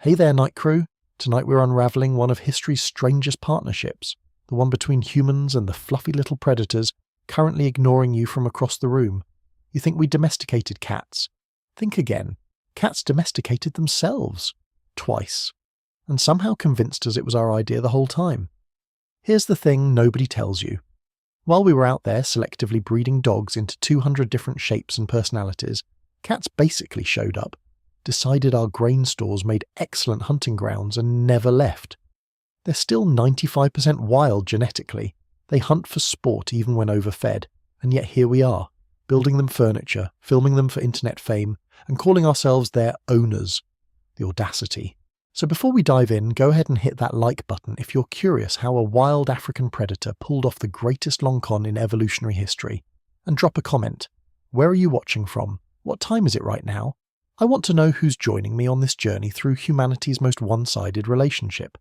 Hey there, night crew. Tonight we're unraveling one of history's strangest partnerships, the one between humans and the fluffy little predators currently ignoring you from across the room. You think we domesticated cats? Think again. Cats domesticated themselves. Twice. And somehow convinced us it was our idea the whole time. Here's the thing nobody tells you. While we were out there selectively breeding dogs into 200 different shapes and personalities, cats basically showed up, decided our grain stores made excellent hunting grounds and never left. They're still 95% wild genetically. They hunt for sport even when overfed, and yet here we are, building them furniture, filming them for internet fame, and calling ourselves their owners. The audacity. So before we dive in, go ahead and hit that like button if you're curious how a wild African predator pulled off the greatest long con in evolutionary history. And drop a comment. Where are you watching from? What time is it right now? I want to know who's joining me on this journey through humanity's most one-sided relationship.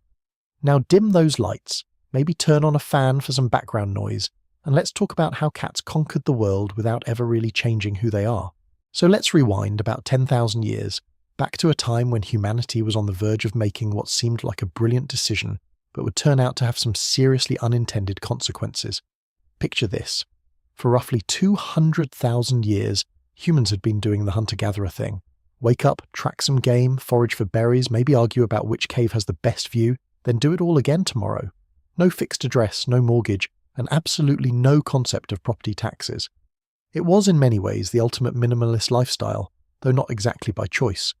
Now dim those lights, maybe turn on a fan for some background noise, and let's talk about how cats conquered the world without ever really changing who they are. So let's rewind about 10,000 years, back to a time when humanity was on the verge of making what seemed like a brilliant decision, but would turn out to have some seriously unintended consequences. Picture this. For roughly 200,000 years, humans had been doing the hunter-gatherer thing. Wake up, track some game, forage for berries, maybe argue about which cave has the best view, then do it all again tomorrow. No fixed address, no mortgage, and absolutely no concept of property taxes. It was in many ways the ultimate minimalist lifestyle, though not exactly by choice.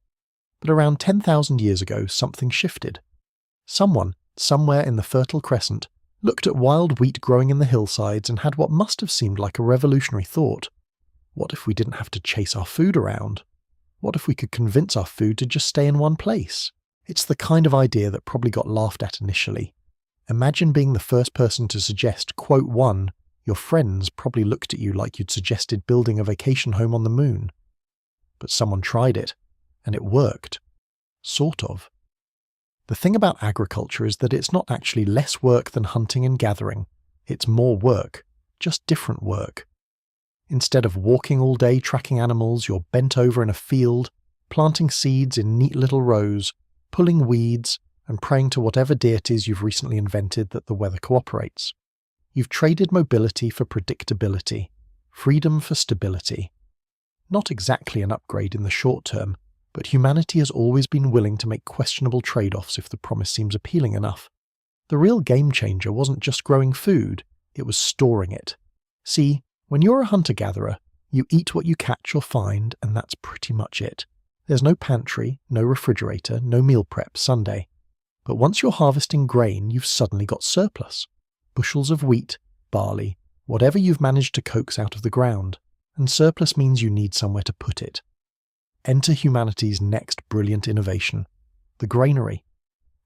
But around 10,000 years ago, something shifted. Someone, somewhere in the Fertile Crescent, looked at wild wheat growing in the hillsides and had what must have seemed like a revolutionary thought. What if we didn't have to chase our food around? What if we could convince our food to just stay in one place? It's the kind of idea that probably got laughed at initially. Imagine being the first person to suggest, quote one, your friends probably looked at you like you'd suggested building a vacation home on the moon. But someone tried it, and it worked. Sort of. The thing about agriculture is that it's not actually less work than hunting and gathering. It's more work, just different work. Instead of walking all day tracking animals, you're bent over in a field, planting seeds in neat little rows, pulling weeds, and praying to whatever deities you've recently invented that the weather cooperates. You've traded mobility for predictability, freedom for stability. Not exactly an upgrade in the short term, but humanity has always been willing to make questionable trade-offs if the promise seems appealing enough. The real game changer wasn't just growing food, it was storing it. See, when you're a hunter-gatherer, you eat what you catch or find, and that's pretty much it. There's no pantry, no refrigerator, no meal prep Sunday. But once you're harvesting grain, you've suddenly got surplus. Bushels of wheat, barley, whatever you've managed to coax out of the ground. And surplus means you need somewhere to put it. Enter humanity's next brilliant innovation, the granary.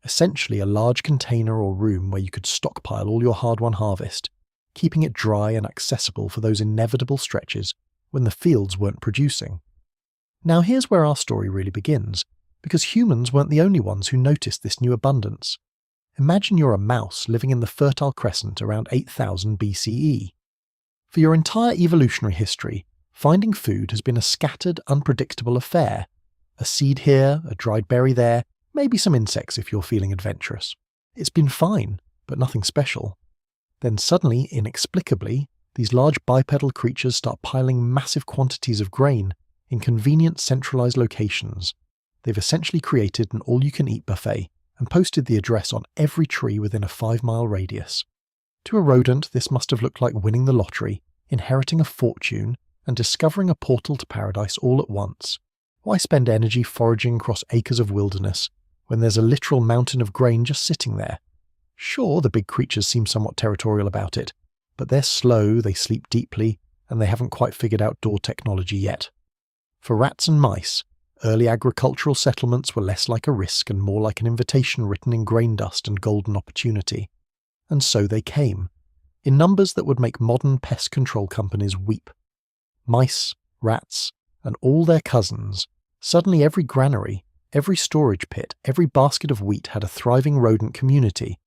Essentially a large container or room where you could stockpile all your hard-won harvest, keeping it dry and accessible for those inevitable stretches when the fields weren't producing. Now here's where our story really begins, because humans weren't the only ones who noticed this new abundance. Imagine you're a mouse living in the Fertile Crescent around 8000 BCE. For your entire evolutionary history, finding food has been a scattered, unpredictable affair. A seed here, a dried berry there, maybe some insects if you're feeling adventurous. It's been fine, but nothing special. Then suddenly, inexplicably, these large bipedal creatures start piling massive quantities of grain in convenient centralized locations. They've essentially created an all-you-can-eat buffet and posted the address on every tree within a 5-mile radius. To a rodent, this must have looked like winning the lottery, inheriting a fortune, and discovering a portal to paradise all at once. Why spend energy foraging across acres of wilderness when there's a literal mountain of grain just sitting there? Sure, the big creatures seem somewhat territorial about it, but they're slow, they sleep deeply, and they haven't quite figured out door technology yet. For rats and mice, early agricultural settlements were less like a risk and more like an invitation written in grain dust and golden opportunity. And so they came, in numbers that would make modern pest control companies weep. Mice, rats, and all their cousins. Suddenly every granary, every storage pit, every basket of wheat had a thriving rodent community,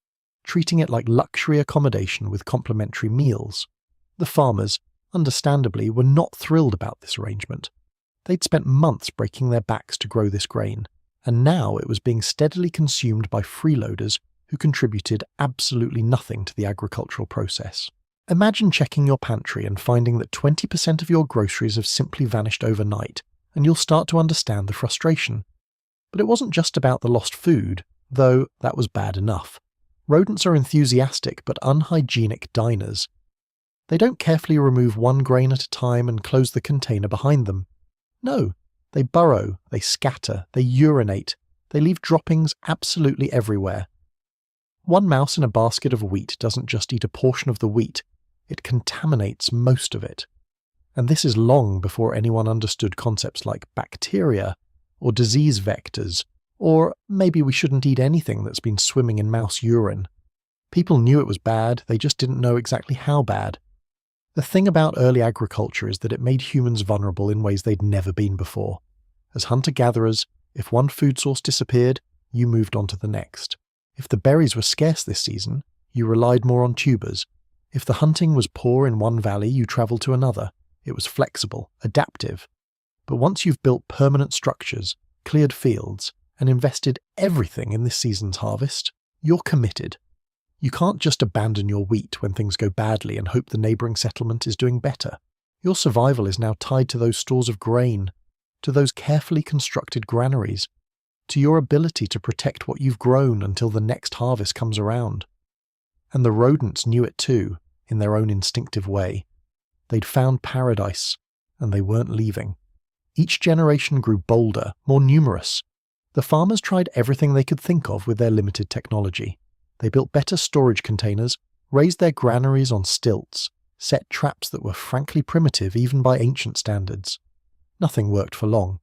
treating it like luxury accommodation with complimentary meals. The farmers, understandably, were not thrilled about this arrangement. They'd spent months breaking their backs to grow this grain, and now it was being steadily consumed by freeloaders who contributed absolutely nothing to the agricultural process. Imagine checking your pantry and finding that 20% of your groceries have simply vanished overnight, and you'll start to understand the frustration. But it wasn't just about the lost food, though that was bad enough. Rodents are enthusiastic but unhygienic diners. They don't carefully remove one grain at a time and close the container behind them. No, they burrow, they scatter, they urinate, they leave droppings absolutely everywhere. One mouse in a basket of wheat doesn't just eat a portion of the wheat, it contaminates most of it. And this is long before anyone understood concepts like bacteria, or disease vectors, or maybe we shouldn't eat anything that's been swimming in mouse urine. People knew it was bad, they just didn't know exactly how bad. The thing about early agriculture is that it made humans vulnerable in ways they'd never been before. As hunter-gatherers, if one food source disappeared, you moved on to the next. If the berries were scarce this season, you relied more on tubers. If the hunting was poor in one valley, you travelled to another. It was flexible, adaptive. But once you've built permanent structures, cleared fields, and invested everything in this season's harvest, you're committed. You can't just abandon your wheat when things go badly and hope the neighbouring settlement is doing better. Your survival is now tied to those stores of grain, to those carefully constructed granaries, to your ability to protect what you've grown until the next harvest comes around. And the rodents knew it too, in their own instinctive way. They'd found paradise, and they weren't leaving. Each generation grew bolder, more numerous. The farmers tried everything they could think of with their limited technology. They built better storage containers, raised their granaries on stilts, set traps that were frankly primitive even by ancient standards. Nothing worked for long.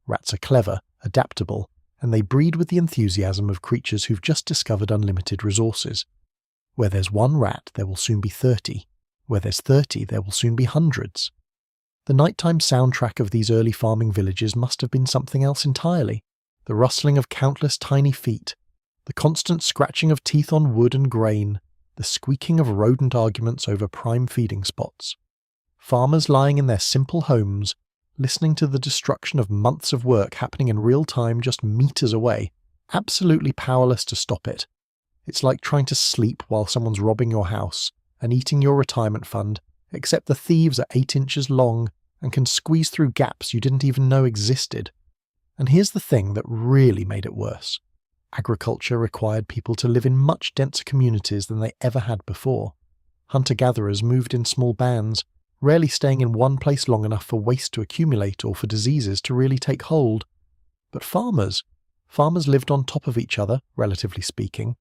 Rats are clever, adaptable, and they breed with the enthusiasm of creatures who've just discovered unlimited resources. Where there's one rat, there will soon be 30. Where there's 30, there will soon be hundreds. The nighttime soundtrack of these early farming villages must have been something else entirely. The rustling of countless tiny feet, the constant scratching of teeth on wood and grain, the squeaking of rodent arguments over prime feeding spots. Farmers lying in their simple homes, listening to the destruction of months of work happening in real time just meters away, absolutely powerless to stop it. It's like trying to sleep while someone's robbing your house and eating your retirement fund, except the thieves are 8 inches long and can squeeze through gaps you didn't even know existed. And here's the thing that really made it worse. Agriculture required people to live in much denser communities than they ever had before. Hunter-gatherers moved in small bands, rarely staying in one place long enough for waste to accumulate or for diseases to really take hold. But farmers lived on top of each other, relatively speaking.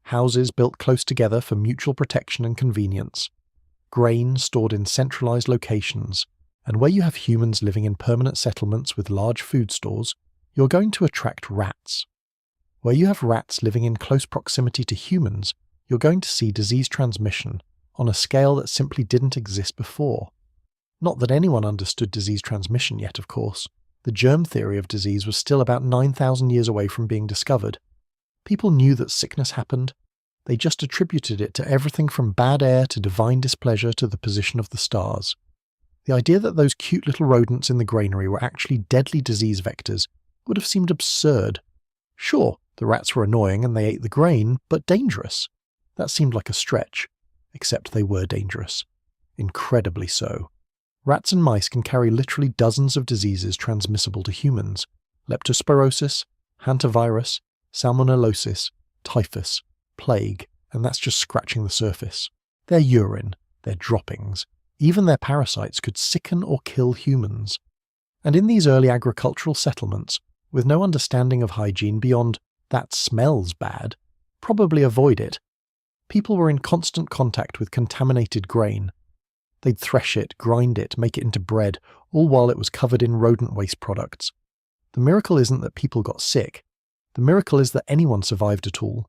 Houses built close together for mutual protection and convenience. Grain stored in centralized locations. And where you have humans living in permanent settlements with large food stores, you're going to attract rats. Where you have rats living in close proximity to humans, you're going to see disease transmission on a scale that simply didn't exist before. Not that anyone understood disease transmission yet, of course. The germ theory of disease was still about 9,000 years away from being discovered. People knew that sickness happened. They just attributed it to everything from bad air to divine displeasure to the position of the stars. The idea that those cute little rodents in the granary were actually deadly disease vectors would have seemed absurd. Sure, the rats were annoying and they ate the grain, but dangerous. That seemed like a stretch, except they were dangerous. Incredibly so. Rats and mice can carry literally dozens of diseases transmissible to humans. Leptospirosis, hantavirus, salmonellosis, typhus, plague, and that's just scratching the surface. Their urine, their droppings, even their parasites could sicken or kill humans. And in these early agricultural settlements, with no understanding of hygiene beyond that smells bad, probably avoid it. People were in constant contact with contaminated grain. They'd thresh it, grind it, make it into bread, all while it was covered in rodent waste products. The miracle isn't that people got sick. The miracle is that anyone survived at all.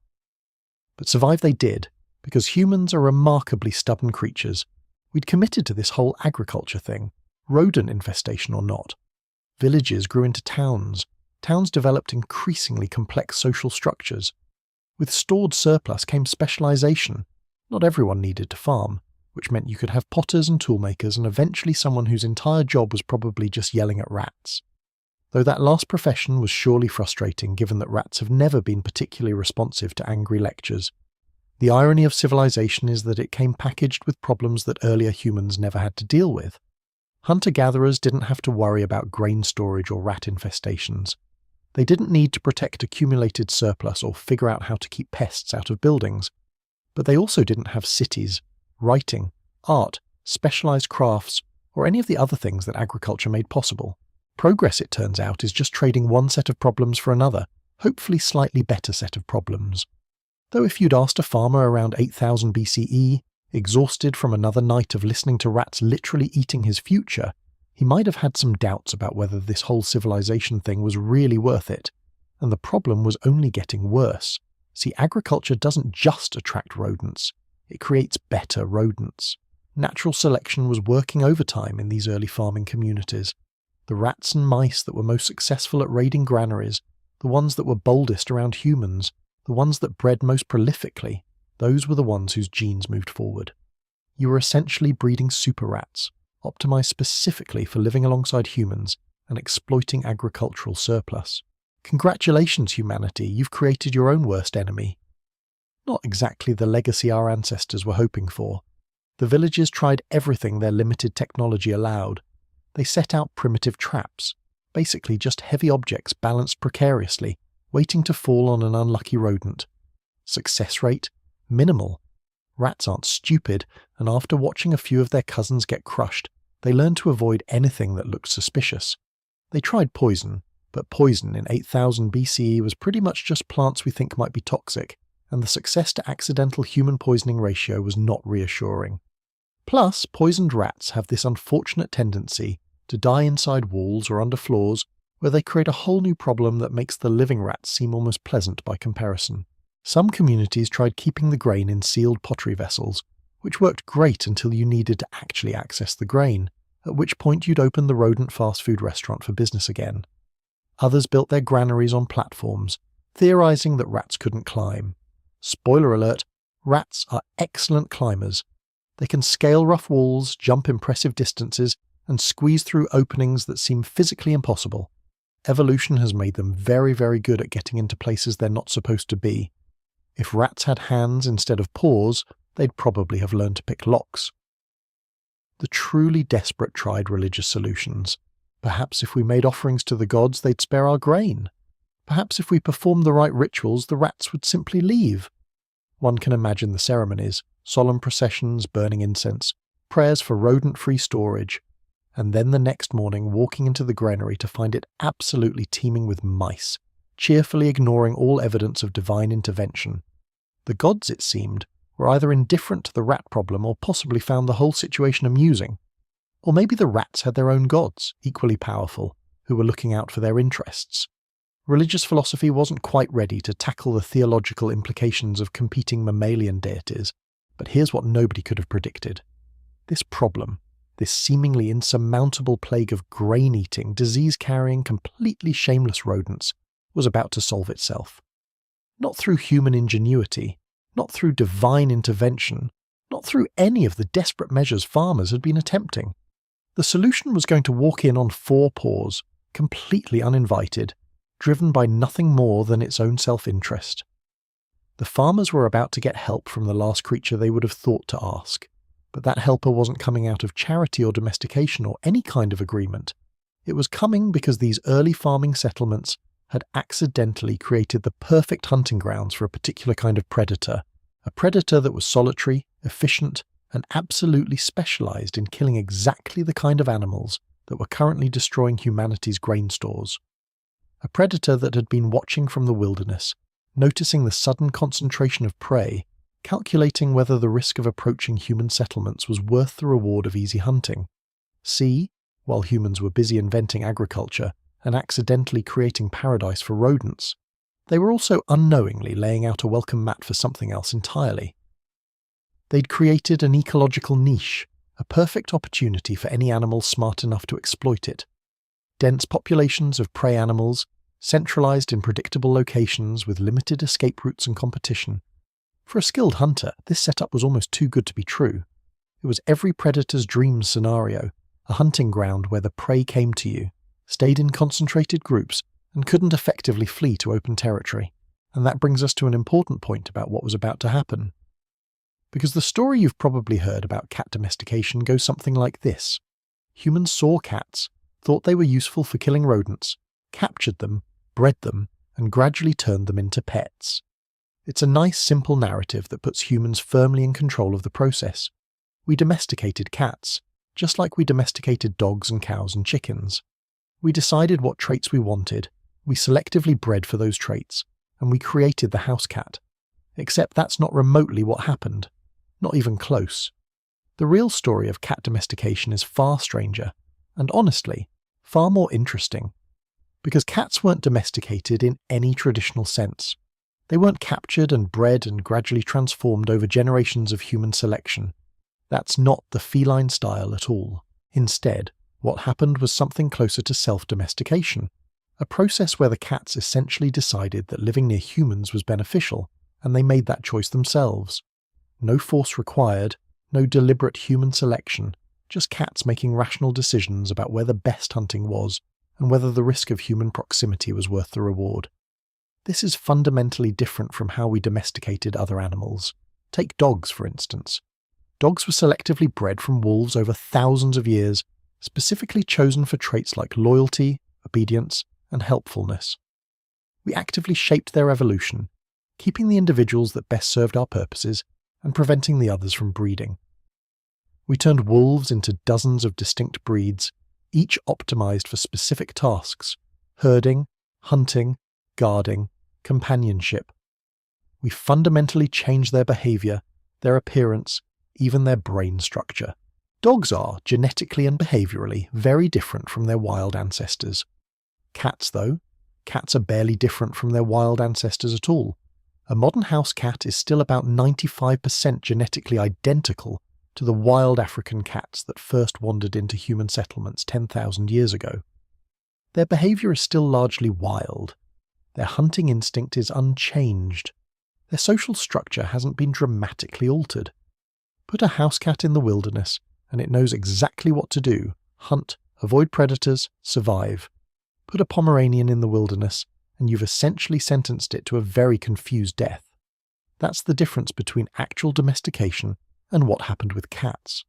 But survive they did, because humans are remarkably stubborn creatures. We'd committed to this whole agriculture thing, rodent infestation or not. Villages grew into towns. Towns developed increasingly complex social structures. With stored surplus came specialization. Not everyone needed to farm, which meant you could have potters and toolmakers and eventually someone whose entire job was probably just yelling at rats. though that last profession was surely frustrating given that rats have never been particularly responsive to angry lectures. The irony of civilization is that it came packaged with problems that earlier humans never had to deal with. Hunter-gatherers didn't have to worry about grain storage or rat infestations. They didn't need to protect accumulated surplus or figure out how to keep pests out of buildings. But they also didn't have cities, writing, art, specialized crafts, or any of the other things that agriculture made possible. Progress, it turns out, is just trading one set of problems for another, hopefully slightly better set of problems. Though if you'd asked a farmer around 8000 BCE, exhausted from another night of listening to rats literally eating his future, he might have had some doubts about whether this whole civilization thing was really worth it. And the problem was only getting worse. See, agriculture doesn't just attract rodents, it creates better rodents. Natural selection was working overtime in these early farming communities. The rats and mice that were most successful at raiding granaries, the ones that were boldest around humans, the ones that bred most prolifically, those were the ones whose genes moved forward. You were essentially breeding super rats, optimized specifically for living alongside humans and exploiting agricultural surplus. Congratulations, humanity, you've created your own worst enemy. Not exactly the legacy our ancestors were hoping for. The villagers tried everything their limited technology allowed. They set out primitive traps, basically just heavy objects balanced precariously, waiting to fall on an unlucky rodent. Success rate? Minimal. Rats aren't stupid, and after watching a few of their cousins get crushed, they learned to avoid anything that looked suspicious. They tried poison, but poison in 8000 BCE was pretty much just plants we think might be toxic, and the success to accidental human poisoning ratio was not reassuring. Plus, poisoned rats have this unfortunate tendency to die inside walls or under floors, where they create a whole new problem that makes the living rats seem almost pleasant by comparison. Some communities tried keeping the grain in sealed pottery vessels, which worked great until you needed to actually access the grain, at which point you'd open the rodent fast food restaurant for business again. Others built their granaries on platforms, theorizing that rats couldn't climb. Spoiler alert, rats are excellent climbers. They can scale rough walls, jump impressive distances, and squeeze through openings that seem physically impossible. Evolution has made them very, very good at getting into places they're not supposed to be. If rats had hands instead of paws, they'd probably have learned to pick locks. The truly desperate tried religious solutions. Perhaps if we made offerings to the gods, they'd spare our grain. Perhaps if we performed the right rituals, the rats would simply leave. One can imagine the ceremonies, solemn processions, burning incense, prayers for rodent-free storage, and then the next morning walking into the granary to find it absolutely teeming with mice, cheerfully ignoring all evidence of divine intervention. The gods, it seemed, were either indifferent to the rat problem or possibly found the whole situation amusing. Or maybe the rats had their own gods, equally powerful, who were looking out for their interests. Religious philosophy wasn't quite ready to tackle the theological implications of competing mammalian deities, but here's what nobody could have predicted. This problem, this seemingly insurmountable plague of grain-eating, disease-carrying, completely shameless rodents, was about to solve itself. Not through human ingenuity, not through divine intervention, not through any of the desperate measures farmers had been attempting. The solution was going to walk in on four paws, completely uninvited, driven by nothing more than its own self-interest. The farmers were about to get help from the last creature they would have thought to ask, but that helper wasn't coming out of charity or domestication or any kind of agreement. It was coming because these early farming settlements had accidentally created the perfect hunting grounds for a particular kind of predator, a predator that was solitary, efficient, and absolutely specialized in killing exactly the kind of animals that were currently destroying humanity's grain stores. A predator that had been watching from the wilderness, noticing the sudden concentration of prey, calculating whether the risk of approaching human settlements was worth the reward of easy hunting. See, while humans were busy inventing agriculture and accidentally creating paradise for rodents, they were also unknowingly laying out a welcome mat for something else entirely. They'd created an ecological niche, a perfect opportunity for any animal smart enough to exploit it. Dense populations of prey animals, centralized in predictable locations with limited escape routes and competition. For a skilled hunter, this setup was almost too good to be true. It was every predator's dream scenario, a hunting ground where the prey came to you, stayed in concentrated groups, and couldn't effectively flee to open territory. And that brings us to an important point about what was about to happen. Because the story you've probably heard about cat domestication goes something like this. Humans saw cats, thought they were useful for killing rodents, captured them, bred them, and gradually turned them into pets. It's a nice, simple narrative that puts humans firmly in control of the process. We domesticated cats, just like we domesticated dogs and cows and chickens. We decided what traits we wanted, we selectively bred for those traits, and we created the house cat. Except that's not remotely what happened. Not even close. The real story of cat domestication is far stranger, and honestly, far more interesting. Because cats weren't domesticated in any traditional sense. They weren't captured and bred and gradually transformed over generations of human selection. That's not the feline style at all. Instead, what happened was something closer to self-domestication, a process where the cats essentially decided that living near humans was beneficial, and they made that choice themselves. No force required, no deliberate human selection, just cats making rational decisions about where the best hunting was, and whether the risk of human proximity was worth the reward. This is fundamentally different from how we domesticated other animals. Take dogs, for instance. Dogs were selectively bred from wolves over thousands of years, specifically chosen for traits like loyalty, obedience, and helpfulness. We actively shaped their evolution, keeping the individuals that best served our purposes and preventing the others from breeding. We turned wolves into dozens of distinct breeds, each optimized for specific tasks: herding, hunting, guarding, companionship. We fundamentally changed their behavior, their appearance, even their brain structure. Dogs are, genetically and behaviorally, very different from their wild ancestors. Cats, though, cats are barely different from their wild ancestors at all. A modern house cat is still about 95% genetically identical to the wild African cats that first wandered into human settlements 10,000 years ago. Their behavior is still largely wild. Their hunting instinct is unchanged. Their social structure hasn't been dramatically altered. Put a house cat in the wilderness, and it knows exactly what to do: hunt, avoid predators, survive. Put a Pomeranian in the wilderness, and you've essentially sentenced it to a very confused death. That's the difference between actual domestication and what happened with cats.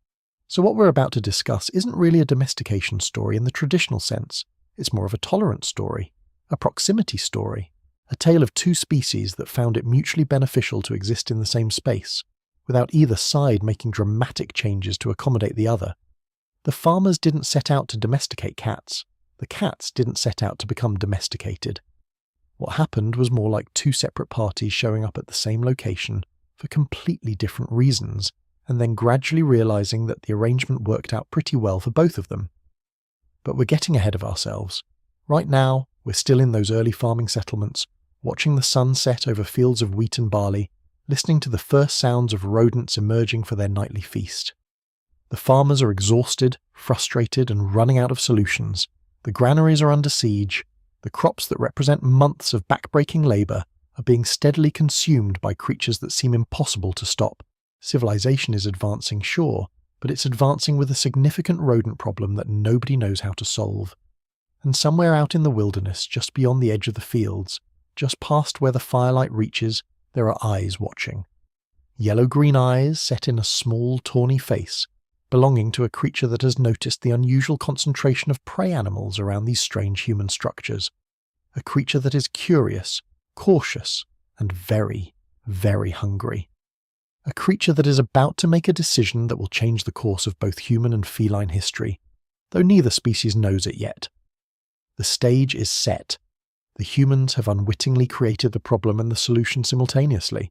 So what we're about to discuss isn't really a domestication story in the traditional sense. It's more of a tolerance story, a proximity story, a tale of two species that found it mutually beneficial to exist in the same space, without either side making dramatic changes to accommodate the other. The farmers didn't set out to domesticate cats. The cats didn't set out to become domesticated. What happened was more like two separate parties showing up at the same location for completely different reasons, and then gradually realizing that the arrangement worked out pretty well for both of them. But we're getting ahead of ourselves. Right now, we're still in those early farming settlements, watching the sun set over fields of wheat and barley, listening to the first sounds of rodents emerging for their nightly feast. The farmers are exhausted, frustrated, and running out of solutions. The granaries are under siege. The crops that represent months of backbreaking labour are being steadily consumed by creatures that seem impossible to stop. Civilization is advancing, sure, but it's advancing with a significant rodent problem that nobody knows how to solve. And somewhere out in the wilderness, just beyond the edge of the fields, just past where the firelight reaches, there are eyes watching. Yellow-green eyes set in a small, tawny face, belonging to a creature that has noticed the unusual concentration of prey animals around these strange human structures. A creature that is curious, cautious, and very, very hungry. A creature that is about to make a decision that will change the course of both human and feline history, though neither species knows it yet. The stage is set. The humans have unwittingly created the problem and the solution simultaneously.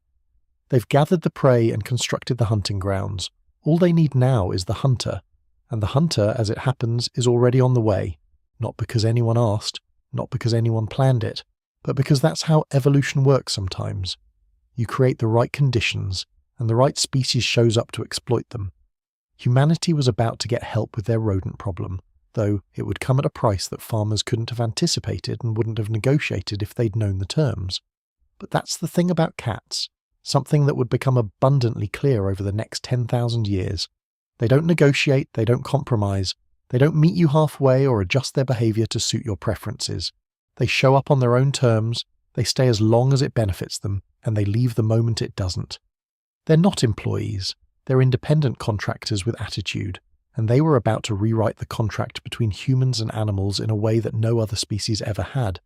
They've gathered the prey and constructed the hunting grounds. All they need now is the hunter, and the hunter, as it happens, is already on the way, not because anyone asked, not because anyone planned it, but because that's how evolution works sometimes. You create the right conditions, and the right species shows up to exploit them. Humanity was about to get help with their rodent problem, though it would come at a price that farmers couldn't have anticipated and wouldn't have negotiated if they'd known the terms. But that's the thing about cats. Something that would become abundantly clear over the next 10,000 years. They don't negotiate, they don't compromise, They don't meet you halfway or adjust their behavior to suit your preferences. They show up on their own terms, they stay as long as it benefits them, and they leave the moment it doesn't. They're not employees, they're independent contractors with attitude, and they were about to rewrite the contract between humans and animals in a way that no other species ever had.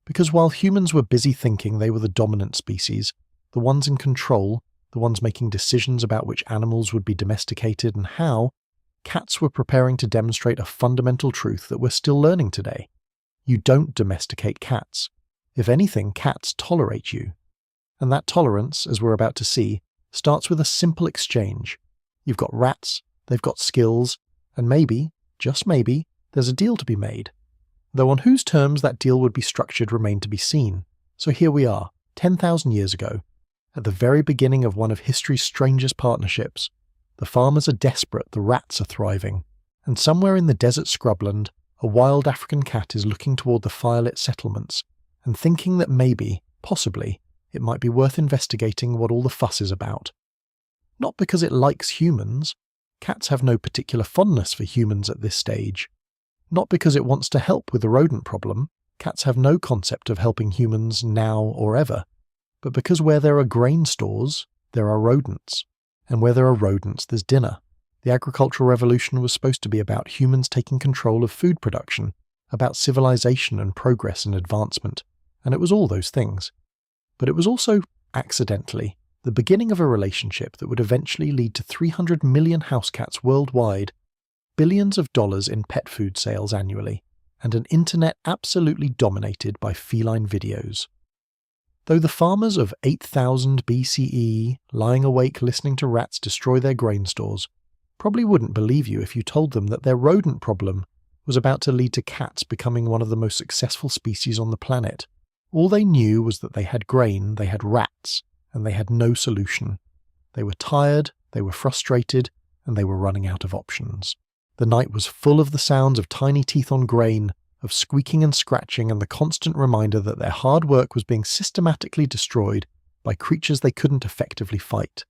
Because while humans were busy thinking they were the dominant species, the ones in control, the ones making decisions about which animals would be domesticated and how, cats were preparing to demonstrate a fundamental truth that we're still learning today. You don't domesticate cats. If anything, cats tolerate you. And that tolerance, as we're about to see, starts with a simple exchange. You've got rats, they've got skills, and maybe, just maybe, there's a deal to be made. Though on whose terms that deal would be structured remained to be seen. So here we are, 10,000 years ago, at the very beginning of one of history's strangest partnerships. The farmers are desperate, the rats are thriving, and somewhere in the desert scrubland, a wild African cat is looking toward the firelit settlements and thinking that maybe, possibly, it might be worth investigating what all the fuss is about. Not because it likes humans. Cats have no particular fondness for humans at this stage. Not because it wants to help with the rodent problem. Cats have no concept of helping humans now or ever. But because where there are grain stores, there are rodents. And where there are rodents, there's dinner. The agricultural revolution was supposed to be about humans taking control of food production, about civilization and progress and advancement. And it was all those things. But it was also, accidentally, the beginning of a relationship that would eventually lead to 300 million house cats worldwide, billions of dollars in pet food sales annually, and an internet absolutely dominated by feline videos. Though the farmers of 8000 BCE, lying awake listening to rats destroy their grain stores, probably wouldn't believe you if you told them that their rodent problem was about to lead to cats becoming one of the most successful species on the planet. All they knew was that they had grain, they had rats, and they had no solution. They were tired, they were frustrated, and they were running out of options. The night was full of the sounds of tiny teeth on grain, of squeaking and scratching, and the constant reminder that their hard work was being systematically destroyed by creatures they couldn't effectively fight.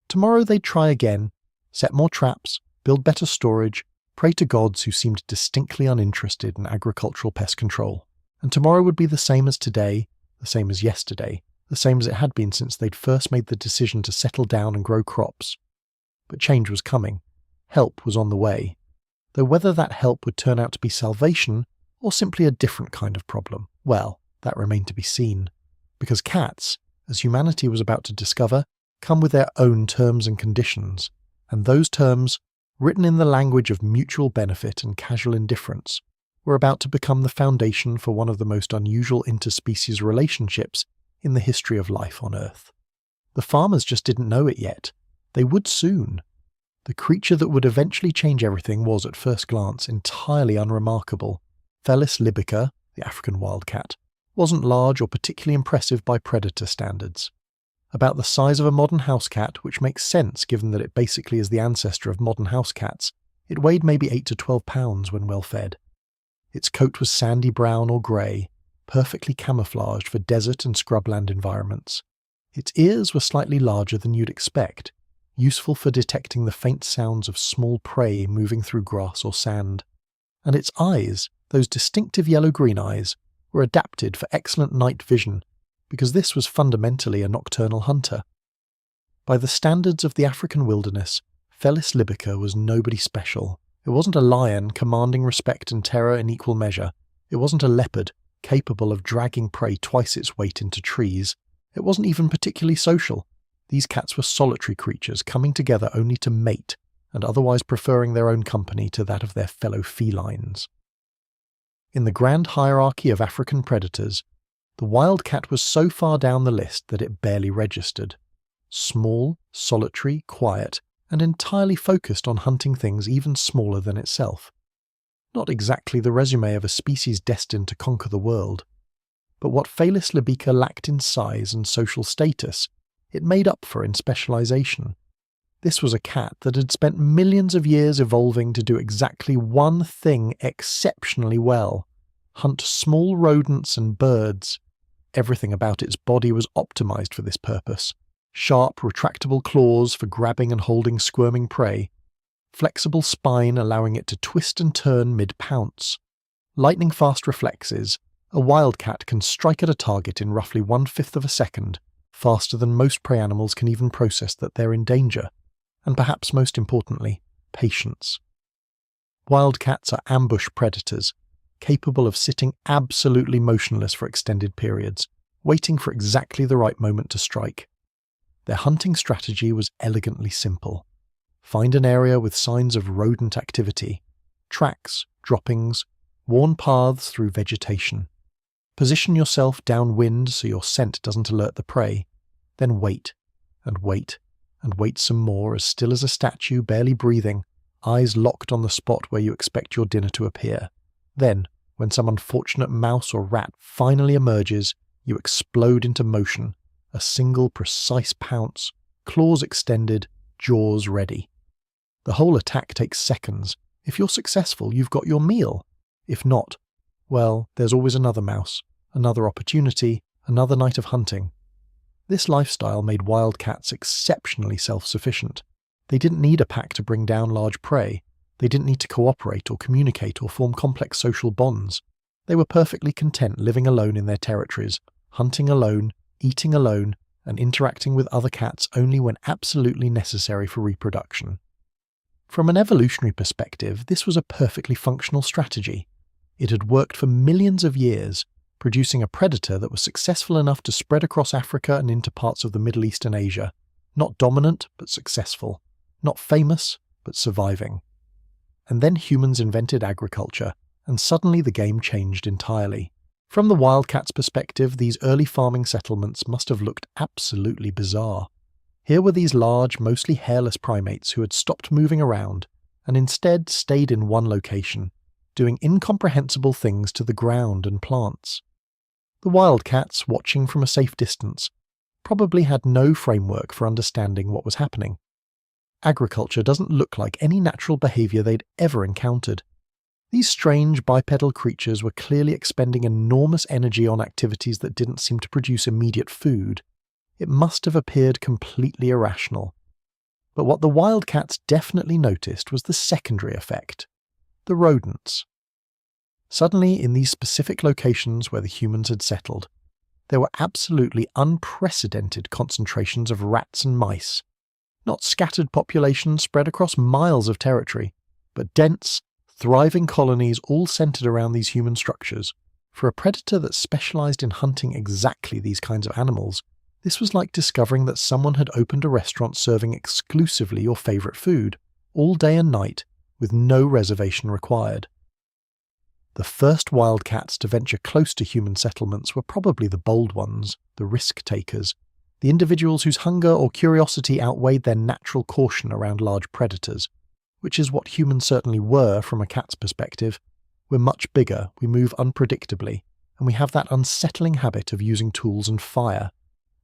Tomorrow they'd try again, set more traps, build better storage, pray to gods who seemed distinctly uninterested in agricultural pest control. And tomorrow would be the same as today, the same as yesterday, the same as it had been since they'd first made the decision to settle down and grow crops. But change was coming. Help was on the way. Though whether that help would turn out to be salvation, or simply a different kind of problem, well, that remained to be seen. Because cats, as humanity was about to discover, come with their own terms and conditions, and those terms, written in the language of mutual benefit and casual indifference, were about to become the foundation for one of the most unusual interspecies relationships in the history of life on Earth. The farmers just didn't know it yet. They would soon. The creature that would eventually change everything was, at first glance, entirely unremarkable. Felis libica, the African wildcat, wasn't large or particularly impressive by predator standards. About the size of a modern house cat, which makes sense given that it basically is the ancestor of modern house cats, it weighed maybe 8 to 12 pounds when well fed. Its coat was sandy brown or grey, perfectly camouflaged for desert and scrubland environments. Its ears were slightly larger than you'd expect, useful for detecting the faint sounds of small prey moving through grass or sand. And its eyes, those distinctive yellow-green eyes, were adapted for excellent night vision, because this was fundamentally a nocturnal hunter. By the standards of the African wilderness, Felis libica was nobody special. It wasn't a lion commanding respect and terror in equal measure. It wasn't a leopard capable of dragging prey twice its weight into trees. It wasn't even particularly social. These cats were solitary creatures coming together only to mate, and otherwise preferring their own company to that of their fellow felines. In the grand hierarchy of African predators, the wildcat was so far down the list that it barely registered. Small, solitary, quiet, and entirely focused on hunting things even smaller than itself. Not exactly the resume of a species destined to conquer the world. But what Felis libica lacked in size and social status, it made up for in specialization. This was a cat that had spent millions of years evolving to do exactly one thing exceptionally well: hunt small rodents and birds. Everything about its body was optimized for this purpose. Sharp, retractable claws for grabbing and holding squirming prey, flexible spine allowing it to twist and turn mid-pounce. Lightning-fast reflexes, a wildcat can strike at a target in roughly 1/5 of a second, faster than most prey animals can even process that they're in danger. And perhaps most importantly, patience. Wildcats are ambush predators, capable of sitting absolutely motionless for extended periods, waiting for exactly the right moment to strike. Their hunting strategy was elegantly simple. Find an area with signs of rodent activity, tracks, droppings, worn paths through vegetation. Position yourself downwind so your scent doesn't alert the prey, then wait, and wait, and wait some more, as still as a statue, barely breathing, eyes locked on the spot where you expect your dinner to appear. Then, when some unfortunate mouse or rat finally emerges, you explode into motion, a single precise pounce, claws extended, jaws ready. The whole attack takes seconds. If you're successful, you've got your meal. If not, well, there's always another mouse, another opportunity, another night of hunting. This lifestyle made wildcats exceptionally self-sufficient. They didn't need a pack to bring down large prey. They didn't need to cooperate or communicate or form complex social bonds. They were perfectly content living alone in their territories, hunting alone, eating alone, and interacting with other cats only when absolutely necessary for reproduction. From an evolutionary perspective, this was a perfectly functional strategy. It had worked for millions of years, producing a predator that was successful enough to spread across Africa and into parts of the Middle East and Asia. Not dominant, but successful. Not famous, but surviving. And then humans invented agriculture, and suddenly the game changed entirely. From the wildcat's perspective, these early farming settlements must have looked absolutely bizarre. Here were these large, mostly hairless primates who had stopped moving around, and instead stayed in one location, doing incomprehensible things to the ground and plants. The wildcats, watching from a safe distance, probably had no framework for understanding what was happening. Agriculture doesn't look like any natural behavior they'd ever encountered. These strange bipedal creatures were clearly expending enormous energy on activities that didn't seem to produce immediate food. It must have appeared completely irrational. But what the wildcats definitely noticed was the secondary effect: the rodents. Suddenly, in these specific locations where the humans had settled, there were absolutely unprecedented concentrations of rats and mice. Not scattered populations spread across miles of territory, but dense, thriving colonies all centered around these human structures. For a predator that specialized in hunting exactly these kinds of animals, this was like discovering that someone had opened a restaurant serving exclusively your favorite food, all day and night, with no reservation required. The first wildcats to venture close to human settlements were probably the bold ones, the risk-takers, the individuals whose hunger or curiosity outweighed their natural caution around large predators, which is what humans certainly were from a cat's perspective. We're much bigger, we move unpredictably, and we have that unsettling habit of using tools and fire.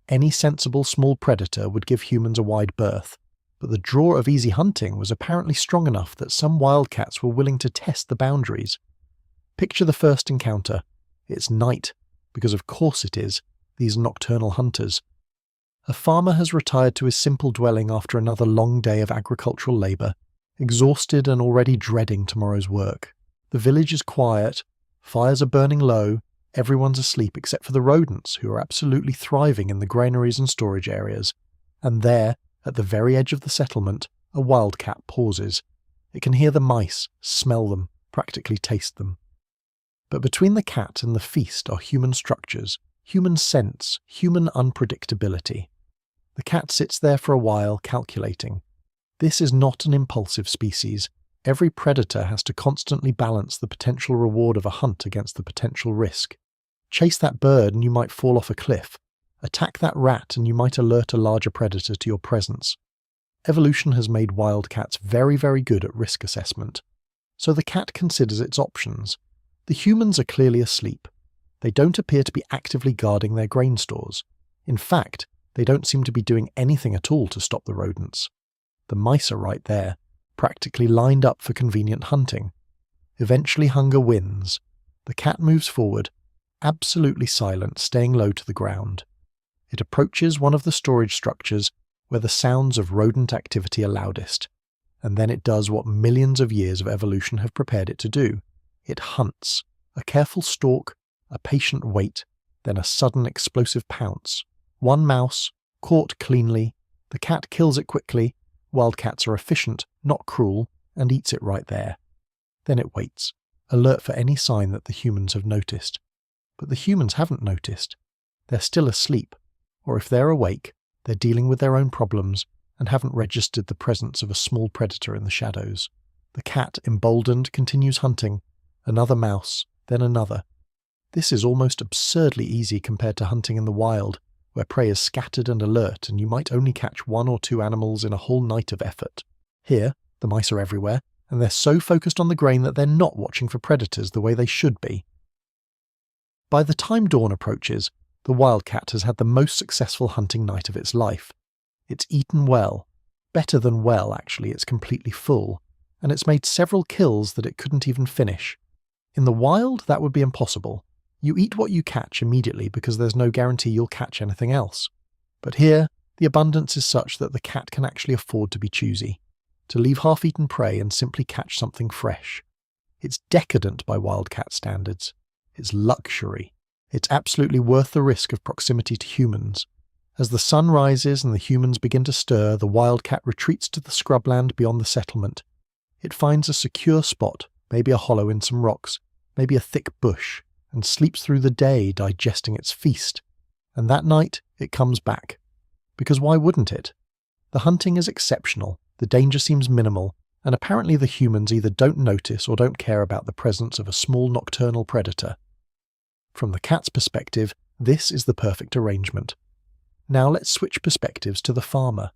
Any sensible small predator would give humans a wide berth, but the draw of easy hunting was apparently strong enough that some wildcats were willing to test the boundaries. Picture the first encounter. It's night, because of course it is, these nocturnal hunters. A farmer has retired to his simple dwelling after another long day of agricultural labour, exhausted and already dreading tomorrow's work. The village is quiet, fires are burning low, everyone's asleep except for the rodents, who are absolutely thriving in the granaries and storage areas. And there, at the very edge of the settlement, a wildcat pauses. It can hear the mice, smell them, practically taste them. But between the cat and the feast are human structures, human sense, human unpredictability. The cat sits there for a while, calculating. This is not an impulsive species. Every predator has to constantly balance the potential reward of a hunt against the potential risk. Chase that bird and you might fall off a cliff. Attack that rat and you might alert a larger predator to your presence. Evolution has made wildcats very, very good at risk assessment. So the cat considers its options. The humans are clearly asleep. They don't appear to be actively guarding their grain stores. In fact, they don't seem to be doing anything at all to stop the rodents. The mice are right there, practically lined up for convenient hunting. Eventually hunger wins. The cat moves forward, absolutely silent, staying low to the ground. It approaches one of the storage structures where the sounds of rodent activity are loudest, and then it does what millions of years of evolution have prepared it to do. It hunts. A careful stalk, a patient wait, then a sudden explosive pounce. One mouse, caught cleanly, the cat kills it quickly, wildcats are efficient, not cruel, and eats it right there. Then it waits, alert for any sign that the humans have noticed. But the humans haven't noticed. They're still asleep, or if they're awake, they're dealing with their own problems and haven't registered the presence of a small predator in the shadows. The cat, emboldened, continues hunting. Another mouse, then another. This is almost absurdly easy compared to hunting in the wild, where prey is scattered and alert and you might only catch 1 or 2 animals in a whole night of effort. Here, the mice are everywhere, and they're so focused on the grain that they're not watching for predators the way they should be. By the time dawn approaches, the wildcat has had the most successful hunting night of its life. It's eaten well. Better than well, actually, it's completely full. And it's made several kills that it couldn't even finish. In the wild, that would be impossible. You eat what you catch immediately because there's no guarantee you'll catch anything else. But here, the abundance is such that the cat can actually afford to be choosy, to leave half-eaten prey and simply catch something fresh. It's decadent by wildcat standards. It's luxury. It's absolutely worth the risk of proximity to humans. As the sun rises and the humans begin to stir, the wildcat retreats to the scrubland beyond the settlement. It finds a secure spot, maybe a hollow in some rocks, maybe a thick bush, and sleeps through the day digesting its feast. And that night, it comes back. Because why wouldn't it? The hunting is exceptional, the danger seems minimal, and apparently the humans either don't notice or don't care about the presence of a small nocturnal predator. From the cat's perspective, this is the perfect arrangement. Now let's switch perspectives to the farmer.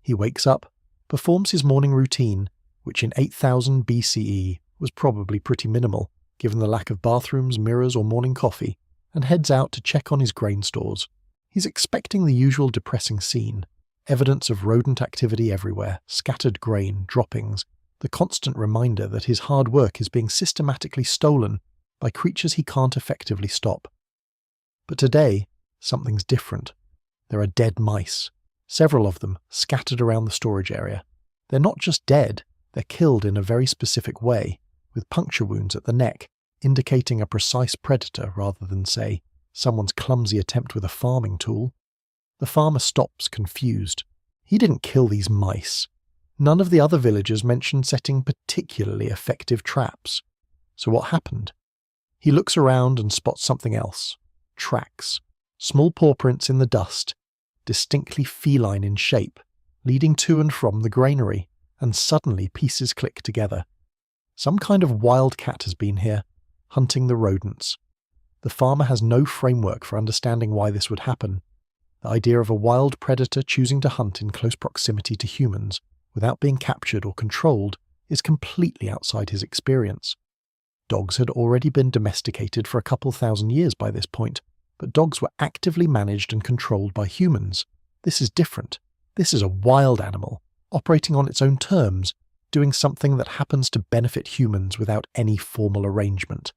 He wakes up, performs his morning routine, which in 8000 BCE was probably pretty minimal, given the lack of bathrooms, mirrors, or morning coffee, and heads out to check on his grain stores. He's expecting the usual depressing scene, evidence of rodent activity everywhere, scattered grain, droppings, the constant reminder that his hard work is being systematically stolen by creatures he can't effectively stop. But today, something's different. There are dead mice, several of them scattered around the storage area. They're not just dead, they're killed in a very specific way, with puncture wounds at the neck, indicating a precise predator rather than, say, someone's clumsy attempt with a farming tool. The farmer stops, confused. He didn't kill these mice. None of the other villagers mentioned setting particularly effective traps. So what happened? He looks around and spots something else. Tracks. Small paw prints in the dust, distinctly feline in shape, leading to and from the granary, and suddenly pieces click together. Some kind of wildcat has been here, hunting the rodents. The farmer has no framework for understanding why this would happen. The idea of a wild predator choosing to hunt in close proximity to humans, without being captured or controlled, is completely outside his experience. Dogs had already been domesticated for a couple thousand years by this point, but dogs were actively managed and controlled by humans. This is different. This is a wild animal, operating on its own terms, doing something that happens to benefit humans without any formal arrangement.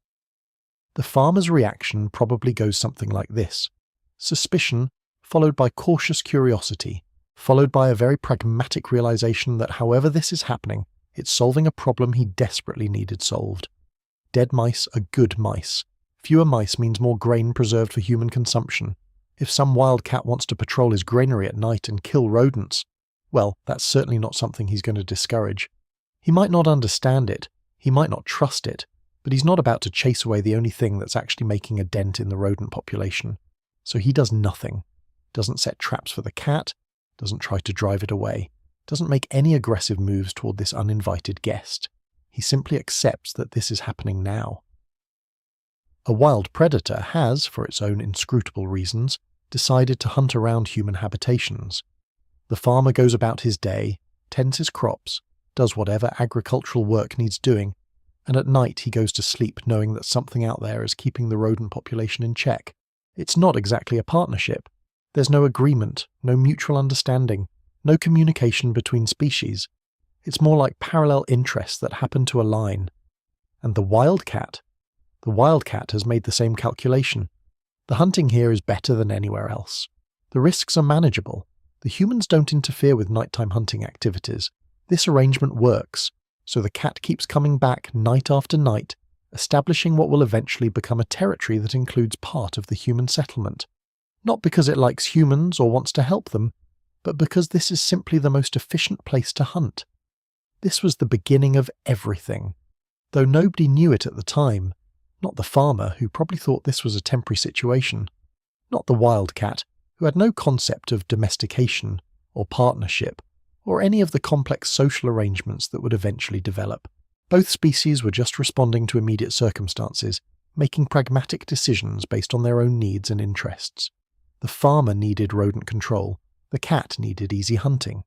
The farmer's reaction probably goes something like this: suspicion, followed by cautious curiosity, followed by a very pragmatic realization that however this is happening, it's solving a problem he desperately needed solved. Dead mice are good mice. Fewer mice means more grain preserved for human consumption. If some wild cat wants to patrol his granary at night and kill rodents, well, that's certainly not something he's going to discourage. He might not understand it, he might not trust it, but he's not about to chase away the only thing that's actually making a dent in the rodent population. So he does nothing. Doesn't set traps for the cat, doesn't try to drive it away, doesn't make any aggressive moves toward this uninvited guest. He simply accepts that this is happening now. A wild predator has, for its own inscrutable reasons, decided to hunt around human habitations. The farmer goes about his day, tends his crops, does whatever agricultural work needs doing, and at night he goes to sleep knowing that something out there is keeping the rodent population in check. It's not exactly a partnership. There's no agreement, no mutual understanding, no communication between species. It's more like parallel interests that happen to align. And the wildcat has made the same calculation. The hunting here is better than anywhere else. The risks are manageable. The humans don't interfere with nighttime hunting activities. This arrangement works, so the cat keeps coming back night after night, establishing what will eventually become a territory that includes part of the human settlement. Not because it likes humans or wants to help them, but because this is simply the most efficient place to hunt. This was the beginning of everything. Though nobody knew it at the time, not the farmer, who probably thought this was a temporary situation, not the wildcat, who had no concept of domestication or partnership, or any of the complex social arrangements that would eventually develop. Both species were just responding to immediate circumstances, making pragmatic decisions based on their own needs and interests. The farmer needed rodent control, the cat needed easy hunting.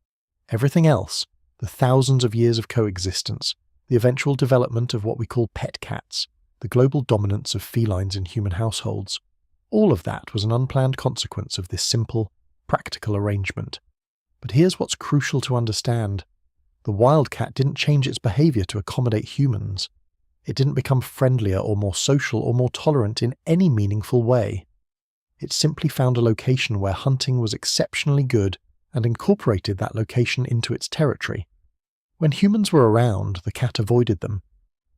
Everything else, the thousands of years of coexistence, the eventual development of what we call pet cats, the global dominance of felines in human households, all of that was an unplanned consequence of this simple, practical arrangement. But here's what's crucial to understand. The wildcat didn't change its behavior to accommodate humans. It didn't become friendlier or more social or more tolerant in any meaningful way. It simply found a location where hunting was exceptionally good and incorporated that location into its territory. When humans were around, the cat avoided them.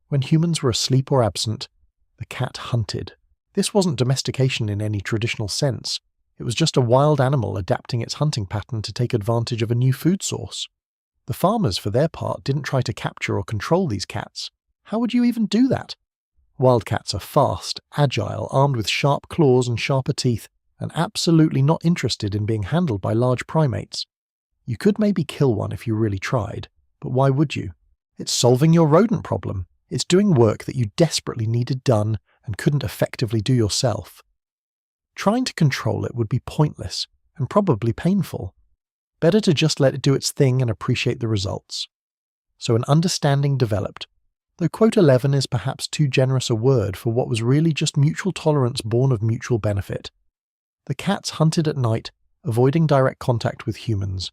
When humans were asleep or absent, the cat hunted. This wasn't domestication in any traditional sense. It was just a wild animal adapting its hunting pattern to take advantage of a new food source. The farmers, for their part, didn't try to capture or control these cats. How would you even do that? Wildcats are fast, agile, armed with sharp claws and sharper teeth, and absolutely not interested in being handled by large primates. You could maybe kill one if you really tried, but why would you? It's solving your rodent problem. It's doing work that you desperately needed done and couldn't effectively do yourself. Trying to control it would be pointless and probably painful. Better to just let it do its thing and appreciate the results. So an understanding developed, though quote 11 is perhaps too generous a word for what was really just mutual tolerance born of mutual benefit. The cats hunted at night, avoiding direct contact with humans.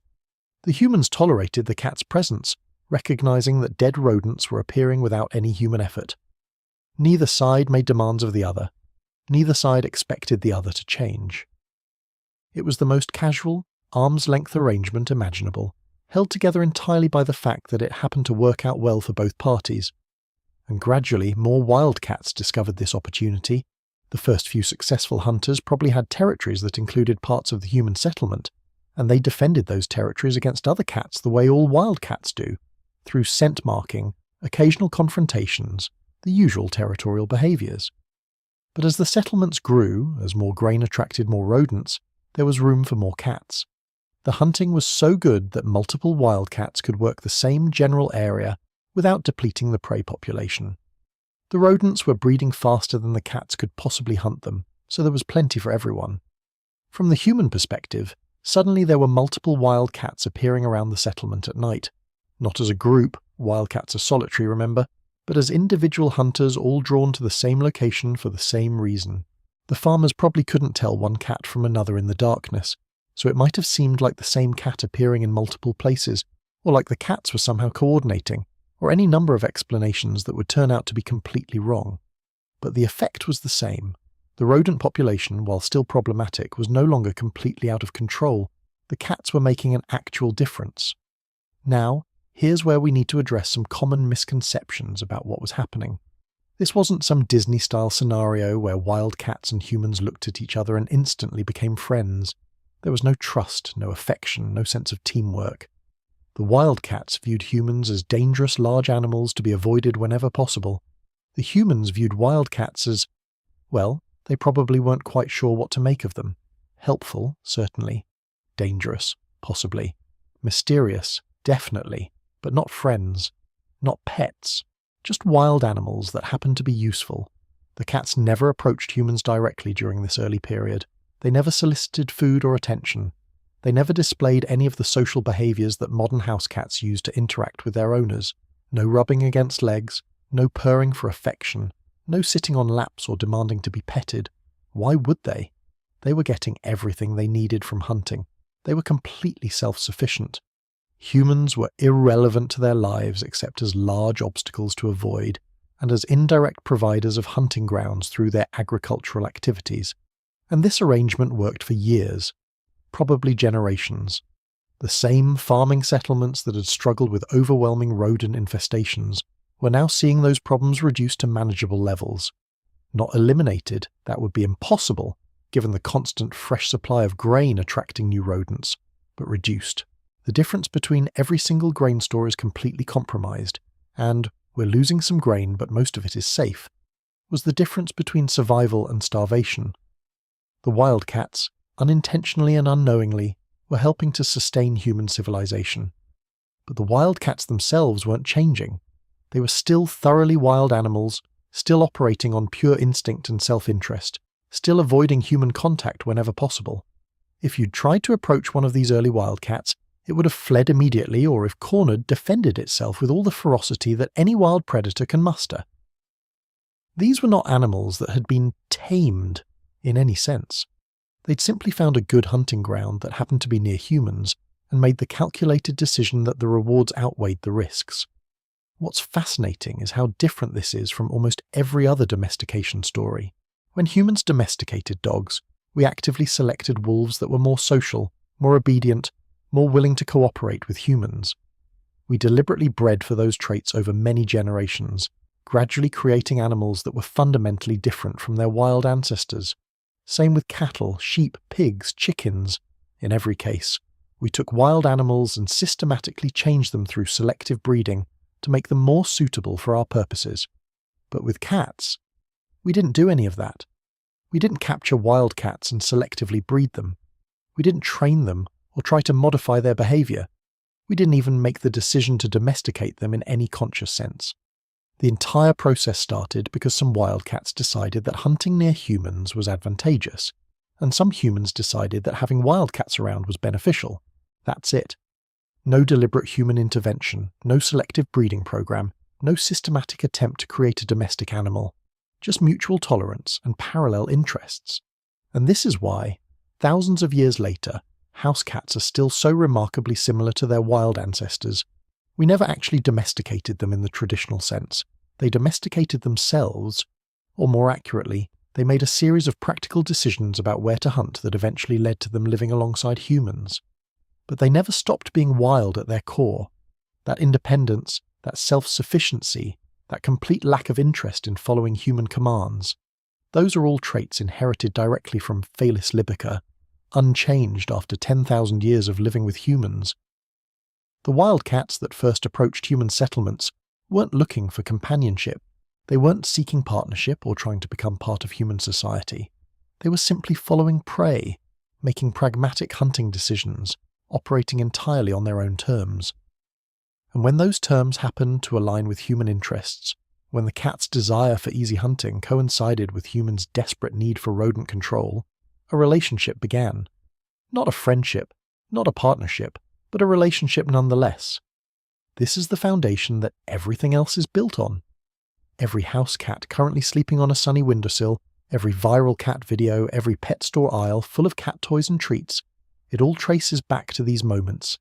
The humans tolerated the cat's presence, recognizing that dead rodents were appearing without any human effort. Neither side made demands of the other. Neither side expected the other to change. It was the most casual, arm's-length arrangement imaginable, held together entirely by the fact that it happened to work out well for both parties. And gradually, more wildcats discovered this opportunity. The first few successful hunters probably had territories that included parts of the human settlement, and they defended those territories against other cats the way all wildcats do, through scent marking, occasional confrontations, the usual territorial behaviours. But as the settlements grew, as more grain attracted more rodents, there was room for more cats. The hunting was so good that multiple wildcats could work the same general area without depleting the prey population. The rodents were breeding faster than the cats could possibly hunt them, so there was plenty for everyone. From the human perspective, suddenly there were multiple wildcats appearing around the settlement at night. Not as a group, wildcats are solitary, remember, but as individual hunters all drawn to the same location for the same reason. The farmers probably couldn't tell one cat from another in the darkness, so it might have seemed like the same cat appearing in multiple places, or like the cats were somehow coordinating, or any number of explanations that would turn out to be completely wrong. But the effect was the same. The rodent population, while still problematic, was no longer completely out of control. The cats were making an actual difference. Now, here's where we need to address some common misconceptions about what was happening. This wasn't some Disney-style scenario where wild cats and humans looked at each other and instantly became friends. There was no trust, no affection, no sense of teamwork. The wildcats viewed humans as dangerous large animals to be avoided whenever possible. The humans viewed wildcats as, well, they probably weren't quite sure what to make of them. Helpful, certainly. Dangerous, possibly. Mysterious, definitely. But not friends. Not pets. Just wild animals that happened to be useful. The cats never approached humans directly during this early period. They never solicited food or attention. They never displayed any of the social behaviours that modern house cats use to interact with their owners. No rubbing against legs, no purring for affection, no sitting on laps or demanding to be petted. Why would they? They were getting everything they needed from hunting. They were completely self-sufficient. Humans were irrelevant to their lives except as large obstacles to avoid, and as indirect providers of hunting grounds through their agricultural activities. And this arrangement worked for years. Probably generations. The same farming settlements that had struggled with overwhelming rodent infestations were now seeing those problems reduced to manageable levels. Not eliminated, that would be impossible, given the constant fresh supply of grain attracting new rodents, but reduced. The difference between every single grain store is completely compromised, and we're losing some grain but most of it is safe, was the difference between survival and starvation. The wildcats, unintentionally and unknowingly, were helping to sustain human civilization. But the wildcats themselves weren't changing. They were still thoroughly wild animals, still operating on pure instinct and self-interest, still avoiding human contact whenever possible. If you'd tried to approach one of these early wildcats, it would have fled immediately or, if cornered, defended itself with all the ferocity that any wild predator can muster. These were not animals that had been tamed in any sense. They'd simply found a good hunting ground that happened to be near humans and made the calculated decision that the rewards outweighed the risks. What's fascinating is how different this is from almost every other domestication story. When humans domesticated dogs, we actively selected wolves that were more social, more obedient, more willing to cooperate with humans. We deliberately bred for those traits over many generations, gradually creating animals that were fundamentally different from their wild ancestors. Same with cattle, sheep, pigs, chickens. In every case, we took wild animals and systematically changed them through selective breeding to make them more suitable for our purposes. But with cats, we didn't do any of that. We didn't capture wild cats and selectively breed them. We didn't train them or try to modify their behavior. We didn't even make the decision to domesticate them in any conscious sense. The entire process started because some wildcats decided that hunting near humans was advantageous, and some humans decided that having wildcats around was beneficial. That's it. No deliberate human intervention, no selective breeding program, no systematic attempt to create a domestic animal, just mutual tolerance and parallel interests. And this is why, thousands of years later, house cats are still so remarkably similar to their wild ancestors. We never actually domesticated them in the traditional sense. They domesticated themselves, or more accurately, they made a series of practical decisions about where to hunt that eventually led to them living alongside humans. But they never stopped being wild at their core. That independence, that self-sufficiency, that complete lack of interest in following human commands, those are all traits inherited directly from Felis libica, unchanged after 10,000 years of living with humans. The wildcats that first approached human settlements weren't looking for companionship. They weren't seeking partnership or trying to become part of human society. They were simply following prey, making pragmatic hunting decisions, operating entirely on their own terms. And when those terms happened to align with human interests, when the cat's desire for easy hunting coincided with humans' desperate need for rodent control, a relationship began. Not a friendship, not a partnership, but a relationship nonetheless. This is the foundation that everything else is built on. Every house cat currently sleeping on a sunny windowsill, every viral cat video, every pet store aisle full of cat toys and treats, it all traces back to these moments,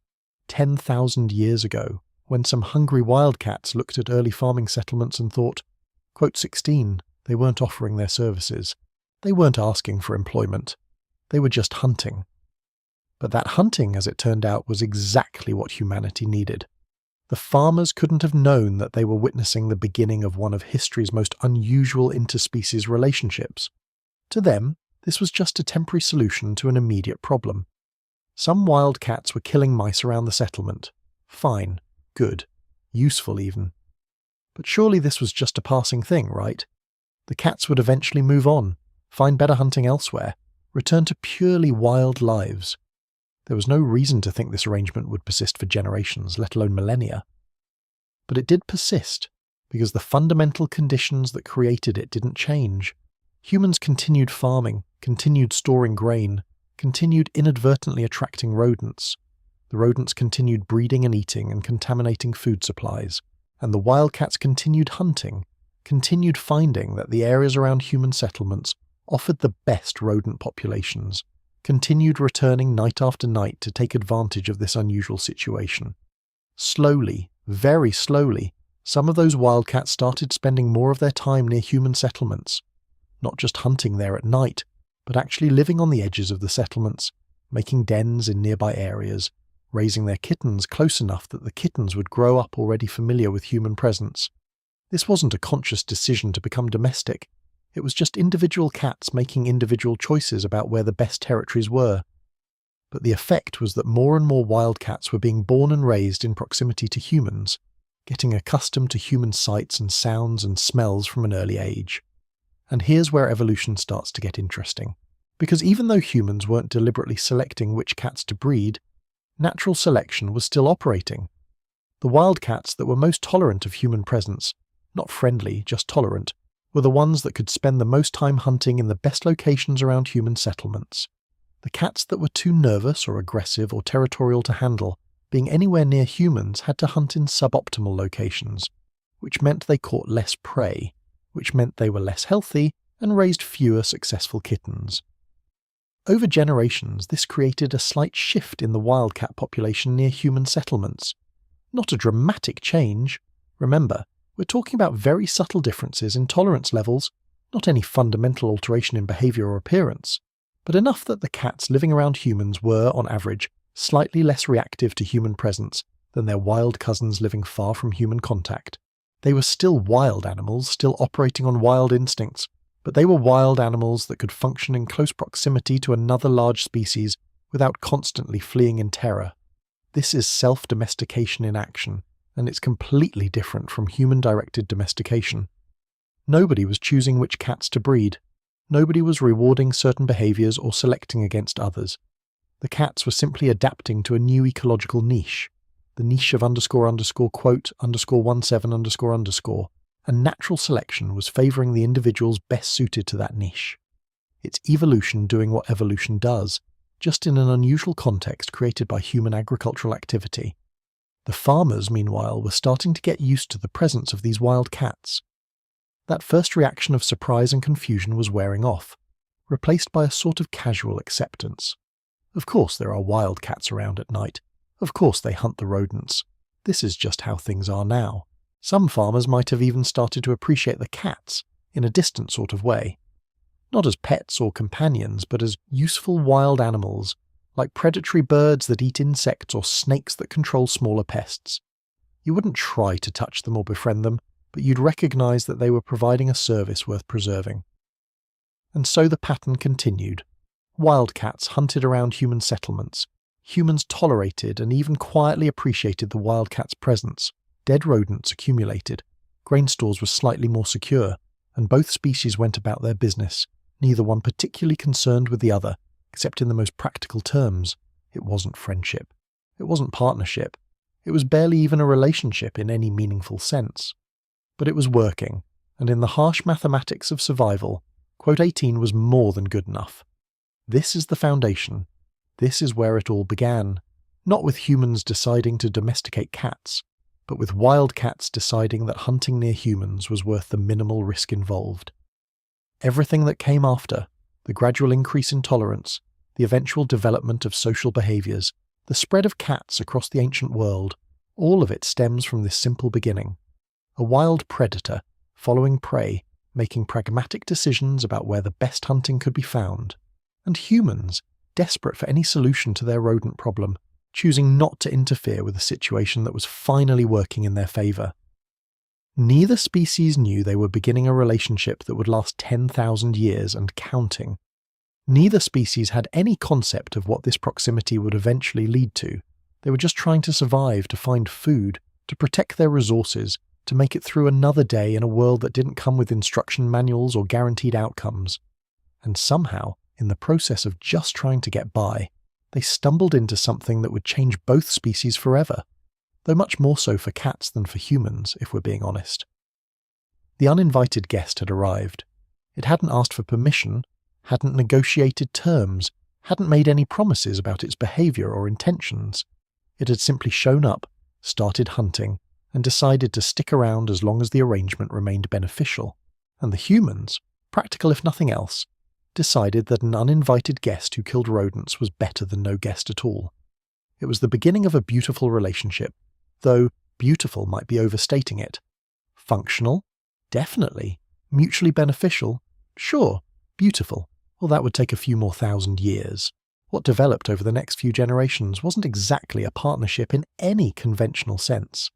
10,000 years ago, when some hungry wildcats looked at early farming settlements and thought, quote 16, they weren't offering their services. They weren't asking for employment. They were just hunting. But that hunting, as it turned out, was exactly what humanity needed. The farmers couldn't have known that they were witnessing the beginning of one of history's most unusual interspecies relationships. To them, this was just a temporary solution to an immediate problem. Some wild cats were killing mice around the settlement. Fine, good, useful even. But surely this was just a passing thing, right? The cats would eventually move on, find better hunting elsewhere, return to purely wild lives. There was no reason to think this arrangement would persist for generations, let alone millennia. But it did persist, because the fundamental conditions that created it didn't change. Humans continued farming, continued storing grain, continued inadvertently attracting rodents. The rodents continued breeding and eating and contaminating food supplies, and the wildcats continued hunting, continued finding that the areas around human settlements offered the best rodent populations, continued returning night after night to take advantage of this unusual situation. Slowly, very slowly, some of those wildcats started spending more of their time near human settlements, not just hunting there at night, but actually living on the edges of the settlements, making dens in nearby areas, raising their kittens close enough that the kittens would grow up already familiar with human presence. This wasn't a conscious decision to become domestic. It was just individual cats making individual choices about where the best territories were. But the effect was that more and more wild cats were being born and raised in proximity to humans, getting accustomed to human sights and sounds and smells from an early age. And here's where evolution starts to get interesting. Because even though humans weren't deliberately selecting which cats to breed, natural selection was still operating. The wild cats that were most tolerant of human presence, not friendly, just tolerant, were the ones that could spend the most time hunting in the best locations around human settlements. The cats that were too nervous or aggressive or territorial to handle being anywhere near humans had to hunt in suboptimal locations, which meant they caught less prey, which meant they were less healthy and raised fewer successful kittens. Over generations, this created a slight shift in the wildcat population near human settlements. Not a dramatic change. Remember, we're talking about very subtle differences in tolerance levels, not any fundamental alteration in behaviour or appearance, but enough that the cats living around humans were, on average, slightly less reactive to human presence than their wild cousins living far from human contact. They were still wild animals, still operating on wild instincts, but they were wild animals that could function in close proximity to another large species without constantly fleeing in terror. This is self-domestication in action, and it's completely different from human-directed domestication. Nobody was choosing which cats to breed. Nobody was rewarding certain behaviours or selecting against others. The cats were simply adapting to a new ecological niche, the niche of __quote _17__, and natural selection was favouring the individuals best suited to that niche. It's evolution doing what evolution does, just in an unusual context created by human agricultural activity. The farmers, meanwhile, were starting to get used to the presence of these wild cats. That first reaction of surprise and confusion was wearing off, replaced by a sort of casual acceptance. Of course there are wild cats around at night. Of course they hunt the rodents. This is just how things are now. Some farmers might have even started to appreciate the cats, in a distant sort of way. Not as pets or companions, but as useful wild animals, like predatory birds that eat insects or snakes that control smaller pests. You wouldn't try to touch them or befriend them, but you'd recognise that they were providing a service worth preserving. And so the pattern continued. Wildcats hunted around human settlements. Humans tolerated and even quietly appreciated the wildcat's presence. Dead rodents accumulated. Grain stores were slightly more secure, and both species went about their business, neither one particularly concerned with the other, except in the most practical terms. It wasn't friendship. It wasn't partnership. It was barely even a relationship in any meaningful sense. But it was working, and in the harsh mathematics of survival, quote 18 was more than good enough. This is the foundation. This is where it all began, not with humans deciding to domesticate cats, but with wild cats deciding that hunting near humans was worth the minimal risk involved. Everything that came after, the gradual increase in tolerance, the eventual development of social behaviours, the spread of cats across the ancient world, all of it stems from this simple beginning. A wild predator, following prey, making pragmatic decisions about where the best hunting could be found, and humans, desperate for any solution to their rodent problem, choosing not to interfere with a situation that was finally working in their favour. Neither species knew they were beginning a relationship that would last 10,000 years and counting. Neither species had any concept of what this proximity would eventually lead to. They were just trying to survive, to find food, to protect their resources, to make it through another day in a world that didn't come with instruction manuals or guaranteed outcomes. And somehow, in the process of just trying to get by, they stumbled into something that would change both species forever, though much more so for cats than for humans, if we're being honest. The uninvited guest had arrived. It hadn't asked for permission, hadn't negotiated terms, hadn't made any promises about its behaviour or intentions. It had simply shown up, started hunting, and decided to stick around as long as the arrangement remained beneficial. And the humans, practical if nothing else, decided that an uninvited guest who killed rodents was better than no guest at all. It was the beginning of a beautiful relationship, though beautiful might be overstating it. Functional? Definitely. Mutually beneficial? Sure. Beautiful. Well, that would take a few more thousand years. What developed over the next few generations wasn't exactly a partnership in any conventional sense.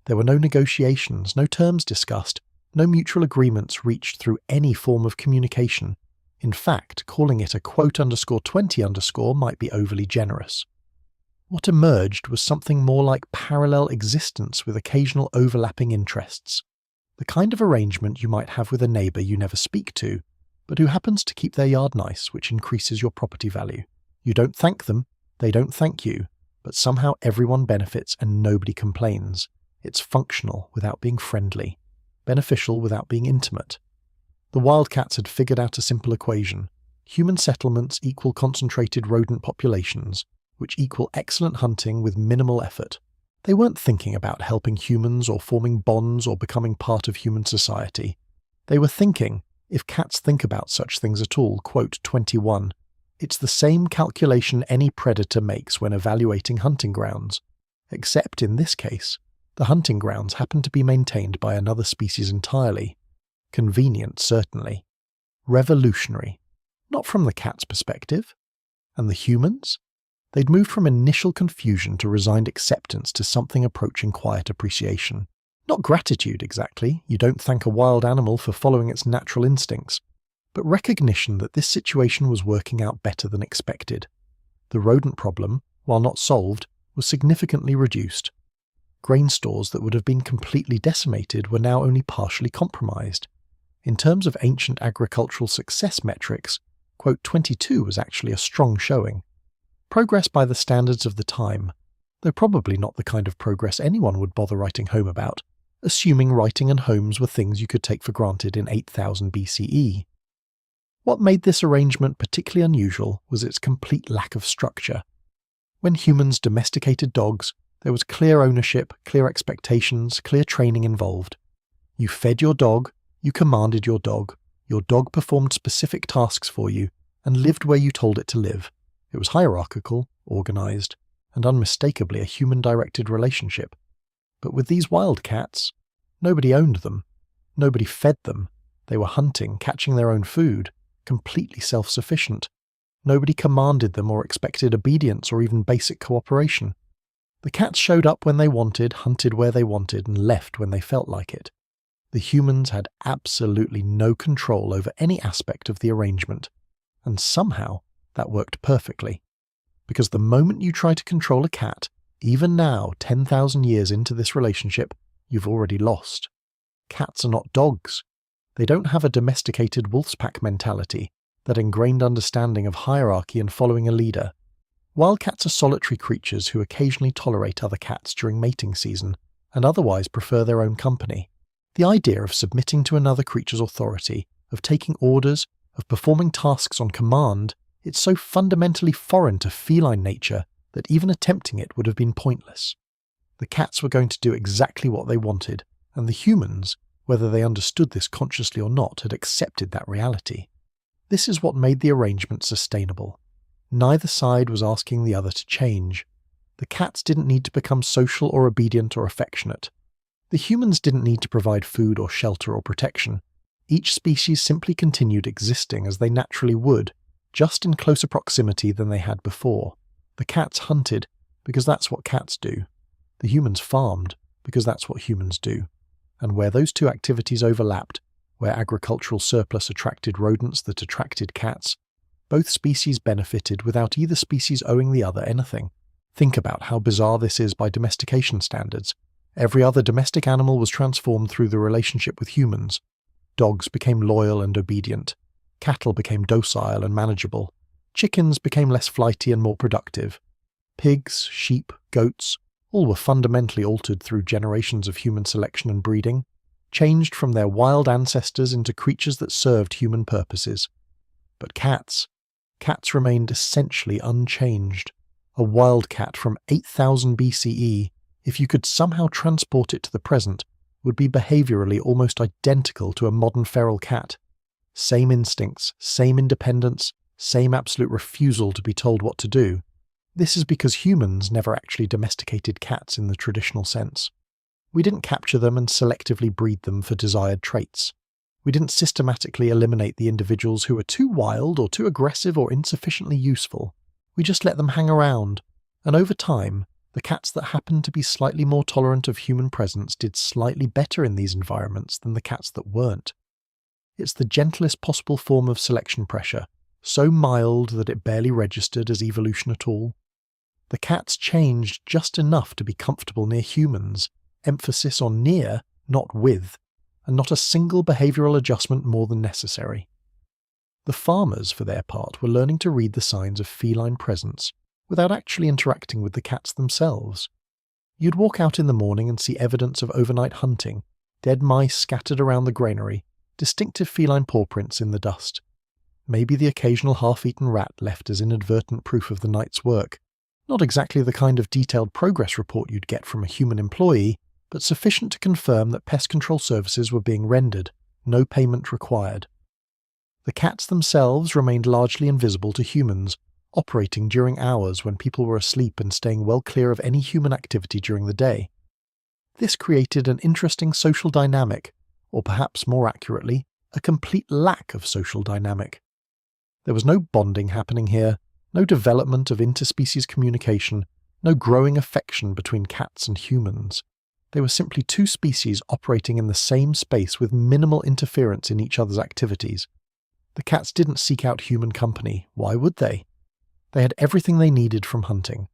There were no negotiations, no terms discussed, no mutual agreements reached through any form of communication. In fact, calling it a quote_20_ might be overly generous. What emerged was something more like parallel existence with occasional overlapping interests. The kind of arrangement you might have with a neighbour you never speak to, but who happens to keep their yard nice, which increases your property value. You don't thank them, they don't thank you, but somehow everyone benefits and nobody complains. It's functional without being friendly, beneficial without being intimate. The wildcats had figured out a simple equation. Human settlements equal concentrated rodent populations, which equal excellent hunting with minimal effort. They weren't thinking about helping humans or forming bonds or becoming part of human society. They were thinking, if cats think about such things at all, quote 21, it's the same calculation any predator makes when evaluating hunting grounds, except in this case, the hunting grounds happen to be maintained by another species entirely. Convenient, certainly. Revolutionary. Not from the cat's perspective. And the humans? They'd moved from initial confusion to resigned acceptance to something approaching quiet appreciation. Not gratitude, exactly. You don't thank a wild animal for following its natural instincts. But recognition that this situation was working out better than expected. The rodent problem, while not solved, was significantly reduced. Grain stores that would have been completely decimated were now only partially compromised. In terms of ancient agricultural success metrics, quote 22 was actually a strong showing. Progress by the standards of the time, though probably not the kind of progress anyone would bother writing home about, assuming writing and homes were things you could take for granted in 8000 BCE. What made this arrangement particularly unusual was its complete lack of structure. When humans domesticated dogs, there was clear ownership, clear expectations, clear training involved. You fed your dog, you commanded your dog performed specific tasks for you, and lived where you told it to live. It was hierarchical, organized, and unmistakably a human-directed relationship. But with these wildcats, nobody owned them. Nobody fed them. They were hunting, catching their own food, completely self-sufficient. Nobody commanded them or expected obedience or even basic cooperation. The cats showed up when they wanted, hunted where they wanted, and left when they felt like it. The humans had absolutely no control over any aspect of the arrangement, and somehow that worked perfectly. Because the moment you try to control a cat, even now, 10,000 years into this relationship, you've already lost. Cats are not dogs. They don't have a domesticated wolf's pack mentality, that ingrained understanding of hierarchy and following a leader. Wildcats are solitary creatures who occasionally tolerate other cats during mating season, and otherwise prefer their own company. The idea of submitting to another creature's authority, of taking orders, of performing tasks on command, it's so fundamentally foreign to feline nature that even attempting it would have been pointless. The cats were going to do exactly what they wanted, and the humans, whether they understood this consciously or not, had accepted that reality. This is what made the arrangement sustainable. Neither side was asking the other to change. The cats didn't need to become social or obedient or affectionate. The humans didn't need to provide food or shelter or protection. Each species simply continued existing as they naturally would, just in closer proximity than they had before. The cats hunted, because that's what cats do. The humans farmed, because that's what humans do. And where those two activities overlapped, where agricultural surplus attracted rodents that attracted cats, both species benefited without either species owing the other anything. Think about how bizarre this is by domestication standards. Every other domestic animal was transformed through the relationship with humans. Dogs became loyal and obedient. Cattle became docile and manageable. Chickens became less flighty and more productive. Pigs, sheep, goats, all were fundamentally altered through generations of human selection and breeding, changed from their wild ancestors into creatures that served human purposes. But cats remained essentially unchanged. A wildcat from 8000 BCE, if you could somehow transport it to the present, would be behaviourally almost identical to a modern feral cat. Same instincts, same independence, same absolute refusal to be told what to do. This is because humans never actually domesticated cats in the traditional sense. We didn't capture them and selectively breed them for desired traits. We didn't systematically eliminate the individuals who were too wild or too aggressive or insufficiently useful. We just let them hang around, and over time, the cats that happened to be slightly more tolerant of human presence did slightly better in these environments than the cats that weren't. It's the gentlest possible form of selection pressure, so mild that it barely registered as evolution at all. The cats changed just enough to be comfortable near humans, emphasis on near, not with, and not a single behavioural adjustment more than necessary. The farmers, for their part, were learning to read the signs of feline presence without actually interacting with the cats themselves. You'd walk out in the morning and see evidence of overnight hunting, dead mice scattered around the granary, distinctive feline paw prints in the dust. Maybe the occasional half-eaten rat left as inadvertent proof of the night's work. Not exactly the kind of detailed progress report you'd get from a human employee, but sufficient to confirm that pest control services were being rendered, no payment required. The cats themselves remained largely invisible to humans, operating during hours when people were asleep and staying well clear of any human activity during the day. This created an interesting social dynamic, or perhaps more accurately, a complete lack of social dynamic. There was no bonding happening here, no development of interspecies communication, no growing affection between cats and humans. They were simply two species operating in the same space with minimal interference in each other's activities. The cats didn't seek out human company. Why would they? They had everything they needed from hunting.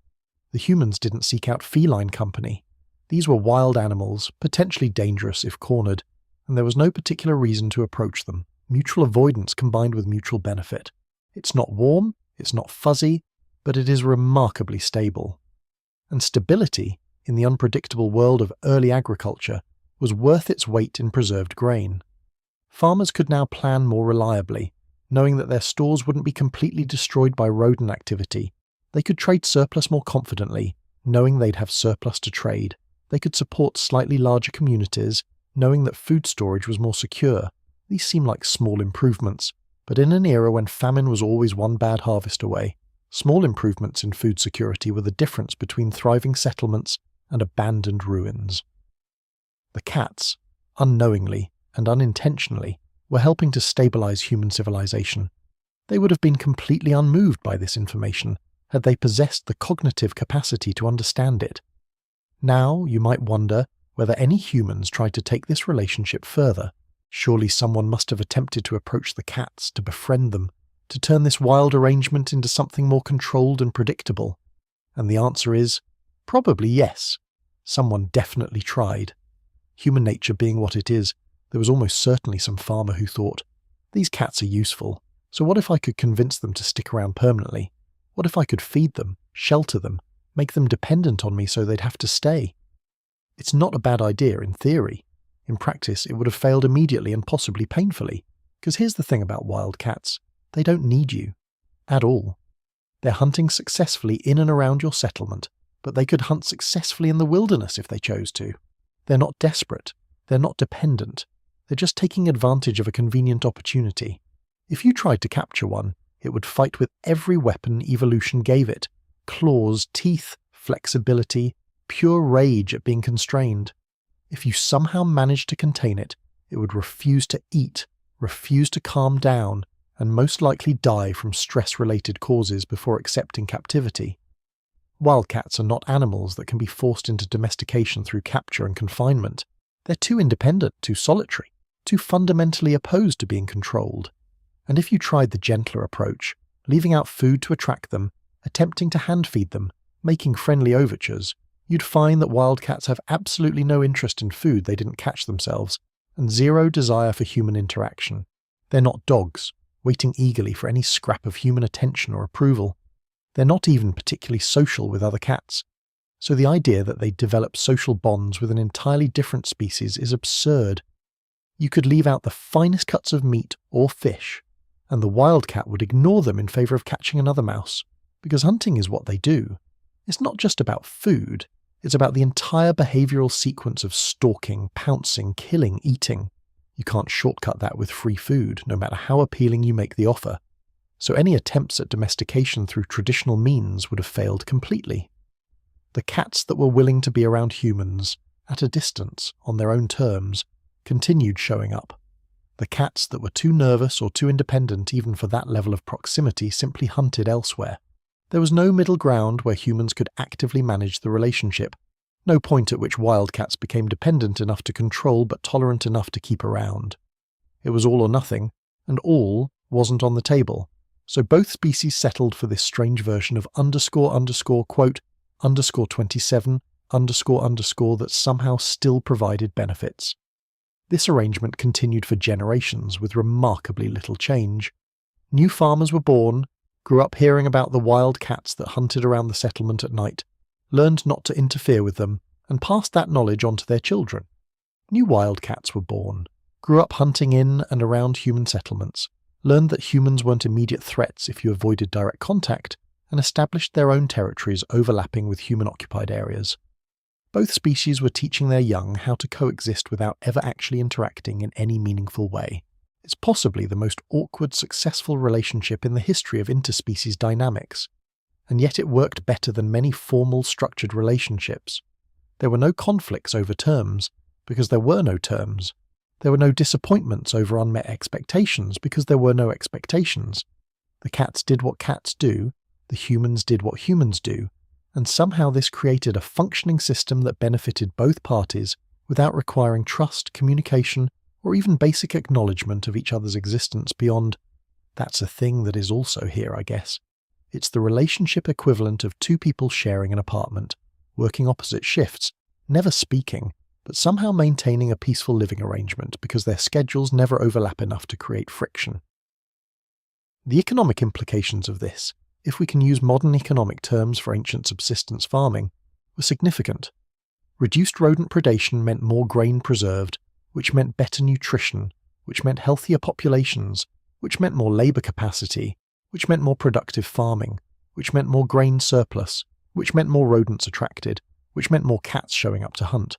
The humans didn't seek out feline company. These were wild animals, potentially dangerous if cornered, and there was no particular reason to approach them. Mutual avoidance combined with mutual benefit. It's not warm, it's not fuzzy, but it is remarkably stable. And stability, in the unpredictable world of early agriculture, was worth its weight in preserved grain. Farmers could now plan more reliably, knowing that their stores wouldn't be completely destroyed by rodent activity. They could trade surplus more confidently, knowing they'd have surplus to trade. They could support slightly larger communities, knowing that food storage was more secure. These seem like small improvements, but in an era when famine was always one bad harvest away, small improvements in food security were the difference between thriving settlements and abandoned ruins. The cats, unknowingly and unintentionally, were helping to stabilize human civilization. They would have been completely unmoved by this information had they possessed the cognitive capacity to understand it. Now you might wonder whether any humans tried to take this relationship further. Surely someone must have attempted to approach the cats, to befriend them, to turn this wild arrangement into something more controlled and predictable. And the answer is, probably yes. Someone definitely tried. Human nature being what it is, there was almost certainly some farmer who thought, these cats are useful, so what if I could convince them to stick around permanently? What if I could feed them, shelter them, make them dependent on me so they'd have to stay? It's not a bad idea in theory. In practice, it would have failed immediately and possibly painfully. Because here's the thing about wild cats. They don't need you. At all. They're hunting successfully in and around your settlement, but they could hunt successfully in the wilderness if they chose to. They're not desperate. They're not dependent. They're just taking advantage of a convenient opportunity. If you tried to capture one, it would fight with every weapon evolution gave it. Claws, teeth, flexibility, pure rage at being constrained. If you somehow managed to contain it, it would refuse to eat, refuse to calm down, and most likely die from stress-related causes before accepting captivity. Wildcats are not animals that can be forced into domestication through capture and confinement. They're too independent, too solitary, too fundamentally opposed to being controlled. And if you tried the gentler approach, leaving out food to attract them, attempting to hand-feed them, making friendly overtures, you'd find that wildcats have absolutely no interest in food they didn't catch themselves, and zero desire for human interaction. They're not dogs, waiting eagerly for any scrap of human attention or approval. They're not even particularly social with other cats. So the idea that they'd develop social bonds with an entirely different species is absurd. You could leave out the finest cuts of meat or fish, and the wildcat would ignore them in favour of catching another mouse, because hunting is what they do. It's not just about food, it's about the entire behavioural sequence of stalking, pouncing, killing, eating. You can't shortcut that with free food, no matter how appealing you make the offer. So any attempts at domestication through traditional means would have failed completely. The cats that were willing to be around humans, at a distance, on their own terms, continued showing up. The cats that were too nervous or too independent even for that level of proximity simply hunted elsewhere. There was no middle ground where humans could actively manage the relationship, no point at which wildcats became dependent enough to control but tolerant enough to keep around. It was all or nothing, and all wasn't on the table, so both species settled for this strange version of quote, _27, that somehow still provided benefits. This arrangement continued for generations with remarkably little change. New farmers were born, grew up hearing about the wild cats that hunted around the settlement at night, learned not to interfere with them, and passed that knowledge on to their children. New wildcats were born, grew up hunting in and around human settlements, learned that humans weren't immediate threats if you avoided direct contact, and established their own territories overlapping with human-occupied areas. Both species were teaching their young how to coexist without ever actually interacting in any meaningful way. It's possibly the most awkward, successful relationship in the history of interspecies dynamics, and yet it worked better than many formal, structured relationships. There were no conflicts over terms, because there were no terms. There were no disappointments over unmet expectations, because there were no expectations. The cats did what cats do, the humans did what humans do, and somehow this created a functioning system that benefited both parties without requiring trust, communication, or even basic acknowledgement of each other's existence beyond, "That's a thing that is also here, I guess." It's the relationship equivalent of two people sharing an apartment, working opposite shifts, never speaking, but somehow maintaining a peaceful living arrangement because their schedules never overlap enough to create friction. The economic implications of this, if we can use modern economic terms for ancient subsistence farming, were significant. Reduced rodent predation meant more grain preserved, which meant better nutrition, which meant healthier populations, which meant more labour capacity, which meant more productive farming, which meant more grain surplus, which meant more rodents attracted, which meant more cats showing up to hunt.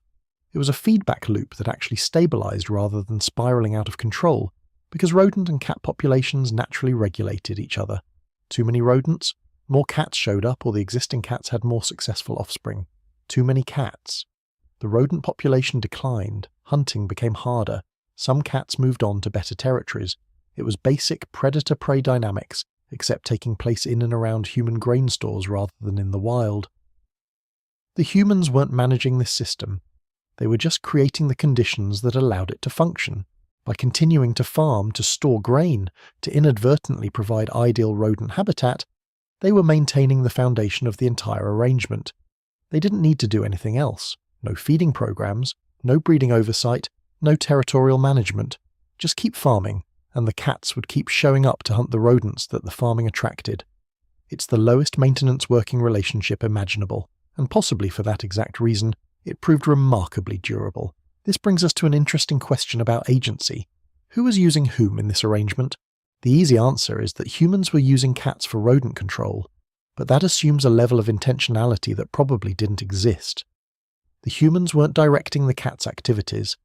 It was a feedback loop that actually stabilised rather than spiralling out of control, because rodent and cat populations naturally regulated each other. Too many rodents, more cats showed up or the existing cats had more successful offspring. Too many cats. The rodent population declined, hunting became harder, some cats moved on to better territories. It was basic predator-prey dynamics, except taking place in and around human grain stores rather than in the wild. The humans weren't managing this system. They were just creating the conditions that allowed it to function. By continuing to farm, to store grain, to inadvertently provide ideal rodent habitat, they were maintaining the foundation of the entire arrangement. They didn't need to do anything else. No feeding programs, no breeding oversight, no territorial management. Just keep farming, and the cats would keep showing up to hunt the rodents that the farming attracted. It's the lowest maintenance working relationship imaginable, and possibly for that exact reason, it proved remarkably durable. This brings us to an interesting question about agency. Who was using whom in this arrangement? The easy answer is that humans were using cats for rodent control, but that assumes a level of intentionality that probably didn't exist. The humans weren't directing the cats' activities.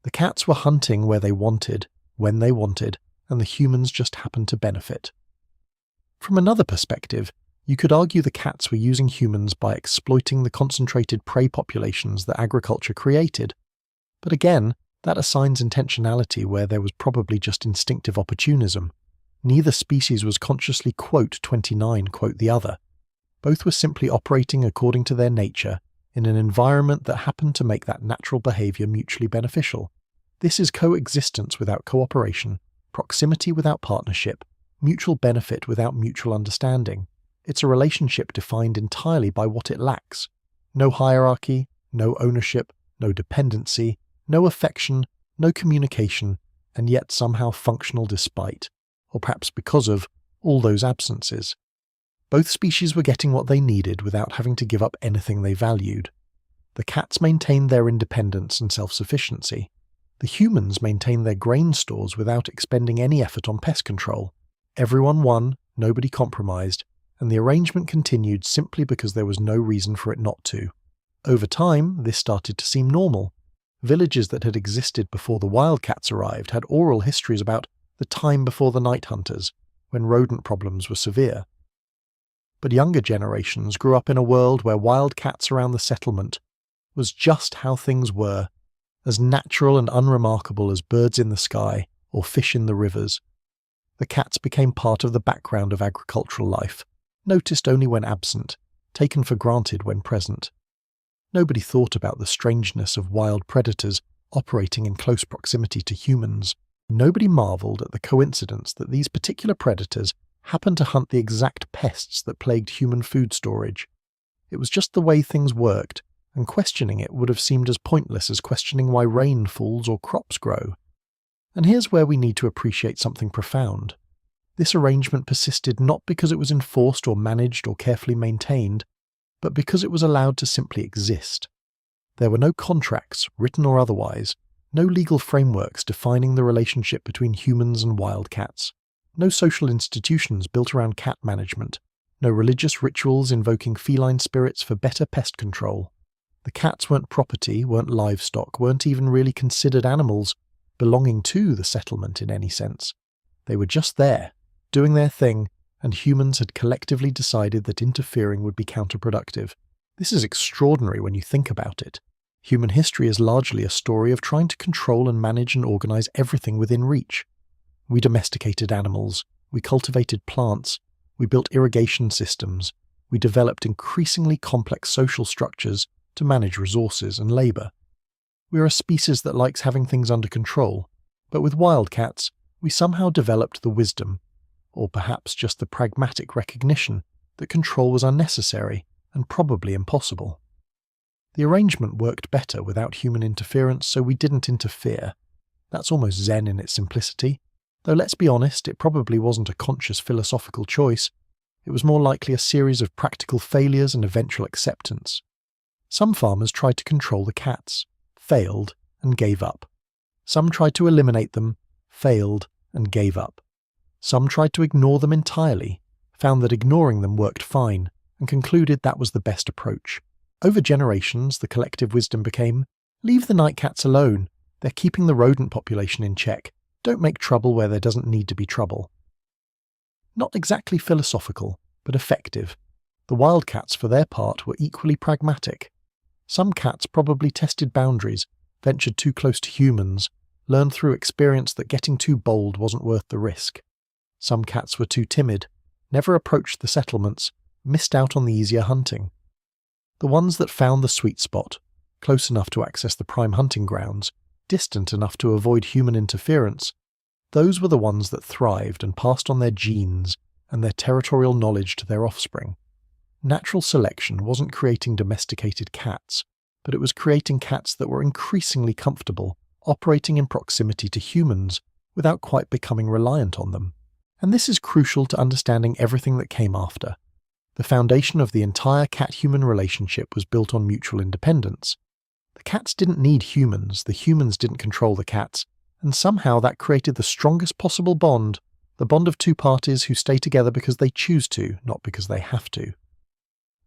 The cats were hunting where they wanted, when they wanted, and the humans just happened to benefit. From another perspective, you could argue the cats were using humans by exploiting the concentrated prey populations that agriculture created. But again, that assigns intentionality where there was probably just instinctive opportunism. Neither species was consciously quote 29 quote the other. Both were simply operating according to their nature in an environment that happened to make that natural behavior mutually beneficial. This is coexistence without cooperation, proximity without partnership, mutual benefit without mutual understanding. It's a relationship defined entirely by what it lacks. No hierarchy, no ownership, no dependency, no affection, no communication, and yet somehow functional despite, or perhaps because of, all those absences. Both species were getting what they needed without having to give up anything they valued. The cats maintained their independence and self-sufficiency. The humans maintained their grain stores without expending any effort on pest control. Everyone won, nobody compromised, and the arrangement continued simply because there was no reason for it not to. Over time, this started to seem normal. Villages that had existed before the wildcats arrived had oral histories about the time before the night hunters, when rodent problems were severe. But younger generations grew up in a world where wildcats around the settlement was just how things were, as natural and unremarkable as birds in the sky or fish in the rivers. The cats became part of the background of agricultural life, noticed only when absent, taken for granted when present. Nobody thought about the strangeness of wild predators operating in close proximity to humans. Nobody marveled at the coincidence that these particular predators happened to hunt the exact pests that plagued human food storage. It was just the way things worked, and questioning it would have seemed as pointless as questioning why rain falls or crops grow. And here's where we need to appreciate something profound. This arrangement persisted not because it was enforced or managed or carefully maintained, but because it was allowed to simply exist. There were no contracts, written or otherwise, no legal frameworks defining the relationship between humans and wildcats, no social institutions built around cat management, no religious rituals invoking feline spirits for better pest control. The cats weren't property, weren't livestock, weren't even really considered animals belonging to the settlement in any sense. They were just there, doing their thing, and humans had collectively decided that interfering would be counterproductive. This is extraordinary when you think about it. Human history is largely a story of trying to control and manage and organize everything within reach. We domesticated animals, we cultivated plants, we built irrigation systems, we developed increasingly complex social structures to manage resources and labor. We are a species that likes having things under control, but with wildcats, we somehow developed the wisdom, or perhaps just the pragmatic recognition, that control was unnecessary and probably impossible. The arrangement worked better without human interference, so we didn't interfere. That's almost Zen in its simplicity, though let's be honest, it probably wasn't a conscious philosophical choice. It was more likely a series of practical failures and eventual acceptance. Some farmers tried to control the cats, failed, and gave up. Some tried to eliminate them, failed, and gave up. Some tried to ignore them entirely, found that ignoring them worked fine, and concluded that was the best approach. Over generations, the collective wisdom became, leave the nightcats alone, they're keeping the rodent population in check, don't make trouble where there doesn't need to be trouble. Not exactly philosophical, but effective. The wildcats, for their part, were equally pragmatic. Some cats probably tested boundaries, ventured too close to humans, learned through experience that getting too bold wasn't worth the risk. Some cats were too timid, never approached the settlements, missed out on the easier hunting. The ones that found the sweet spot, close enough to access the prime hunting grounds, distant enough to avoid human interference, those were the ones that thrived and passed on their genes and their territorial knowledge to their offspring. Natural selection wasn't creating domesticated cats, but it was creating cats that were increasingly comfortable operating in proximity to humans without quite becoming reliant on them. And this is crucial to understanding everything that came after. The foundation of the entire cat-human relationship was built on mutual independence. The cats didn't need humans, the humans didn't control the cats, and somehow that created the strongest possible bond, the bond of two parties who stay together because they choose to, not because they have to.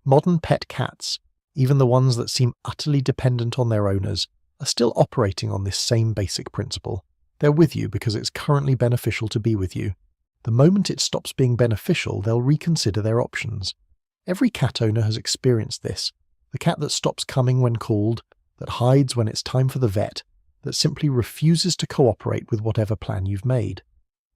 Modern pet cats, even the ones that seem utterly dependent on their owners, are still operating on this same basic principle. They're with you because it's currently beneficial to be with you. The moment it stops being beneficial, they'll reconsider their options. Every cat owner has experienced this. The cat that stops coming when called, that hides when it's time for the vet, that simply refuses to cooperate with whatever plan you've made.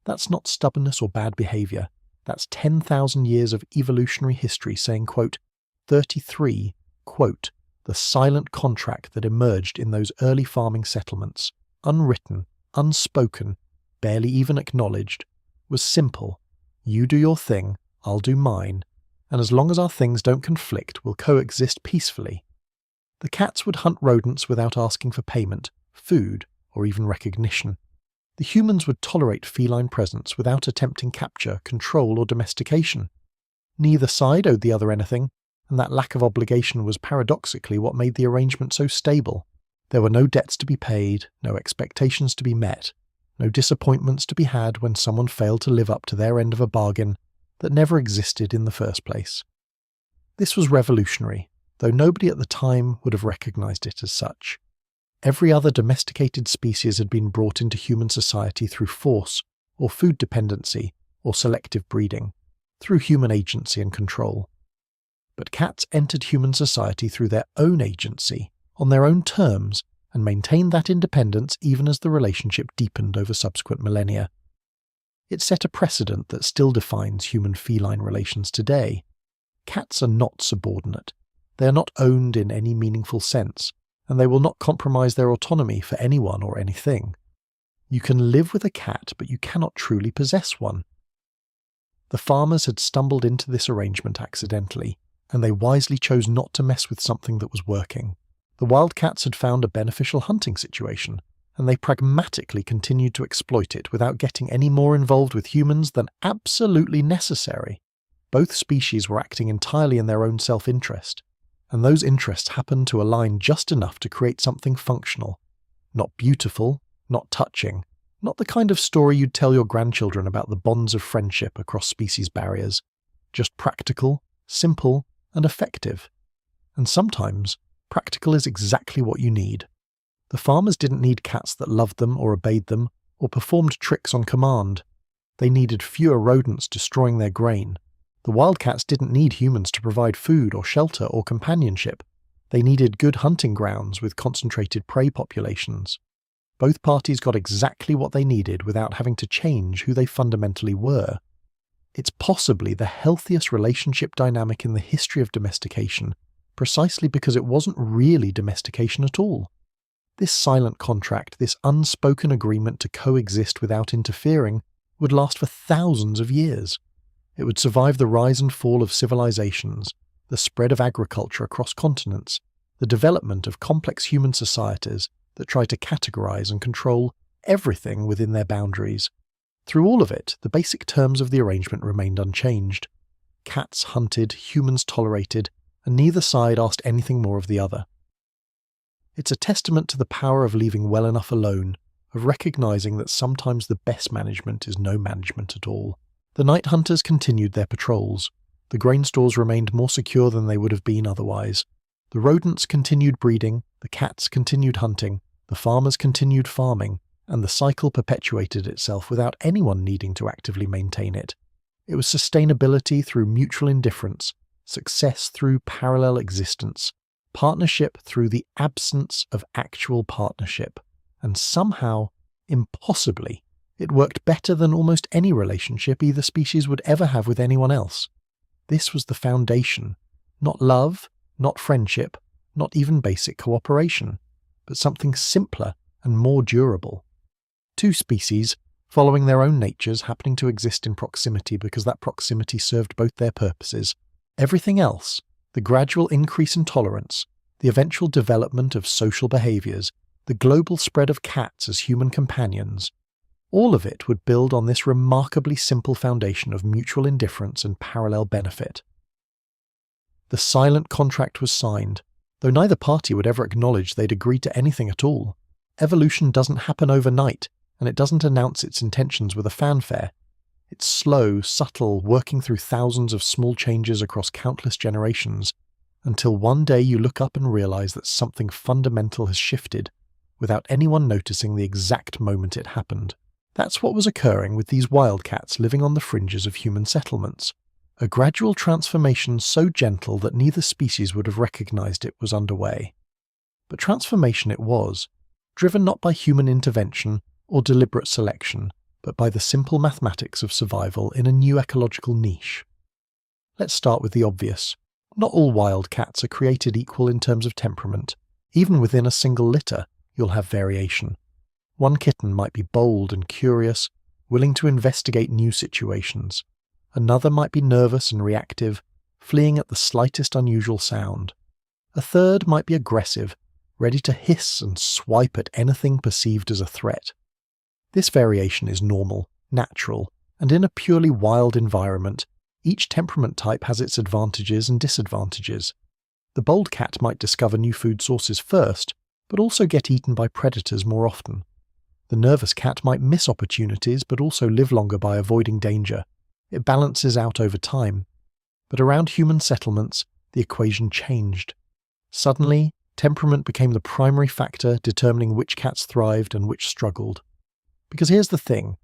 That's not stubbornness or bad behavior. That's 10,000 years of evolutionary history saying, quote, 33, quote, the silent contract that emerged in those early farming settlements, unwritten, unspoken, barely even acknowledged, was simple. You do your thing, I'll do mine, and as long as our things don't conflict, we'll coexist peacefully. The cats would hunt rodents without asking for payment, food, or even recognition. The humans would tolerate feline presence without attempting capture, control, or domestication. Neither side owed the other anything, and that lack of obligation was paradoxically what made the arrangement so stable. There were no debts to be paid, no expectations to be met, no disappointments to be had when someone failed to live up to their end of a bargain that never existed in the first place. This was revolutionary, though nobody at the time would have recognized it as such. Every other domesticated species had been brought into human society through force, or food dependency, or selective breeding, through human agency and control. But cats entered human society through their own agency, on their own terms, and maintained that independence even as the relationship deepened over subsequent millennia. It set a precedent that still defines human-feline relations today. Cats are not subordinate. They are not owned in any meaningful sense, and they will not compromise their autonomy for anyone or anything. You can live with a cat, but you cannot truly possess one. The farmers had stumbled into this arrangement accidentally, and they wisely chose not to mess with something that was working. The wildcats had found a beneficial hunting situation, and they pragmatically continued to exploit it without getting any more involved with humans than absolutely necessary. Both species were acting entirely in their own self-interest, and those interests happened to align just enough to create something functional. Not beautiful, not touching, not the kind of story you'd tell your grandchildren about the bonds of friendship across species barriers, just practical, simple, and effective. And sometimes, practical is exactly what you need. The farmers didn't need cats that loved them or obeyed them, or performed tricks on command. They needed fewer rodents destroying their grain. The wildcats didn't need humans to provide food or shelter or companionship. They needed good hunting grounds with concentrated prey populations. Both parties got exactly what they needed without having to change who they fundamentally were. It's possibly the healthiest relationship dynamic in the history of domestication, precisely because it wasn't really domestication at all. This silent contract, this unspoken agreement to coexist without interfering, would last for thousands of years. It would survive the rise and fall of civilizations, the spread of agriculture across continents, the development of complex human societies that try to categorize and control everything within their boundaries. Through all of it, the basic terms of the arrangement remained unchanged. Cats hunted, humans tolerated, and neither side asked anything more of the other. It's a testament to the power of leaving well enough alone, of recognizing that sometimes the best management is no management at all. The night hunters continued their patrols. The grain stores remained more secure than they would have been otherwise. The rodents continued breeding, the cats continued hunting, the farmers continued farming, and the cycle perpetuated itself without anyone needing to actively maintain it. It was sustainability through mutual indifference, success through parallel existence, partnership through the absence of actual partnership, and somehow, impossibly, it worked better than almost any relationship either species would ever have with anyone else. This was the foundation. Not love, not friendship, not even basic cooperation, but something simpler and more durable. Two species, following their own natures, happening to exist in proximity because that proximity served both their purposes. Everything else, the gradual increase in tolerance, the eventual development of social behaviors, the global spread of cats as human companions, all of it would build on this remarkably simple foundation of mutual indifference and parallel benefit. The silent contract was signed, though neither party would ever acknowledge they'd agreed to anything at all. Evolution doesn't happen overnight, and it doesn't announce its intentions with a fanfare. It's slow, subtle, working through thousands of small changes across countless generations, until one day you look up and realize that something fundamental has shifted, without anyone noticing the exact moment it happened. That's what was occurring with these wildcats living on the fringes of human settlements. A gradual transformation so gentle that neither species would have recognized it was underway. But transformation it was, driven not by human intervention or deliberate selection, but by the simple mathematics of survival in a new ecological niche. Let's start with the obvious. Not all wildcats are created equal in terms of temperament. Even within a single litter, you'll have variation. One kitten might be bold and curious, willing to investigate new situations. Another might be nervous and reactive, fleeing at the slightest unusual sound. A third might be aggressive, ready to hiss and swipe at anything perceived as a threat. This variation is normal, natural, and in a purely wild environment, each temperament type has its advantages and disadvantages. The bold cat might discover new food sources first, but also get eaten by predators more often. The nervous cat might miss opportunities but also live longer by avoiding danger. It balances out over time. But around human settlements, the equation changed. Suddenly, temperament became the primary factor determining which cats thrived and which struggled. Because here's the thing.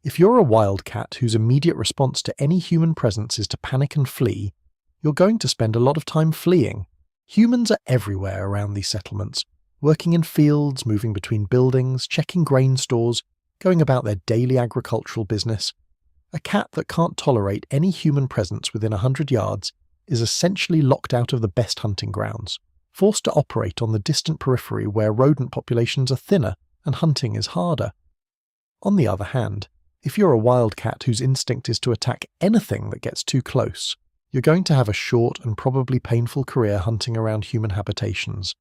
If you're a wildcat whose immediate response to any human presence is to panic and flee, you're going to spend a lot of time fleeing. Humans are everywhere around these settlements, working in fields, moving between buildings, checking grain stores, going about their daily agricultural business. A cat that can't tolerate any human presence within 100 yards is essentially locked out of the best hunting grounds, forced to operate on the distant periphery where rodent populations are thinner and hunting is harder. On the other hand, if you're a wildcat whose instinct is to attack anything that gets too close, you're going to have a short and probably painful career hunting around human habitations.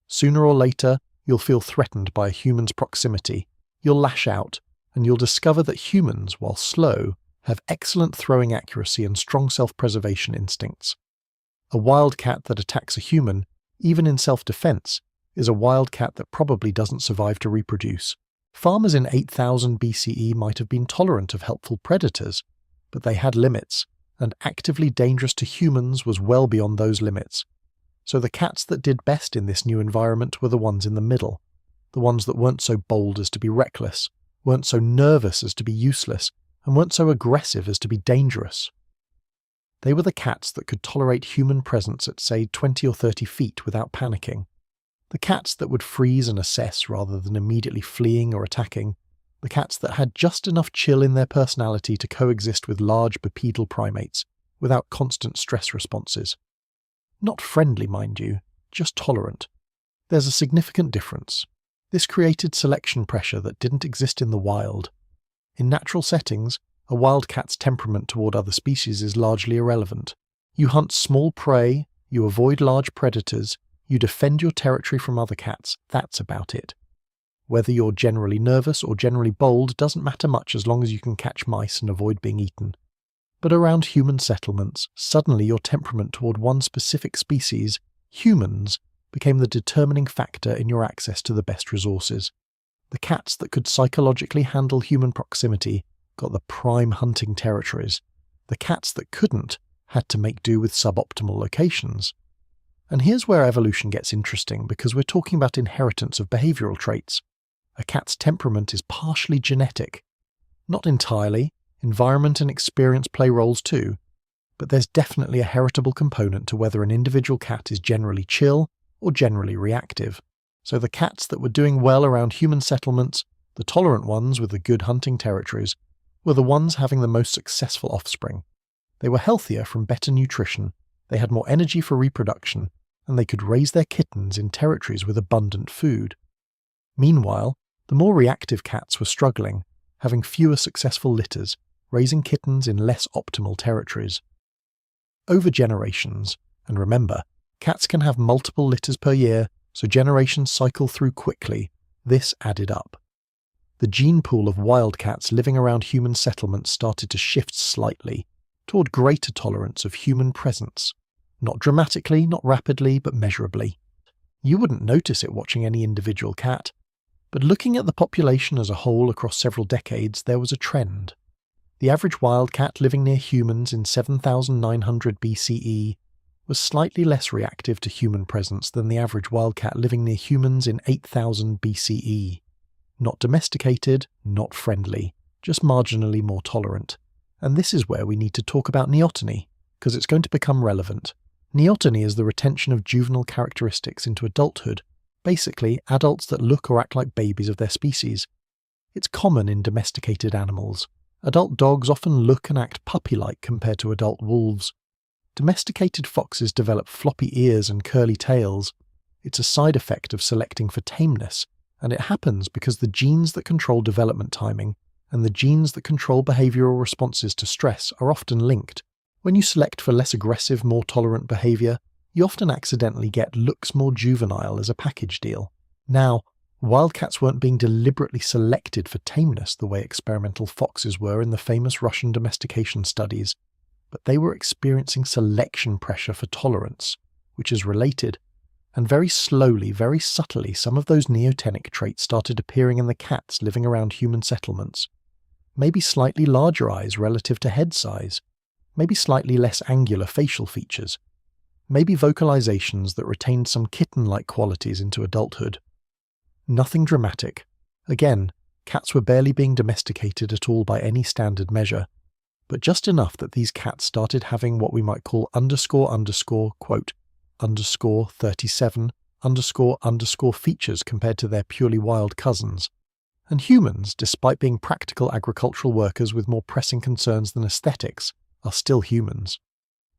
Sooner or later, you'll feel threatened by a human's proximity, you'll lash out, and you'll discover that humans, while slow, have excellent throwing accuracy and strong self-preservation instincts. A wildcat that attacks a human, even in self-defense, is a wildcat that probably doesn't survive to reproduce. Farmers in 8000 BCE might have been tolerant of helpful predators, but they had limits, and actively dangerous to humans was well beyond those limits. So the cats that did best in this new environment were the ones in the middle, the ones that weren't so bold as to be reckless, weren't so nervous as to be useless, and weren't so aggressive as to be dangerous. They were the cats that could tolerate human presence at, say, 20 or 30 feet without panicking. The cats that would freeze and assess rather than immediately fleeing or attacking. The cats that had just enough chill in their personality to coexist with large bipedal primates without constant stress responses. Not friendly, mind you, just tolerant. There's a significant difference. This created selection pressure that didn't exist in the wild. In natural settings, a wildcat's temperament toward other species is largely irrelevant. You hunt small prey, you avoid large predators, you defend your territory from other cats, that's about it. Whether you're generally nervous or generally bold doesn't matter much as long as you can catch mice and avoid being eaten. But around human settlements, suddenly your temperament toward one specific species, humans, became the determining factor in your access to the best resources. The cats that could psychologically handle human proximity got the prime hunting territories. The cats that couldn't had to make do with suboptimal locations. And here's where evolution gets interesting, because we're talking about inheritance of behavioral traits. A cat's temperament is partially genetic. Not entirely, environment and experience play roles too, but there's definitely a heritable component to whether an individual cat is generally chill or generally reactive. So the cats that were doing well around human settlements, the tolerant ones with the good hunting territories, were the ones having the most successful offspring. They were healthier from better nutrition, they had more energy for reproduction, and they could raise their kittens in territories with abundant food. Meanwhile, the more reactive cats were struggling, having fewer successful litters, raising kittens in less optimal territories. Over generations, and remember, cats can have multiple litters per year, so generations cycle through quickly, this added up. The gene pool of wildcats living around human settlements started to shift slightly, toward greater tolerance of human presence. Not dramatically, not rapidly, but measurably. You wouldn't notice it watching any individual cat, but looking at the population as a whole across several decades, there was a trend. The average wildcat living near humans in 7900 BCE was slightly less reactive to human presence than the average wildcat living near humans in 8000 BCE. Not domesticated, not friendly, just marginally more tolerant. And this is where we need to talk about neoteny, because it's going to become relevant. Neoteny is the retention of juvenile characteristics into adulthood, basically adults that look or act like babies of their species. It's common in domesticated animals. Adult dogs often look and act puppy-like compared to adult wolves. Domesticated foxes develop floppy ears and curly tails. It's a side effect of selecting for tameness, and it happens because the genes that control development timing and the genes that control behavioral responses to stress are often linked. When you select for less aggressive, more tolerant behavior, you often accidentally get looks more juvenile as a package deal. Now, wildcats weren't being deliberately selected for tameness the way experimental foxes were in the famous Russian domestication studies, but they were experiencing selection pressure for tolerance, which is related. And very slowly, very subtly, some of those neotenic traits started appearing in the cats living around human settlements. Maybe slightly larger eyes relative to head size, maybe slightly less angular facial features, maybe vocalizations that retained some kitten-like qualities into adulthood. Nothing dramatic. Again, cats were barely being domesticated at all by any standard measure, but just enough that these cats started having what we might call quote, _37 features compared to their purely wild cousins. And humans, despite being practical agricultural workers with more pressing concerns than aesthetics, are still humans.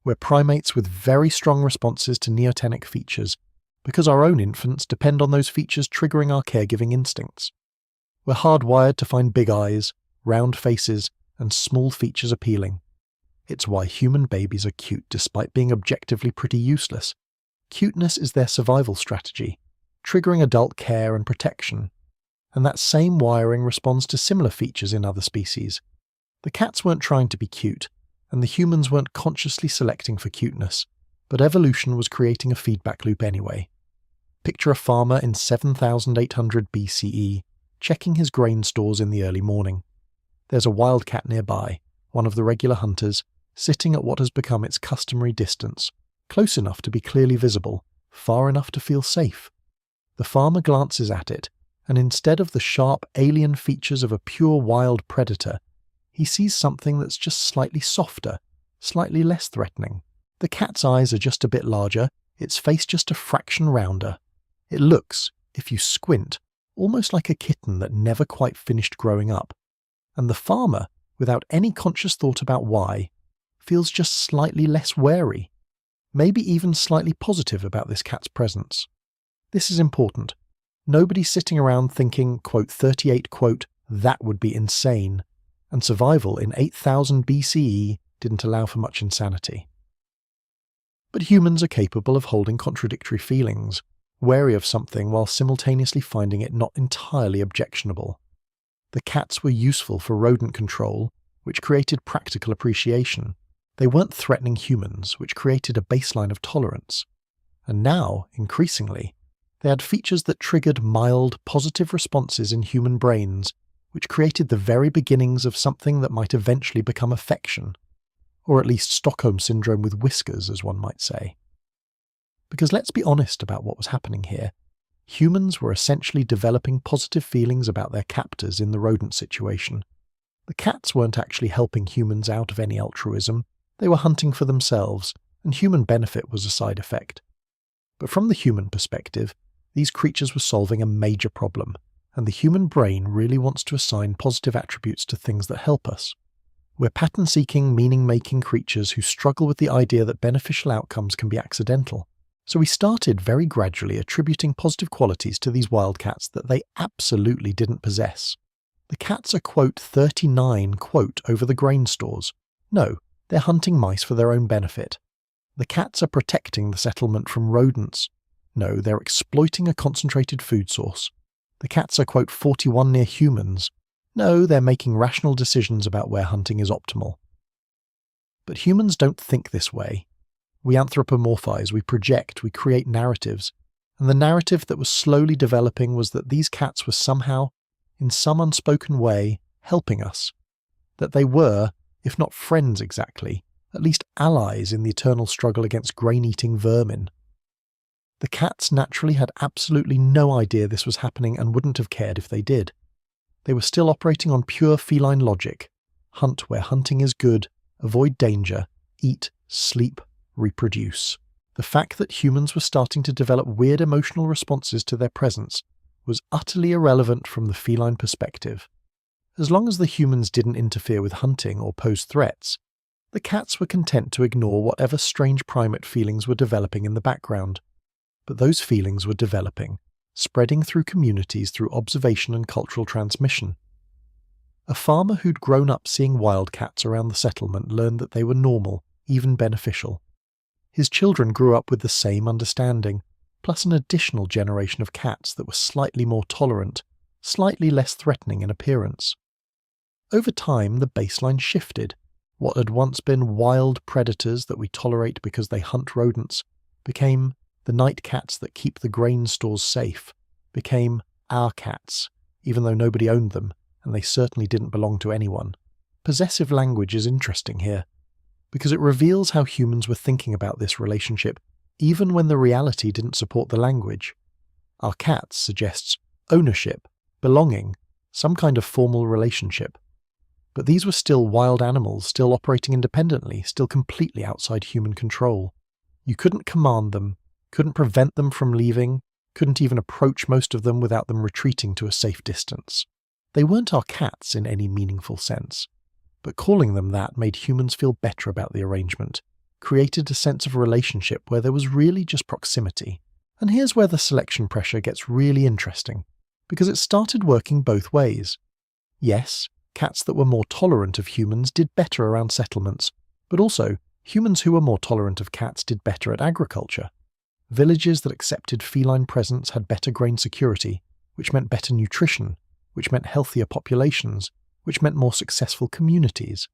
We're primates with very strong responses to neotenic features because our own infants depend on those features triggering our caregiving instincts. We're hardwired to find big eyes, round faces, and small features appealing. It's why human babies are cute despite being objectively pretty useless. Cuteness is their survival strategy, triggering adult care and protection. And that same wiring responds to similar features in other species. The cats weren't trying to be cute, and the humans weren't consciously selecting for cuteness, but evolution was creating a feedback loop anyway. Picture a farmer in 7800 BCE, checking his grain stores in the early morning. There's a wildcat nearby, one of the regular hunters, sitting at what has become its customary distance, close enough to be clearly visible, far enough to feel safe. The farmer glances at it, and instead of the sharp alien features of a pure wild predator, he sees something that's just slightly softer, slightly less threatening. The cat's eyes are just a bit larger, its face just a fraction rounder. It looks, if you squint, almost like a kitten that never quite finished growing up. And the farmer, without any conscious thought about why, feels just slightly less wary, maybe even slightly positive about this cat's presence. This is important. Nobody's sitting around thinking, quote, 38, quote, that would be insane, and survival in 8000 BCE didn't allow for much insanity. But humans are capable of holding contradictory feelings, wary of something while simultaneously finding it not entirely objectionable. The cats were useful for rodent control, which created practical appreciation. They weren't threatening humans, which created a baseline of tolerance. And now, increasingly, they had features that triggered mild, positive responses in human brains, which created the very beginnings of something that might eventually become affection, or at least Stockholm Syndrome with whiskers, as one might say. Because let's be honest about what was happening here. Humans were essentially developing positive feelings about their captors in the rodent situation. The cats weren't actually helping humans out of any altruism, they were hunting for themselves, and human benefit was a side effect. But from the human perspective, these creatures were solving a major problem, and the human brain really wants to assign positive attributes to things that help us. We're pattern-seeking, meaning-making creatures who struggle with the idea that beneficial outcomes can be accidental. So we started very gradually attributing positive qualities to these wildcats that they absolutely didn't possess. The cats are, quote, 39, quote, over the grain stores. No, they're hunting mice for their own benefit. The cats are protecting the settlement from rodents. No, they're exploiting a concentrated food source. The cats are, quote, 41 near humans. No, they're making rational decisions about where hunting is optimal. But humans don't think this way. We anthropomorphize, we project, we create narratives. And the narrative that was slowly developing was that these cats were somehow, in some unspoken way, helping us. That they were, if not friends exactly, at least allies in the eternal struggle against grain-eating vermin. The cats naturally had absolutely no idea this was happening and wouldn't have cared if they did. They were still operating on pure feline logic. Hunt where hunting is good, avoid danger, eat, sleep, reproduce. The fact that humans were starting to develop weird emotional responses to their presence was utterly irrelevant from the feline perspective. As long as the humans didn't interfere with hunting or pose threats, the cats were content to ignore whatever strange primate feelings were developing in the background. But those feelings were developing, spreading through communities through observation and cultural transmission. A farmer who'd grown up seeing wildcats around the settlement learned that they were normal, even beneficial. His children grew up with the same understanding, plus an additional generation of cats that were slightly more tolerant, slightly less threatening in appearance. Over time, the baseline shifted. What had once been wild predators that we tolerate because they hunt rodents became the night cats that keep the grain stores safe, became our cats, even though nobody owned them, and they certainly didn't belong to anyone. Possessive language is interesting here, because it reveals how humans were thinking about this relationship, even when the reality didn't support the language. Our cats suggests ownership, belonging, some kind of formal relationship. But these were still wild animals, still operating independently, still completely outside human control. You couldn't command them, couldn't prevent them from leaving, couldn't even approach most of them without them retreating to a safe distance. They weren't our cats in any meaningful sense, but calling them that made humans feel better about the arrangement, created a sense of relationship where there was really just proximity. And here's where the selection pressure gets really interesting, because it started working both ways. Yes, cats that were more tolerant of humans did better around settlements, but also humans who were more tolerant of cats did better at agriculture. Villages that accepted feline presence had better grain security, which meant better nutrition, which meant healthier populations, which meant more successful communities.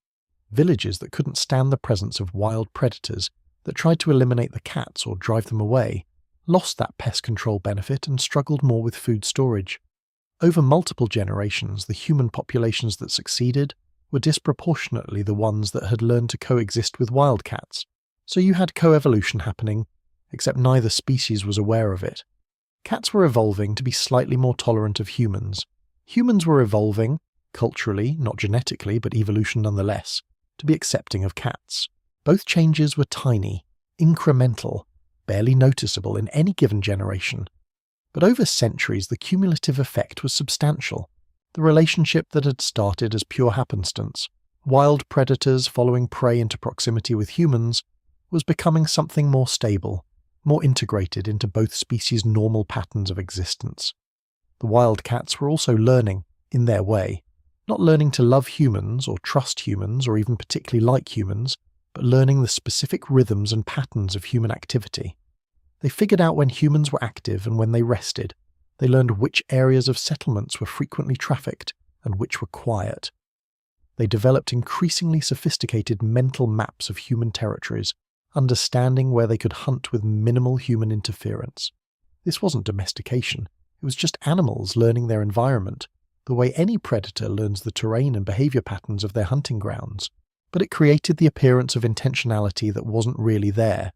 Villages that couldn't stand the presence of wild predators that tried to eliminate the cats or drive them away lost that pest control benefit and struggled more with food storage. Over multiple generations, the human populations that succeeded were disproportionately the ones that had learned to coexist with wild cats. So you had coevolution happening, except neither species was aware of it. Cats were evolving to be slightly more tolerant of humans. Humans were evolving, culturally, not genetically, but evolution nonetheless, to be accepting of cats. Both changes were tiny, incremental, barely noticeable in any given generation. But over centuries, the cumulative effect was substantial. The relationship that had started as pure happenstance, wild predators following prey into proximity with humans, was becoming something more stable, more integrated into both species' normal patterns of existence. The wild cats were also learning, in their way, not learning to love humans or trust humans or even particularly like humans, but learning the specific rhythms and patterns of human activity. They figured out when humans were active and when they rested. They learned which areas of settlements were frequently trafficked and which were quiet. They developed increasingly sophisticated mental maps of human territories, understanding where they could hunt with minimal human interference. This wasn't domestication. It was just animals learning their environment, the way any predator learns the terrain and behavior patterns of their hunting grounds. But it created the appearance of intentionality that wasn't really there.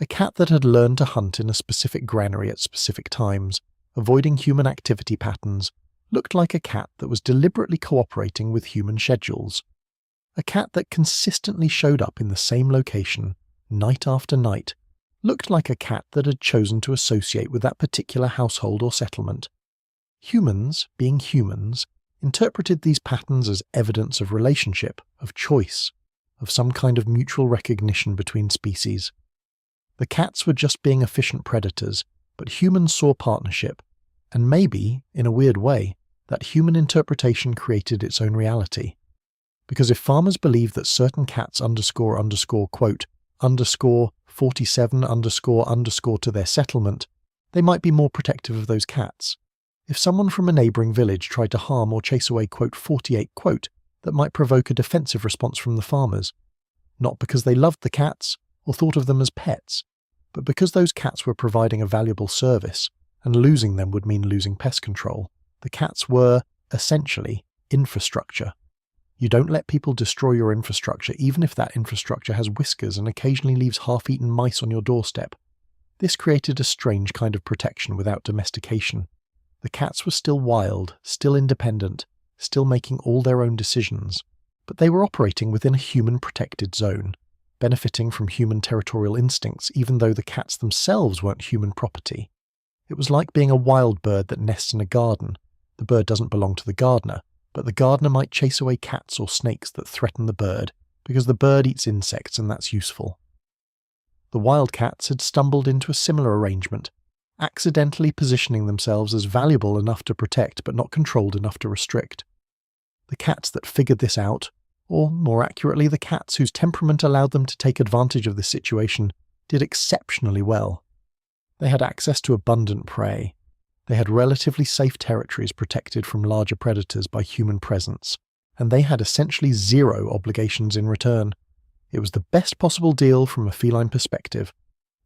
A cat that had learned to hunt in a specific granary at specific times, avoiding human activity patterns, looked like a cat that was deliberately cooperating with human schedules. A cat that consistently showed up in the same location, night after night, looked like a cat that had chosen to associate with that particular household or settlement. Humans, being humans, interpreted these patterns as evidence of relationship, of choice, of some kind of mutual recognition between species. The cats were just being efficient predators, but humans saw partnership, and maybe, in a weird way, that human interpretation created its own reality. Because if farmers believed that certain cats quote, underscore 47 underscore to their settlement, they might be more protective of those cats. If someone from a neighbouring village tried to harm or chase away quote 48 quote, that might provoke a defensive response from the farmers. Not because they loved the cats or thought of them as pets, but because those cats were providing a valuable service, and losing them would mean losing pest control. The cats were, essentially, infrastructure. You don't let people destroy your infrastructure even if that infrastructure has whiskers and occasionally leaves half-eaten mice on your doorstep. This created a strange kind of protection without domestication. The cats were still wild, still independent, still making all their own decisions, but they were operating within a human-protected zone, benefiting from human territorial instincts even though the cats themselves weren't human property. It was like being a wild bird that nests in a garden. The bird doesn't belong to the gardener, but the gardener might chase away cats or snakes that threaten the bird, because the bird eats insects and that's useful. The wild cats had stumbled into a similar arrangement, accidentally positioning themselves as valuable enough to protect but not controlled enough to restrict. The cats that figured this out, or more accurately the cats whose temperament allowed them to take advantage of this situation, did exceptionally well. They had access to abundant prey. They had relatively safe territories protected from larger predators by human presence, and they had essentially zero obligations in return. It was the best possible deal from a feline perspective.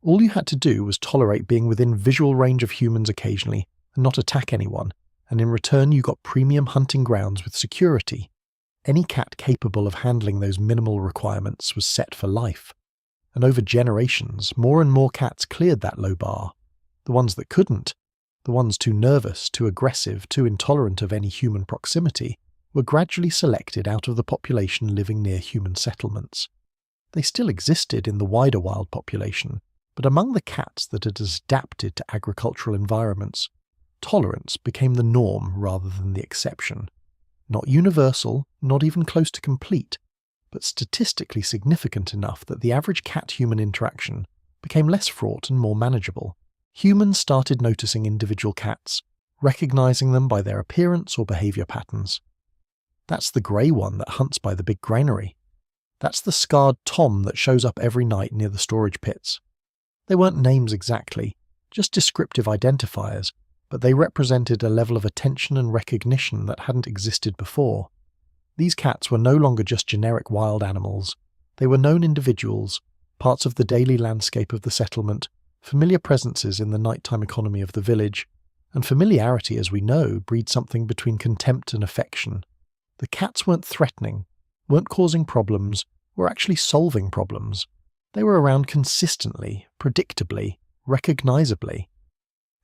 All you had to do was tolerate being within visual range of humans occasionally and not attack anyone, and in return you got premium hunting grounds with security. Any cat capable of handling those minimal requirements was set for life. And over generations, more and more cats cleared that low bar. The ones that couldn't, the ones too nervous, too aggressive, too intolerant of any human proximity, were gradually selected out of the population living near human settlements. They still existed in the wider wild population, but among the cats that had adapted to agricultural environments, tolerance became the norm rather than the exception. Not universal, not even close to complete, but statistically significant enough that the average cat-human interaction became less fraught and more manageable. Humans started noticing individual cats, recognizing them by their appearance or behavior patterns. That's the grey one that hunts by the big granary. That's the scarred Tom that shows up every night near the storage pits. They weren't names exactly, just descriptive identifiers, but they represented a level of attention and recognition that hadn't existed before. These cats were no longer just generic wild animals. They were known individuals, parts of the daily landscape of the settlement, familiar presences in the nighttime economy of the village, and familiarity, as we know, breeds something between contempt and affection. The cats weren't threatening, weren't causing problems, were actually solving problems. They were around consistently, predictably, recognizably.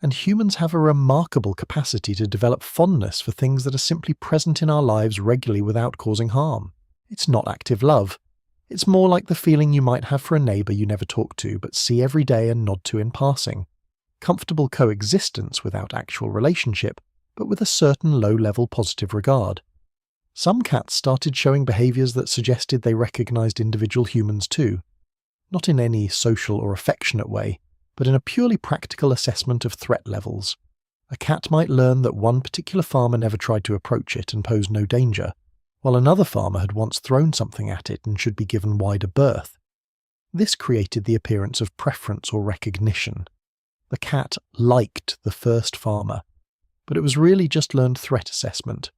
And humans have a remarkable capacity to develop fondness for things that are simply present in our lives regularly without causing harm. It's not active love. It's more like the feeling you might have for a neighbour you never talk to but see every day and nod to in passing. Comfortable coexistence without actual relationship, but with a certain low-level positive regard. Some cats started showing behaviours that suggested they recognised individual humans too. Not in any social or affectionate way, but in a purely practical assessment of threat levels. A cat might learn that one particular farmer never tried to approach it and posed no danger, while another farmer had once thrown something at it and should be given wider berth. This created the appearance of preference or recognition. The cat liked the first farmer, but it was really just learned threat assessment.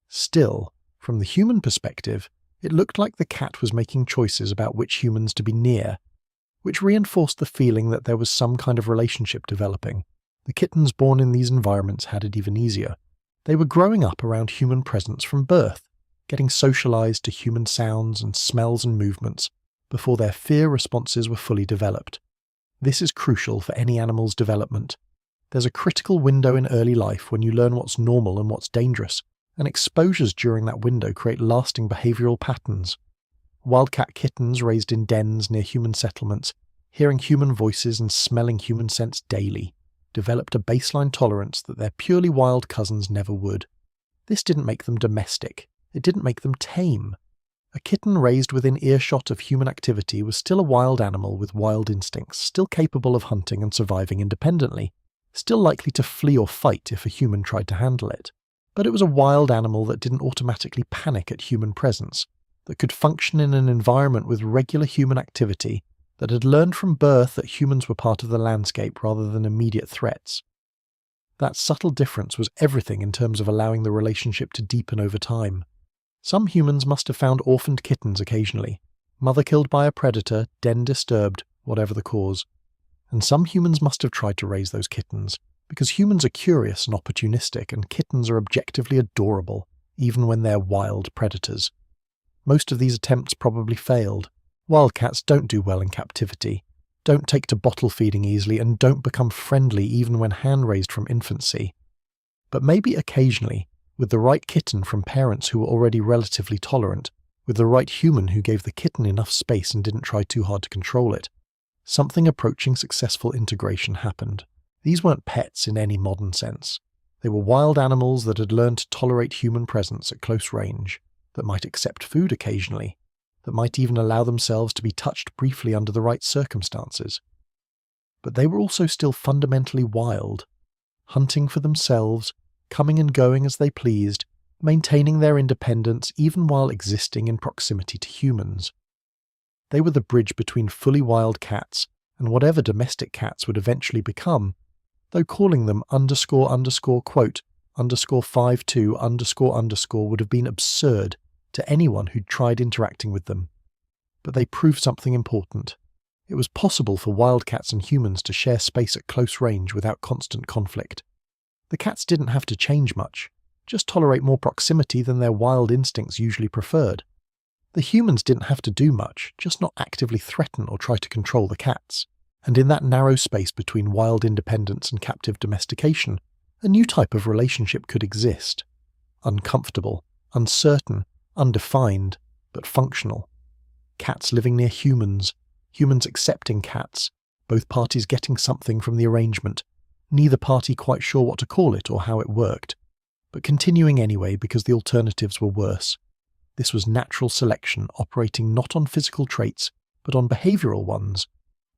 Still, from the human perspective, it looked like the cat was making choices about which humans to be near, which reinforced the feeling that there was some kind of relationship developing. The kittens born in these environments had it even easier. They were growing up around human presence from birth, getting socialized to human sounds and smells and movements before their fear responses were fully developed. This is crucial for any animal's development. There's a critical window in early life when you learn what's normal and what's dangerous, and exposures during that window create lasting behavioral patterns. Wildcat kittens raised in dens near human settlements, hearing human voices and smelling human scents daily, developed a baseline tolerance that their purely wild cousins never would. This didn't make them domestic. It didn't make them tame. A kitten raised within earshot of human activity was still a wild animal with wild instincts, still capable of hunting and surviving independently, still likely to flee or fight if a human tried to handle it. But it was a wild animal that didn't automatically panic at human presence, that could function in an environment with regular human activity, that had learned from birth that humans were part of the landscape rather than immediate threats. That subtle difference was everything in terms of allowing the relationship to deepen over time. Some humans must have found orphaned kittens occasionally, mother killed by a predator, den disturbed, whatever the cause. And some humans must have tried to raise those kittens, because humans are curious and opportunistic, and kittens are objectively adorable, even when they're wild predators. Most of these attempts probably failed. Wildcats don't do well in captivity, don't take to bottle feeding easily, and don't become friendly even when hand-raised from infancy. But maybe occasionally, with the right kitten from parents who were already relatively tolerant, with the right human who gave the kitten enough space and didn't try too hard to control it, something approaching successful integration happened. These weren't pets in any modern sense. They were wild animals that had learned to tolerate human presence at close range, that might accept food occasionally, that might even allow themselves to be touched briefly under the right circumstances. But they were also still fundamentally wild, hunting for themselves, coming and going as they pleased, maintaining their independence even while existing in proximity to humans. They were the bridge between fully wild cats and whatever domestic cats would eventually become, though calling them __quote _52 would have been absurd to anyone who'd tried interacting with them. But they proved something important. It was possible for wildcats and humans to share space at close range without constant conflict. The cats didn't have to change much, just tolerate more proximity than their wild instincts usually preferred. The humans didn't have to do much, just not actively threaten or try to control the cats. And in that narrow space between wild independence and captive domestication, a new type of relationship could exist. Uncomfortable, uncertain, undefined, but functional. Cats living near humans, humans accepting cats, both parties getting something from the arrangement, neither party quite sure what to call it or how it worked, but continuing anyway because the alternatives were worse. This was natural selection operating not on physical traits, but on behavioral ones,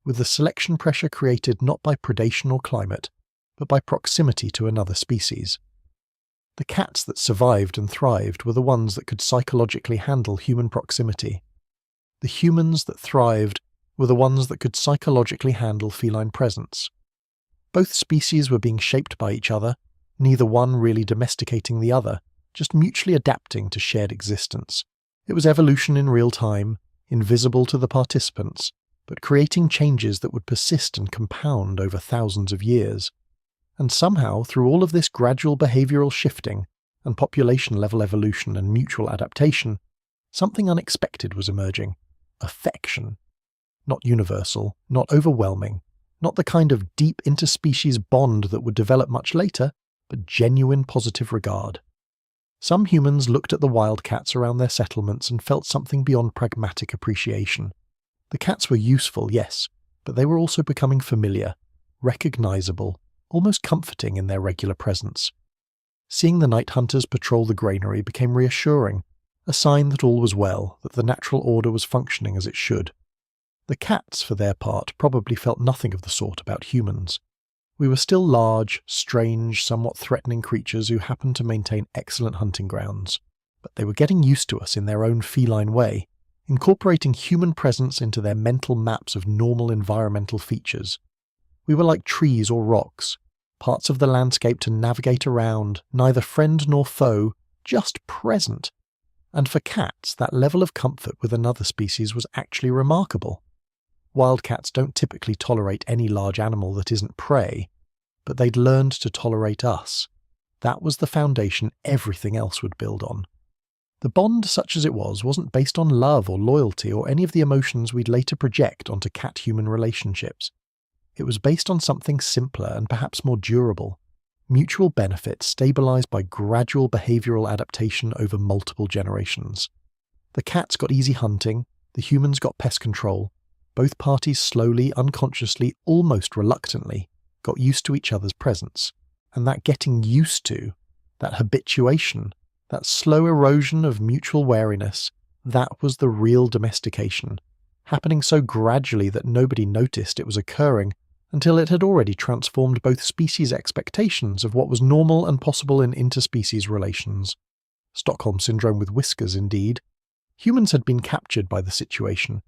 with the selection pressure created not by predation or climate, but by proximity to another species. The cats that survived and thrived were the ones that could psychologically handle human proximity. The humans that thrived were the ones that could psychologically handle feline presence. Both species were being shaped by each other, neither one really domesticating the other, just mutually adapting to shared existence. It was evolution in real time, invisible to the participants, but creating changes that would persist and compound over thousands of years. And somehow, through all of this gradual behavioral shifting and population-level evolution and mutual adaptation, something unexpected was emerging. Affection. Not universal, not overwhelming, not the kind of deep interspecies bond that would develop much later, but genuine positive regard. Some humans looked at the wildcats around their settlements and felt something beyond pragmatic appreciation. The cats were useful, yes, but they were also becoming familiar, recognizable, almost comforting in their regular presence. Seeing the night hunters patrol the granary became reassuring, a sign that all was well, that the natural order was functioning as it should. The cats, for their part, probably felt nothing of the sort about humans. We were still large, strange, somewhat threatening creatures who happened to maintain excellent hunting grounds, but they were getting used to us in their own feline way, incorporating human presence into their mental maps of normal environmental features. We were like trees or rocks, parts of the landscape to navigate around, neither friend nor foe, just present. And for cats, that level of comfort with another species was actually remarkable. Wildcats don't typically tolerate any large animal that isn't prey, but they'd learned to tolerate us. That was the foundation everything else would build on. The bond, such as it was, wasn't based on love or loyalty or any of the emotions we'd later project onto cat-human relationships. It was based on something simpler and perhaps more durable. Mutual benefit stabilized by gradual behavioral adaptation over multiple generations. The cats got easy hunting, the humans got pest control. Both parties slowly, unconsciously, almost reluctantly, got used to each other's presence. And that getting used to, that habituation, that slow erosion of mutual wariness, that was the real domestication, happening so gradually that nobody noticed it was occurring until it had already transformed both species' expectations of what was normal and possible in interspecies relations. Stockholm Syndrome with whiskers, indeed. Humans had been captured by the situation,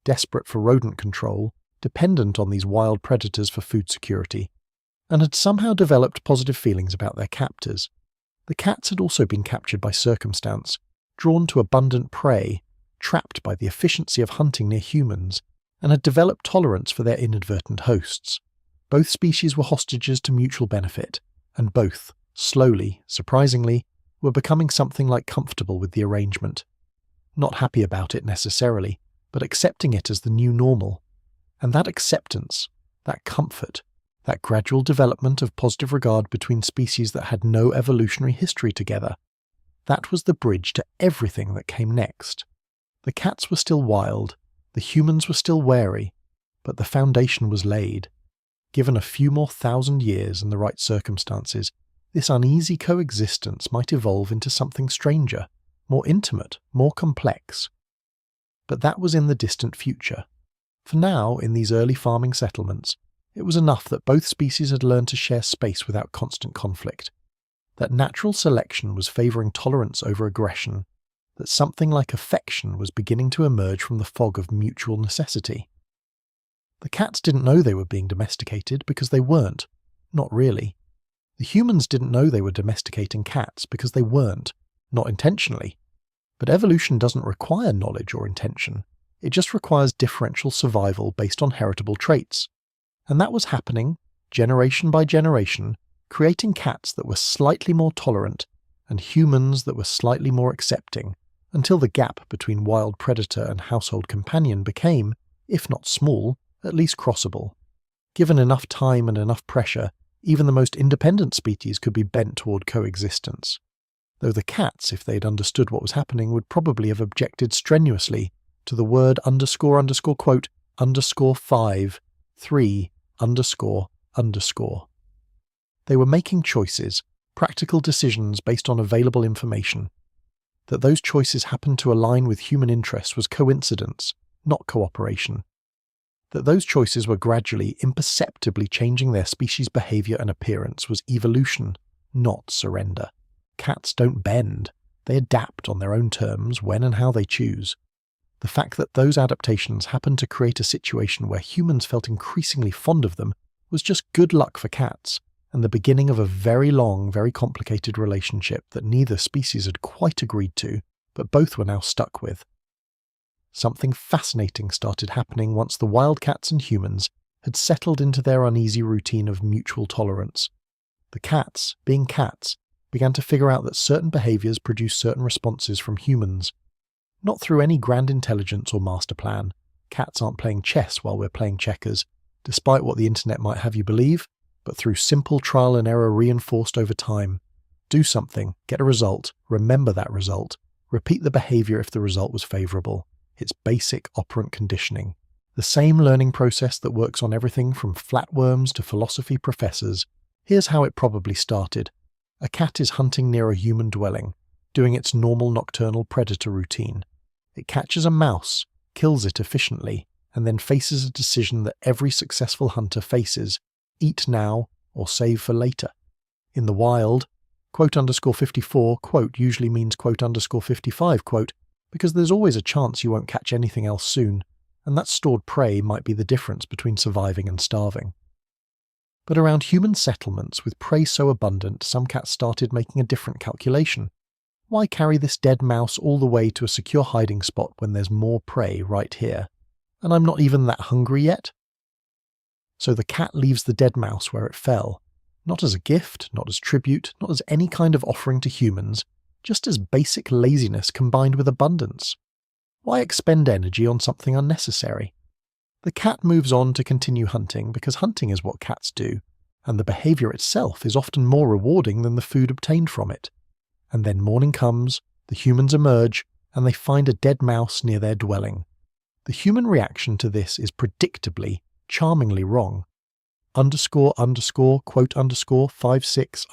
desperate for rodent control, dependent on these wild predators for food security, and had somehow developed positive feelings about their captors. The cats had also been captured by circumstance, drawn to abundant prey, trapped by the efficiency of hunting near humans, and had developed tolerance for their inadvertent hosts. Both species were hostages to mutual benefit, and both, slowly, surprisingly, were becoming something like comfortable with the arrangement. Not happy about it necessarily, but accepting it as the new normal. And that acceptance, that comfort, that gradual development of positive regard between species that had no evolutionary history together, that was the bridge to everything that came next. The cats were still wild, the humans were still wary, but the foundation was laid. Given a few more thousand years and the right circumstances, this uneasy coexistence might evolve into something stranger, more intimate, more complex. But that was in the distant future. For now, in these early farming settlements, it was enough that both species had learned to share space without constant conflict, that natural selection was favouring tolerance over aggression, that something like affection was beginning to emerge from the fog of mutual necessity. The cats didn't know they were being domesticated because they weren't. Not really. The humans didn't know they were domesticating cats because they weren't. Not intentionally. But evolution doesn't require knowledge or intention. It just requires differential survival based on heritable traits. And that was happening, generation by generation, creating cats that were slightly more tolerant and humans that were slightly more accepting, until the gap between wild predator and household companion became, if not small, at least crossable. Given enough time and enough pressure, even the most independent species could be bent toward coexistence. Though the cats, if they'd understood what was happening, would probably have objected strenuously to the word __quote _5 3 __. They were making choices, practical decisions based on available information. That those choices happened to align with human interests was coincidence, not cooperation. That those choices were gradually, imperceptibly changing their species' behavior and appearance was evolution, not surrender. Cats don't bend. They adapt on their own terms when and how they choose. The fact that those adaptations happened to create a situation where humans felt increasingly fond of them was just good luck for cats, and the beginning of a very long, very complicated relationship that neither species had quite agreed to, but both were now stuck with. Something fascinating started happening once the wild cats and humans had settled into their uneasy routine of mutual tolerance. The cats, being cats, began to figure out that certain behaviours produce certain responses from humans. Not through any grand intelligence or master plan. Cats aren't playing chess while we're playing checkers, despite what the internet might have you believe, but through simple trial and error reinforced over time. Do something, get a result, remember that result, repeat the behaviour if the result was favourable. It's basic operant conditioning. The same learning process that works on everything from flatworms to philosophy professors. Here's how it probably started. A cat is hunting near a human dwelling, doing its normal nocturnal predator routine. It catches a mouse, kills it efficiently, and then faces a decision that every successful hunter faces: eat now or save for later. In the wild, quote_54 quote usually means quote_55 quote, because there's always a chance you won't catch anything else soon, and that stored prey might be the difference between surviving and starving. But around human settlements with prey so abundant, some cats started making a different calculation. Why carry this dead mouse all the way to a secure hiding spot when there's more prey right here? And I'm not even that hungry yet? So the cat leaves the dead mouse where it fell, not as a gift, not as tribute, not as any kind of offering to humans, just as basic laziness combined with abundance. Why expend energy on something unnecessary? The cat moves on to continue hunting because hunting is what cats do, and the behaviour itself is often more rewarding than the food obtained from it. And then morning comes, the humans emerge, and they find a dead mouse near their dwelling. The human reaction to this is predictably, charmingly wrong. ___quote __56 __________ _______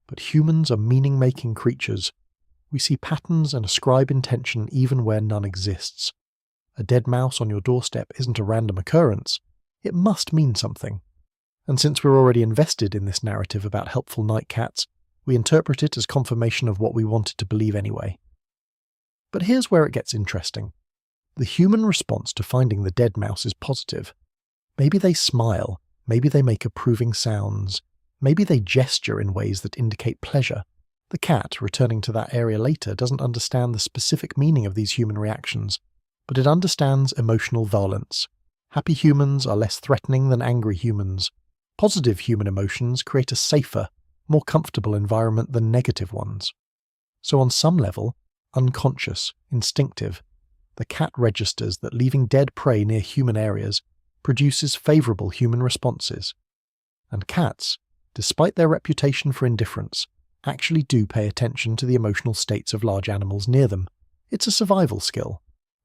But humans are meaning-making creatures. We see patterns and ascribe intention even where none exists. A dead mouse on your doorstep isn't a random occurrence. It must mean something. And since we're already invested in this narrative about helpful night cats, we interpret it as confirmation of what we wanted to believe anyway. But here's where it gets interesting. The human response to finding the dead mouse is positive. Maybe they smile, maybe they make approving sounds, maybe they gesture in ways that indicate pleasure. The cat, returning to that area later, doesn't understand the specific meaning of these human reactions, but it understands emotional valence. Happy humans are less threatening than angry humans. Positive human emotions create a safer, more comfortable environment than negative ones. So on some level, unconscious, instinctive, the cat registers that leaving dead prey near human areas produces favourable human responses. And cats, despite their reputation for indifference, actually do pay attention to the emotional states of large animals near them. It's a survival skill.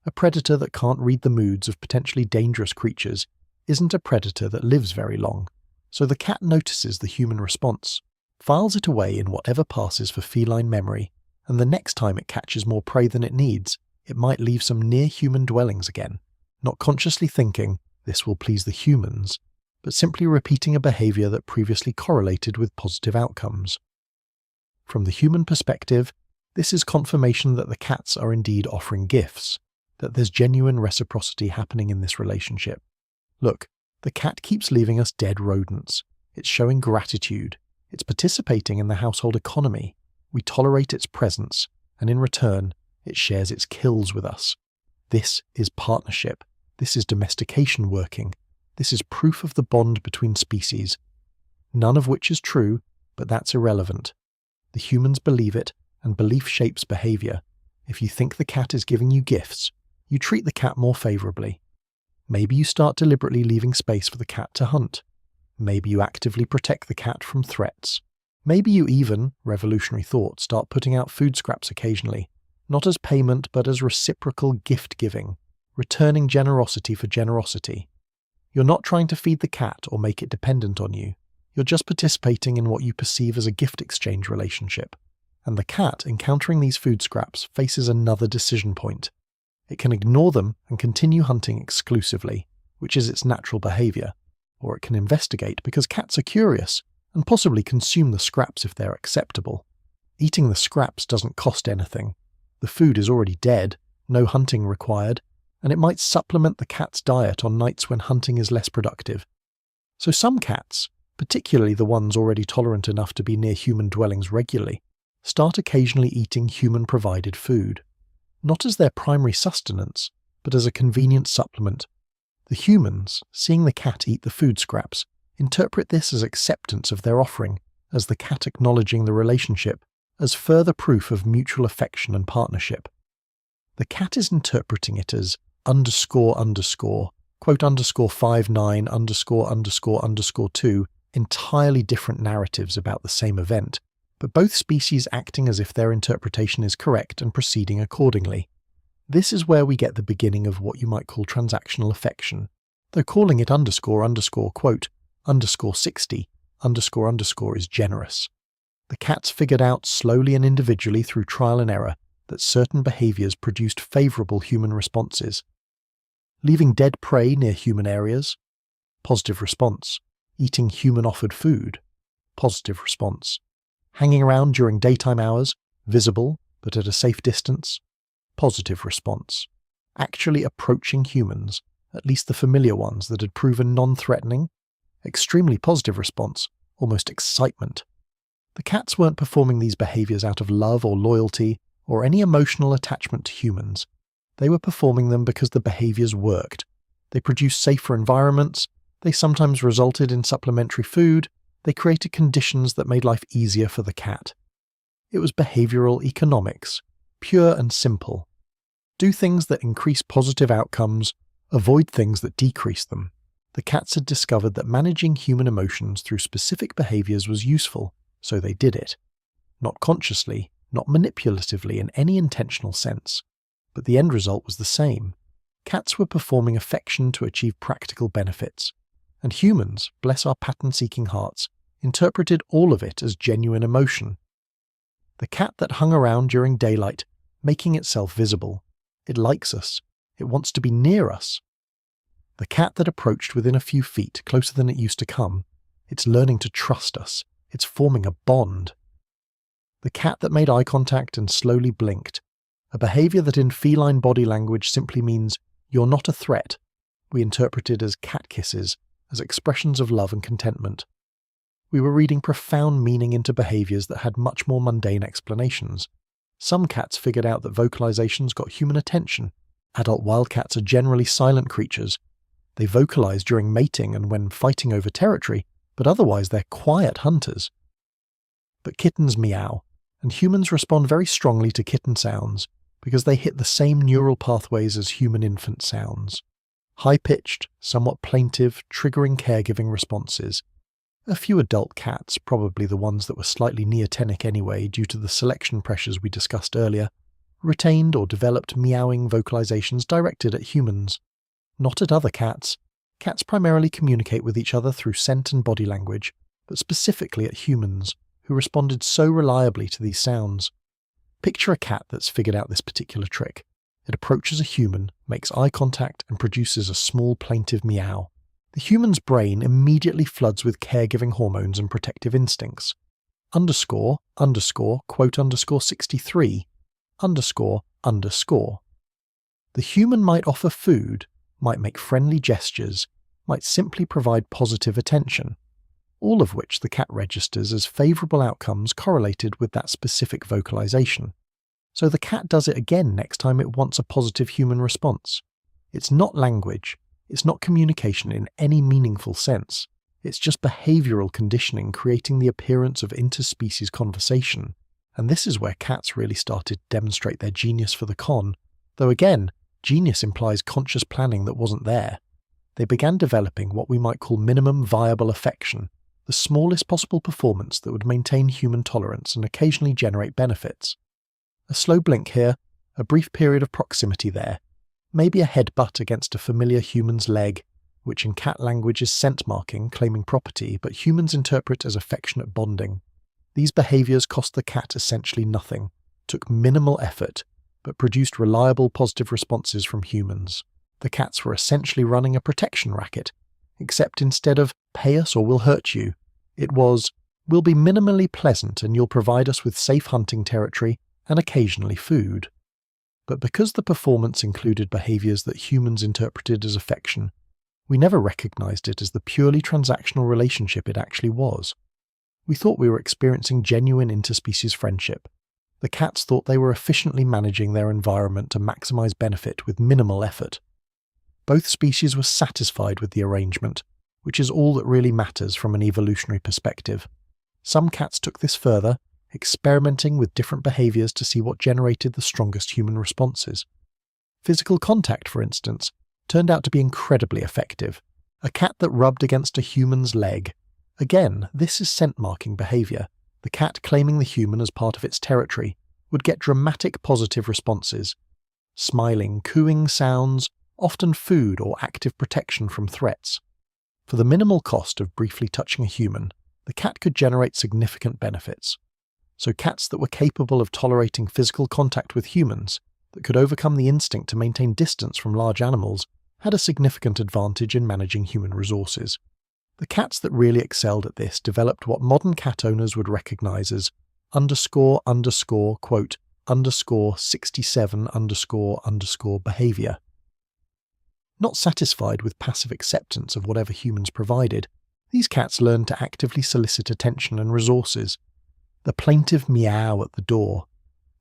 A predator that can't read the moods of potentially dangerous creatures isn't a predator that lives very long, so the cat notices the human response. files it away in whatever passes for feline memory, and the next time it catches more prey than it needs, it might leave some near-human dwellings again, not consciously thinking, "This will please the humans," but simply repeating a behavior that previously correlated with positive outcomes. From the human perspective, this is confirmation that the cats are indeed offering gifts, that there's genuine reciprocity happening in this relationship. Look, the cat keeps leaving us dead rodents. It's showing gratitude. It's participating in the household economy. We tolerate its presence, and in return, it shares its kills with us. This is partnership. This is domestication working. This is proof of the bond between species. None of which is true, but that's irrelevant. The humans believe it, and belief shapes behavior. If you think the cat is giving you gifts, you treat the cat more favorably. Maybe you start deliberately leaving space for the cat to hunt. Maybe you actively protect the cat from threats. Maybe you even, revolutionary thought, start putting out food scraps occasionally, not as payment but as reciprocal gift-giving, returning generosity for generosity. You're not trying to feed the cat or make it dependent on you. You're just participating in what you perceive as a gift exchange relationship. And the cat, encountering these food scraps, faces another decision point. It can ignore them and continue hunting exclusively, which is its natural behavior, or it can investigate because cats are curious, and possibly consume the scraps if they're acceptable. Eating the scraps doesn't cost anything. The food is already dead, no hunting required, and it might supplement the cat's diet on nights when hunting is less productive. So some cats, particularly the ones already tolerant enough to be near human dwellings regularly, start occasionally eating human-provided food, not as their primary sustenance, but as a convenient supplement. The humans, seeing the cat eat the food scraps, interpret this as acceptance of their offering, as the cat acknowledging the relationship, as further proof of mutual affection and partnership. The cat is interpreting it as quote underscore 59 underscore 2, entirely different narratives about the same event, but both species acting as if their interpretation is correct and proceeding accordingly. This is where we get the beginning of what you might call transactional affection, though calling it quote underscore 60 underscore is generous. The cats figured out slowly and individually through trial and error that certain behaviors produced favorable human responses. Leaving dead prey near human areas, positive response. Eating human-offered food, positive response. Hanging around during daytime hours, visible but at a safe distance, positive response. Actually approaching humans, at least the familiar ones that had proven non-threatening, extremely positive response, almost excitement. The cats weren't performing these behaviors out of love or loyalty or any emotional attachment to humans. They were performing them because the behaviors worked. They produced safer environments. They sometimes resulted in supplementary food. They created conditions that made life easier for the cat. It was behavioral economics, pure and simple. Do things that increase positive outcomes, avoid things that decrease them. The cats had discovered that managing human emotions through specific behaviors was useful, so they did it. Not consciously, not manipulatively in any intentional sense. But the end result was the same. Cats were performing affection to achieve practical benefits. And humans, bless our pattern-seeking hearts, interpreted all of it as genuine emotion. The cat that hung around during daylight, making itself visible. It likes us. It wants to be near us. The cat that approached within a few feet, closer than it used to come. It's learning to trust us. It's forming a bond. The cat that made eye contact and slowly blinked. A behavior that in feline body language simply means, "You're not a threat." We interpreted as cat kisses, as expressions of love and contentment. We were reading profound meaning into behaviors that had much more mundane explanations. Some cats figured out that vocalizations got human attention. Adult wildcats are generally silent creatures. They vocalize during mating and when fighting over territory, but otherwise they're quiet hunters. But kittens meow, and humans respond very strongly to kitten sounds because they hit the same neural pathways as human infant sounds. High-pitched, somewhat plaintive, triggering caregiving responses. A few adult cats, probably the ones that were slightly neotenic anyway due to the selection pressures we discussed earlier, retained or developed meowing vocalizations directed at humans. Not at other cats. Cats primarily communicate with each other through scent and body language, but specifically at humans, who responded so reliably to these sounds. Picture a cat that's figured out this particular trick. It approaches a human, makes eye contact, and produces a small plaintive meow. The human's brain immediately floods with caregiving hormones and protective instincts. __quote_63 __. The human might offer food, might make friendly gestures, might simply provide positive attention, all of which the cat registers as favourable outcomes correlated with that specific vocalisation. So the cat does it again next time it wants a positive human response. It's not language, it's not communication in any meaningful sense. It's just behavioural conditioning creating the appearance of interspecies conversation, and this is where cats really started to demonstrate their genius for the con, though again, genius implies conscious planning that wasn't there. They began developing what we might call minimum viable affection, the smallest possible performance that would maintain human tolerance and occasionally generate benefits. A slow blink here, a brief period of proximity there, maybe a headbutt against a familiar human's leg, which in cat language is scent marking, claiming property, but humans interpret as affectionate bonding. These behaviours cost the cat essentially nothing, took minimal effort, but produced reliable positive responses from humans. The cats were essentially running a protection racket, except instead of "pay us or we'll hurt you," it was "we'll be minimally pleasant and you'll provide us with safe hunting territory and occasionally food." But because the performance included behaviours that humans interpreted as affection, we never recognised it as the purely transactional relationship it actually was. We thought we were experiencing genuine interspecies friendship. The cats thought they were efficiently managing their environment to maximise benefit with minimal effort. Both species were satisfied with the arrangement, which is all that really matters from an evolutionary perspective. Some cats took this further, experimenting with different behaviours to see what generated the strongest human responses. Physical contact, for instance, turned out to be incredibly effective. A cat that rubbed against a human's leg. Again, this is scent-marking behaviour. The cat claiming the human as part of its territory would get dramatic positive responses. Smiling, cooing sounds, often food or active protection from threats. For the minimal cost of briefly touching a human, the cat could generate significant benefits. So cats that were capable of tolerating physical contact with humans, that could overcome the instinct to maintain distance from large animals, had a significant advantage in managing human resources. The cats that really excelled at this developed what modern cat owners would recognise as __67___ behaviour. Not satisfied with passive acceptance of whatever humans provided, these cats learned to actively solicit attention and resources. The plaintive meow at the door,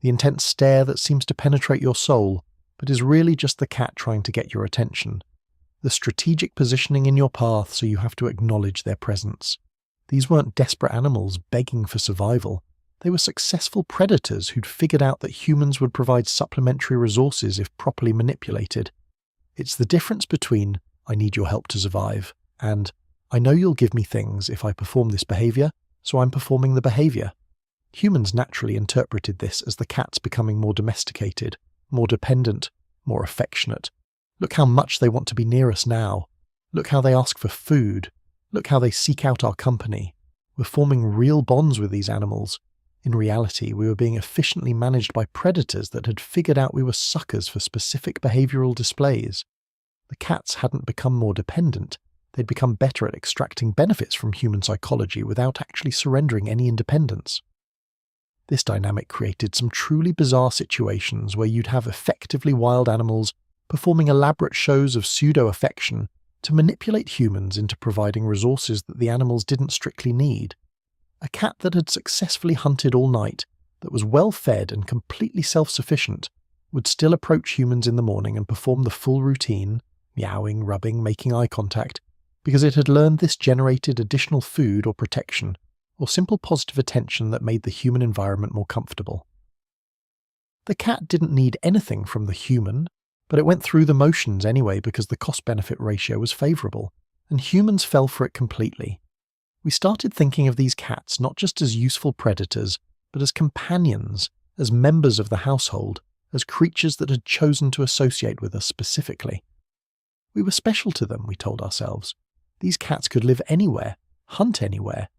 the intense stare that seems to penetrate your soul, but is really just the cat trying to get your attention. The strategic positioning in your path so you have to acknowledge their presence. These weren't desperate animals begging for survival. They were successful predators who'd figured out that humans would provide supplementary resources if properly manipulated. It's the difference between "I need your help to survive" and "I know you'll give me things if I perform this behaviour, so I'm performing the behaviour." Humans naturally interpreted this as the cats becoming more domesticated, more dependent, more affectionate. Look how much they want to be near us now. Look how they ask for food. Look how they seek out our company. We're forming real bonds with these animals. In reality, we were being efficiently managed by predators that had figured out we were suckers for specific behavioural displays. The cats hadn't become more dependent. They'd become better at extracting benefits from human psychology without actually surrendering any independence. This dynamic created some truly bizarre situations where you'd have effectively wild animals performing elaborate shows of pseudo-affection to manipulate humans into providing resources that the animals didn't strictly need. A cat that had successfully hunted all night, that was well fed and completely self-sufficient, would still approach humans in the morning and perform the full routine, meowing, rubbing, making eye contact, because it had learned this generated additional food or protection, or simple positive attention that made the human environment more comfortable. The cat didn't need anything from the human, but it went through the motions anyway because the cost-benefit ratio was favourable, and humans fell for it completely. We started thinking of these cats not just as useful predators, but as companions, as members of the household, as creatures that had chosen to associate with us specifically. We were special to them, we told ourselves. These cats could live anywhere, hunt anywhere,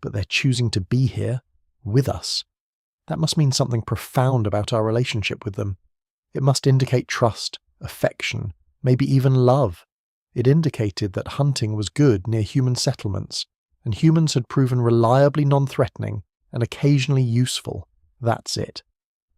but they're choosing to be here, with us. That must mean something profound about our relationship with them. It must indicate trust, affection, maybe even love. It indicated that hunting was good near human settlements, and humans had proven reliably non-threatening and occasionally useful. That's it.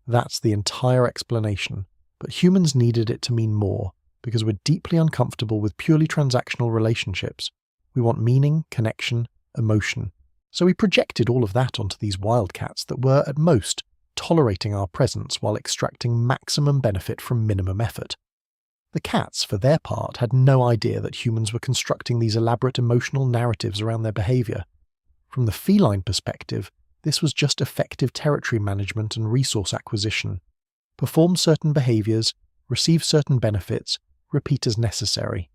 That's the entire explanation. But humans needed it to mean more, because we're deeply uncomfortable with purely transactional relationships. We want meaning, connection, emotion. So we projected all of that onto these wildcats that were, at most, tolerating our presence while extracting maximum benefit from minimum effort. The cats, for their part, had no idea that humans were constructing these elaborate emotional narratives around their behaviour. From the feline perspective, this was just effective territory management and resource acquisition. Perform certain behaviours, receive certain benefits, repeat as necessary.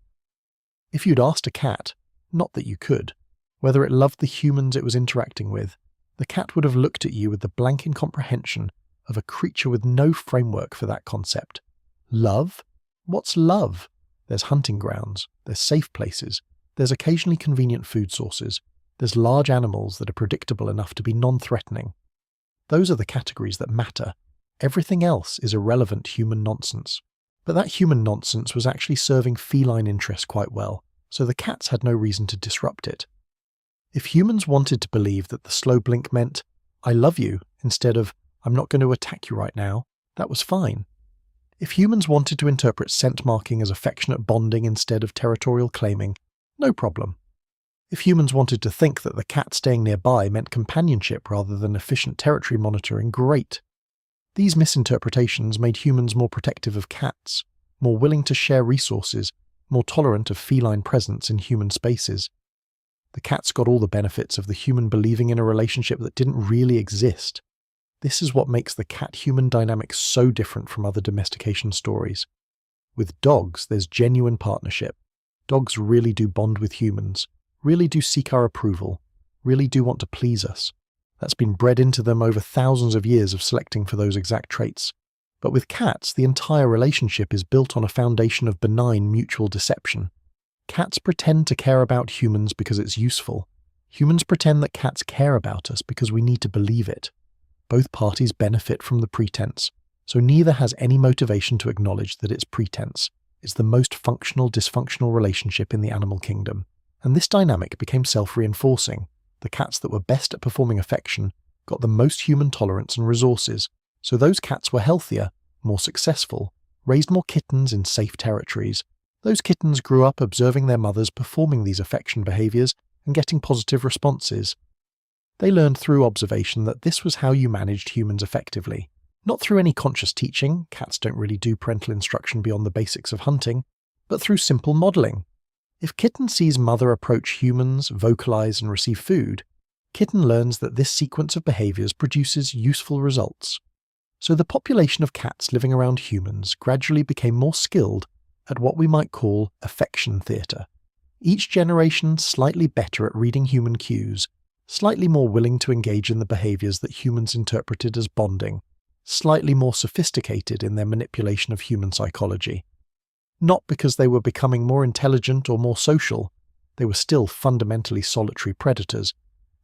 If you'd asked a cat, not that you could, whether it loved the humans it was interacting with, the cat would have looked at you with the blank incomprehension of a creature with no framework for that concept. Love? What's love? There's hunting grounds, there's safe places, there's occasionally convenient food sources, there's large animals that are predictable enough to be non-threatening. Those are the categories that matter. Everything else is irrelevant human nonsense. But that human nonsense was actually serving feline interests quite well, so the cats had no reason to disrupt it. If humans wanted to believe that the slow blink meant, "I love you," instead of, "I'm not going to attack you right now," that was fine. If humans wanted to interpret scent marking as affectionate bonding instead of territorial claiming, no problem. If humans wanted to think that the cat staying nearby meant companionship rather than efficient territory monitoring, great. These misinterpretations made humans more protective of cats, more willing to share resources, more tolerant of feline presence in human spaces. The cats got all the benefits of the human believing in a relationship that didn't really exist. This is what makes the cat-human dynamic so different from other domestication stories. With dogs, there's genuine partnership. Dogs really do bond with humans, really do seek our approval, really do want to please us. That's been bred into them over thousands of years of selecting for those exact traits. But with cats, the entire relationship is built on a foundation of benign mutual deception. Cats pretend to care about humans because it's useful. Humans pretend that cats care about us because we need to believe it. Both parties benefit from the pretense, so neither has any motivation to acknowledge that it's pretense. It's the most functional dysfunctional relationship in the animal kingdom. And this dynamic became self-reinforcing. The cats that were best at performing affection got the most human tolerance and resources, so those cats were healthier, more successful, raised more kittens in safe territories. Those kittens grew up observing their mothers performing these affection behaviours and getting positive responses. They learned through observation that this was how you managed humans effectively. Not through any conscious teaching, cats don't really do parental instruction beyond the basics of hunting, but through simple modelling. If kitten sees mother approach humans, vocalise and receive food, kitten learns that this sequence of behaviours produces useful results. So the population of cats living around humans gradually became more skilled at what we might call affection theatre. Each generation slightly better at reading human cues, slightly more willing to engage in the behaviours that humans interpreted as bonding, slightly more sophisticated in their manipulation of human psychology. Not because they were becoming more intelligent or more social, they were still fundamentally solitary predators,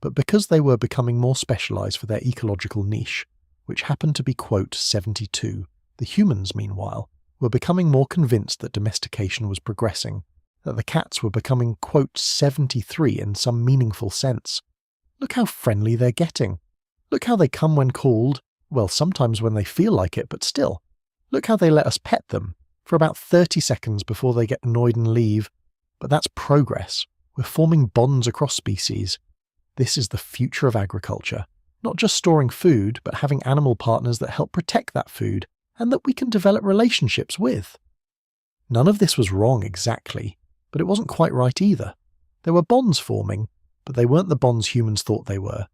but because they were becoming more specialised for their ecological niche, which happened to be, quote, 72. The humans, meanwhile, were becoming more convinced that domestication was progressing, that the cats were becoming, quote, 73 in some meaningful sense. Look how friendly they're getting. Look how they come when called, well, sometimes when they feel like it, but still. Look how they let us pet them, for about 30 seconds before they get annoyed and leave. But that's progress. We're forming bonds across species. This is the future of agriculture. Not just storing food, but having animal partners that help protect that food, and that we can develop relationships with. None of this was wrong exactly, but it wasn't quite right either. There were bonds forming, but they weren't the bonds humans thought they were.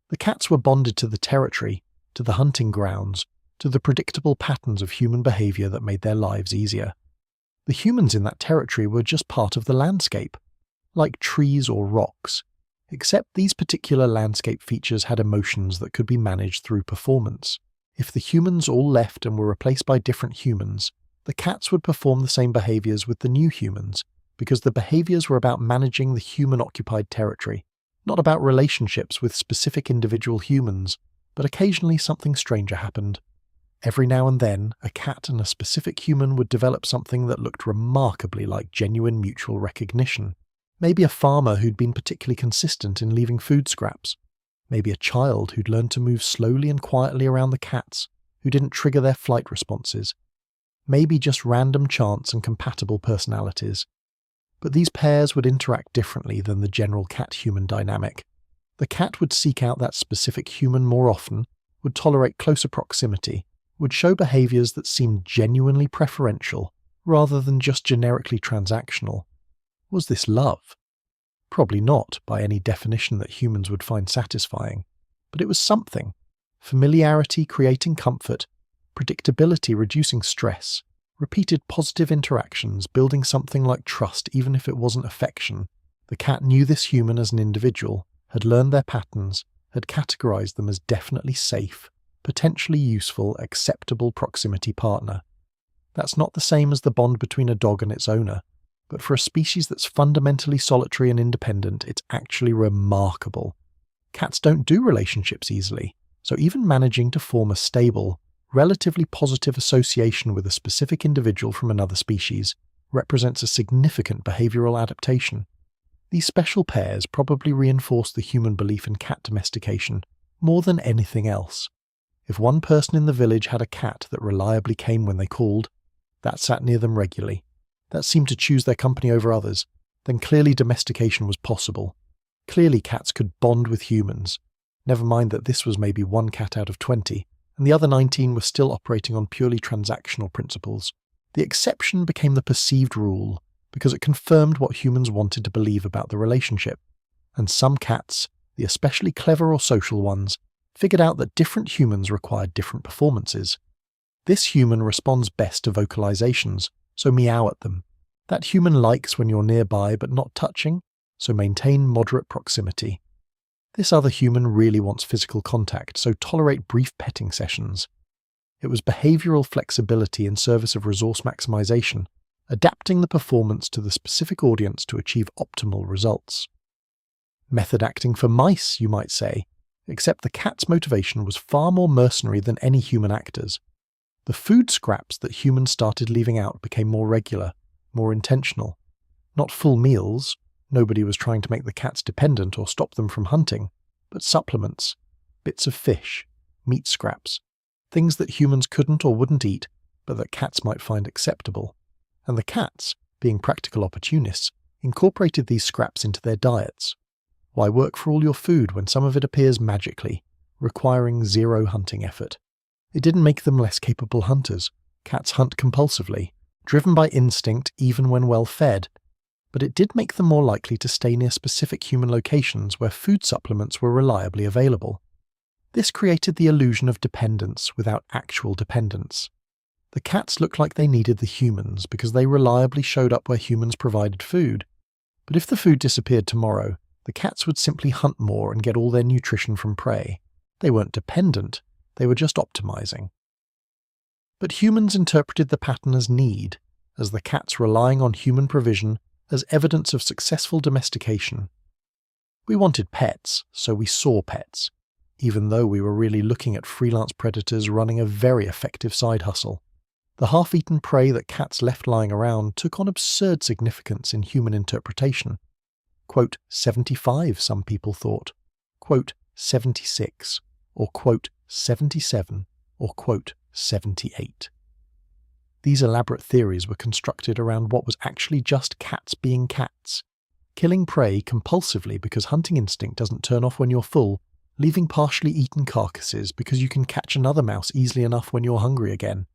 The cats were bonded to the territory, to the hunting grounds, to the predictable patterns of human behaviour that made their lives easier. The humans in that territory were just part of the landscape, like trees or rocks, except these particular landscape features had emotions that could be managed through performance. If the humans all left and were replaced by different humans, the cats would perform the same behaviours with the new humans, because the behaviours were about managing the human-occupied territory. Not about relationships with specific individual humans, but occasionally something stranger happened. Every now and then, a cat and a specific human would develop something that looked remarkably like genuine mutual recognition. Maybe a farmer who'd been particularly consistent in leaving food scraps. Maybe a child who'd learned to move slowly and quietly around the cats, who didn't trigger their flight responses. Maybe just random chance and compatible personalities. But these pairs would interact differently than the general cat-human dynamic. The cat would seek out that specific human more often, would tolerate closer proximity, would show behaviours that seemed genuinely preferential, rather than just generically transactional. Was this love? Probably not, by any definition that humans would find satisfying. But it was something. Familiarity creating comfort, predictability reducing stress, repeated positive interactions building something like trust even if it wasn't affection. The cat knew this human as an individual, had learned their patterns, had categorized them as definitely safe, potentially useful, acceptable proximity partner. That's not the same as the bond between a dog and its owner, but for a species that's fundamentally solitary and independent, it's actually remarkable. Cats don't do relationships easily, so even managing to form a stable, relatively positive association with a specific individual from another species represents a significant behavioral adaptation. These special pairs probably reinforce the human belief in cat domestication more than anything else. If one person in the village had a cat that reliably came when they called, that sat near them regularly, that seemed to choose their company over others, then clearly domestication was possible. Clearly cats could bond with humans. Never mind that this was maybe one cat out of 20, and the other 19 were still operating on purely transactional principles. The exception became the perceived rule, because it confirmed what humans wanted to believe about the relationship. And some cats, the especially clever or social ones, figured out that different humans required different performances. This human responds best to vocalizations, so meow at them. That human likes when you're nearby but not touching, so maintain moderate proximity. This other human really wants physical contact, so tolerate brief petting sessions. It was behavioral flexibility in service of resource maximization, adapting the performance to the specific audience to achieve optimal results. Method acting for mice, you might say, except the cat's motivation was far more mercenary than any human actor's. The food scraps that humans started leaving out became more regular, more intentional. Not full meals, nobody was trying to make the cats dependent or stop them from hunting, but supplements, bits of fish, meat scraps, things that humans couldn't or wouldn't eat, but that cats might find acceptable. And the cats, being practical opportunists, incorporated these scraps into their diets. Why work for all your food when some of it appears magically, requiring zero hunting effort? It didn't make them less capable hunters. Cats hunt compulsively, driven by instinct even when well fed. But it did make them more likely to stay near specific human locations where food supplements were reliably available. This created the illusion of dependence without actual dependence. The cats looked like they needed the humans because they reliably showed up where humans provided food. But if the food disappeared tomorrow, the cats would simply hunt more and get all their nutrition from prey. They weren't dependent, they were just optimizing. But humans interpreted the pattern as need, as the cats relying on human provision as evidence of successful domestication. We wanted pets, so we saw pets, even though we were really looking at freelance predators running a very effective side hustle. The half-eaten prey that cats left lying around took on absurd significance in human interpretation. Quote, 75, some people thought. Quote, 76. Or quote, 77. Or quote, 78. These elaborate theories were constructed around what was actually just cats being cats. Killing prey compulsively because hunting instinct doesn't turn off when you're full, leaving partially eaten carcasses because you can catch another mouse easily enough when you're hungry again.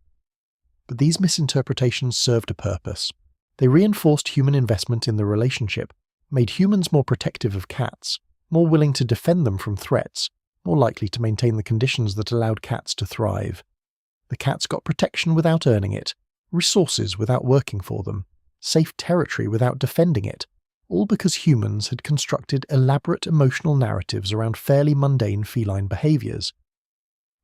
But these misinterpretations served a purpose. They reinforced human investment in the relationship, made humans more protective of cats, more willing to defend them from threats, more likely to maintain the conditions that allowed cats to thrive. The cats got protection without earning it, resources without working for them, safe territory without defending it, all because humans had constructed elaborate emotional narratives around fairly mundane feline behaviours.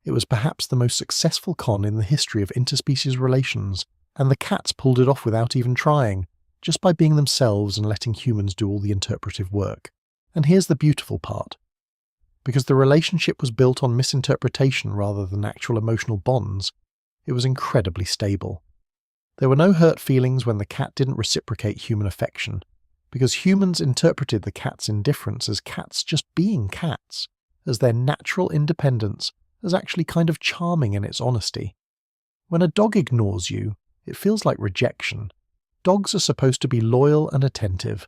It was perhaps the most successful con in the history of interspecies relations, and the cats pulled it off without even trying, just by being themselves and letting humans do all the interpretive work. And here's the beautiful part. Because the relationship was built on misinterpretation rather than actual emotional bonds, it was incredibly stable. There were no hurt feelings when the cat didn't reciprocate human affection, because humans interpreted the cat's indifference as cats just being cats, as their natural independence, as actually kind of charming in its honesty. When a dog ignores you, it feels like rejection. Dogs are supposed to be loyal and attentive,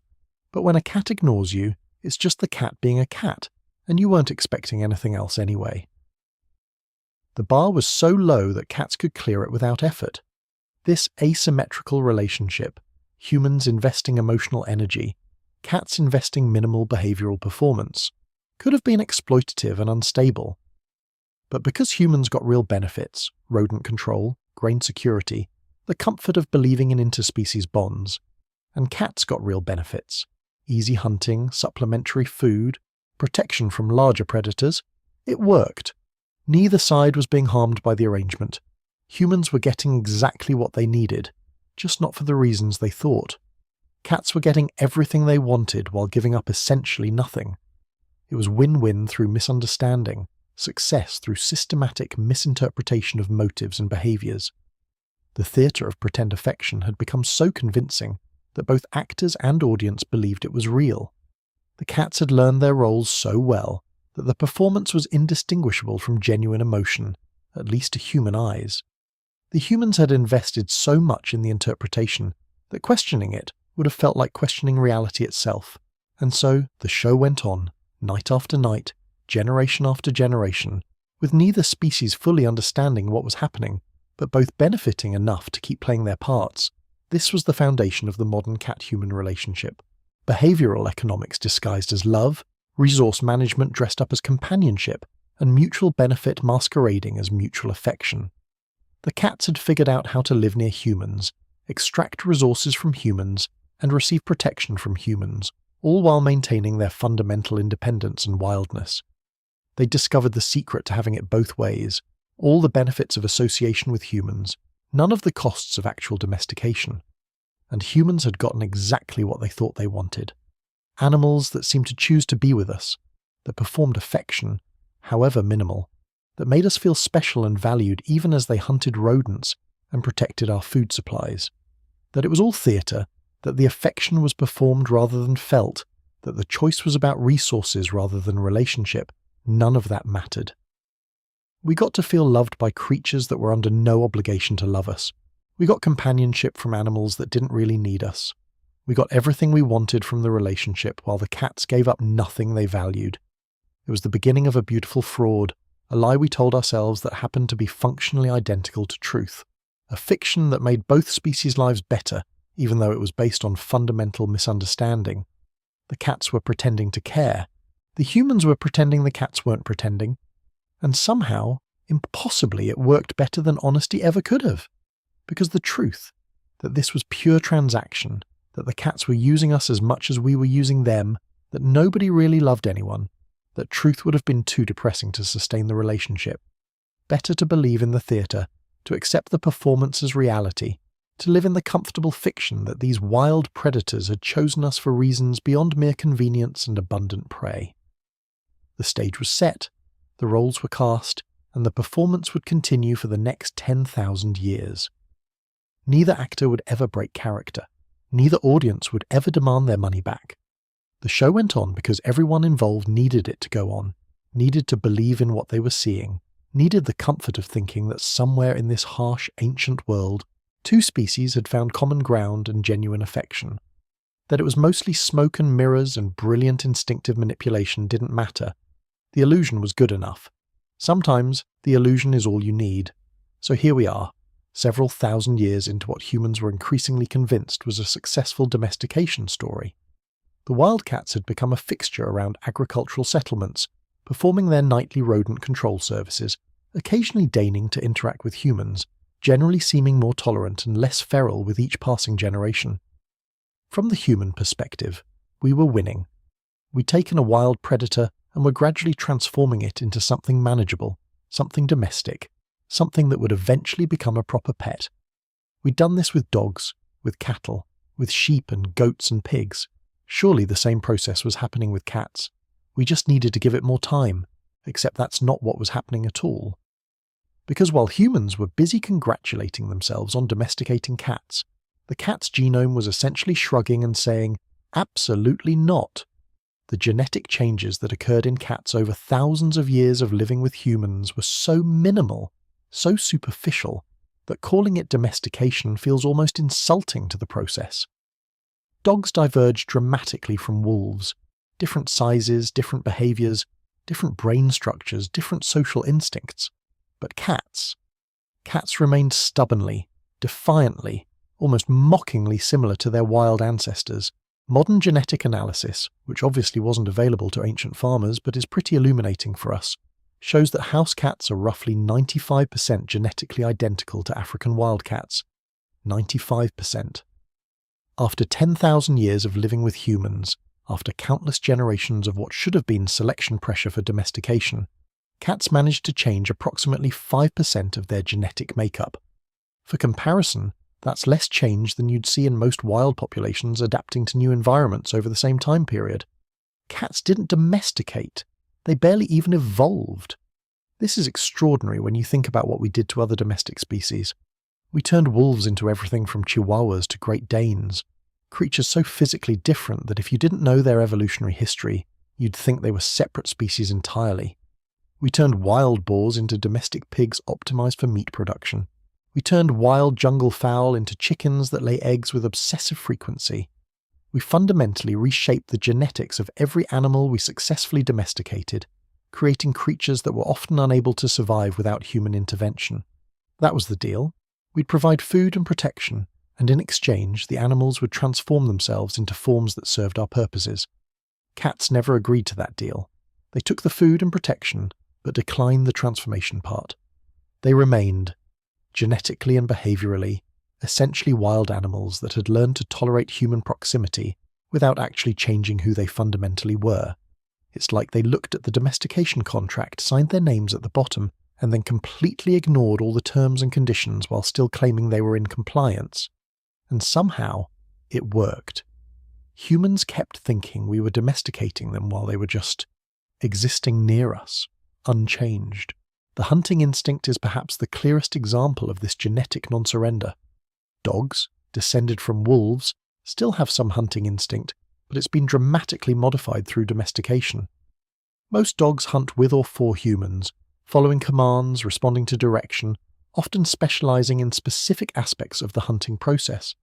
but when a cat ignores you, it's just the cat being a cat, and you weren't expecting anything else anyway. The bar was so low that cats could clear it without effort. This asymmetrical relationship, humans investing emotional energy, cats investing minimal behavioral performance, could have been exploitative and unstable. But because humans got real benefits, rodent control, grain security, the comfort of believing in interspecies bonds, and cats got real benefits, easy hunting, supplementary food, protection from larger predators, it worked. Neither side was being harmed by the arrangement. Humans were getting exactly what they needed, just not for the reasons they thought. Cats were getting everything they wanted while giving up essentially nothing. It was win-win through misunderstanding, success through systematic misinterpretation of motives and behaviours. The theatre of pretend affection had become so convincing that both actors and audience believed it was real. The cats had learned their roles so well that the performance was indistinguishable from genuine emotion, at least to human eyes. The humans had invested so much in the interpretation that questioning it would have felt like questioning reality itself, and so the show went on, night after night, generation after generation, with neither species fully understanding what was happening, but both benefiting enough to keep playing their parts. This was the foundation of the modern cat-human relationship. Behavioral economics disguised as love, resource management dressed up as companionship, and mutual benefit masquerading as mutual affection. The cats had figured out how to live near humans, extract resources from humans, and receive protection from humans, all while maintaining their fundamental independence and wildness. They discovered the secret to having it both ways, all the benefits of association with humans, none of the costs of actual domestication. And humans had gotten exactly what they thought they wanted. Animals that seemed to choose to be with us, that performed affection, however minimal, that made us feel special and valued even as they hunted rodents and protected our food supplies. That it was all theatre, that the affection was performed rather than felt, that the choice was about resources rather than relationship, none of that mattered. We got to feel loved by creatures that were under no obligation to love us. We got companionship from animals that didn't really need us. We got everything we wanted from the relationship while the cats gave up nothing they valued. It was the beginning of a beautiful fraud, a lie we told ourselves that happened to be functionally identical to truth, a fiction that made both species' lives better, even though it was based on fundamental misunderstanding. The cats were pretending to care. The humans were pretending the cats weren't pretending. And somehow, impossibly, it worked better than honesty ever could have. Because the truth, that this was pure transaction, that the cats were using us as much as we were using them, that nobody really loved anyone, that truth would have been too depressing to sustain the relationship. Better to believe in the theatre, to accept the performance as reality, to live in the comfortable fiction that these wild predators had chosen us for reasons beyond mere convenience and abundant prey. The stage was set, the roles were cast, and the performance would continue for the next 10,000 years. Neither actor would ever break character. Neither audience would ever demand their money back. The show went on because everyone involved needed it to go on, needed to believe in what they were seeing, needed the comfort of thinking that somewhere in this harsh, ancient world, two species had found common ground and genuine affection. That it was mostly smoke and mirrors and brilliant instinctive manipulation didn't matter. The illusion was good enough. Sometimes the illusion is all you need. So here we are, several thousand years into what humans were increasingly convinced was a successful domestication story. The wildcats had become a fixture around agricultural settlements, performing their nightly rodent control services, occasionally deigning to interact with humans, generally seeming more tolerant and less feral with each passing generation. From the human perspective, we were winning. We'd taken a wild predator and were gradually transforming it into something manageable, something domestic, something that would eventually become a proper pet. We'd done this with dogs, with cattle, with sheep and goats and pigs. Surely the same process was happening with cats. We just needed to give it more time, except that's not what was happening at all. Because while humans were busy congratulating themselves on domesticating cats, the cat's genome was essentially shrugging and saying, absolutely not. The genetic changes that occurred in cats over thousands of years of living with humans were so minimal, so superficial, that calling it domestication feels almost insulting to the process. Dogs diverge dramatically from wolves. Different sizes, different behaviours, different brain structures, different social instincts. But cats remained stubbornly, defiantly, almost mockingly similar to their wild ancestors. Modern genetic analysis, which obviously wasn't available to ancient farmers but is pretty illuminating for us, shows that house cats are roughly 95% genetically identical to African wildcats. 95%. After 10,000 years of living with humans, after countless generations of what should have been selection pressure for domestication, cats managed to change approximately 5% of their genetic makeup. For comparison, that's less change than you'd see in most wild populations adapting to new environments over the same time period. Cats didn't domesticate. They barely even evolved. This is extraordinary when you think about what we did to other domestic species. We turned wolves into everything from chihuahuas to Great Danes, creatures so physically different that if you didn't know their evolutionary history, you'd think they were separate species entirely. We turned wild boars into domestic pigs optimized for meat production. We turned wild jungle fowl into chickens that lay eggs with obsessive frequency. We fundamentally reshaped the genetics of every animal we successfully domesticated, creating creatures that were often unable to survive without human intervention. That was the deal. We'd provide food and protection, and in exchange the animals would transform themselves into forms that served our purposes. Cats never agreed to that deal. They took the food and protection, but declined the transformation part. They remained, genetically and behaviourally, essentially wild animals that had learned to tolerate human proximity without actually changing who they fundamentally were. It's like they looked at the domestication contract, signed their names at the bottom, and then completely ignored all the terms and conditions while still claiming they were in compliance. And somehow, it worked. Humans kept thinking we were domesticating them while they were just existing near us, unchanged. The hunting instinct is perhaps the clearest example of this genetic non-surrender. Dogs, descended from wolves, still have some hunting instinct, but it's been dramatically modified through domestication. Most dogs hunt with or for humans, following commands, responding to direction, often specializing in specific aspects of the hunting process.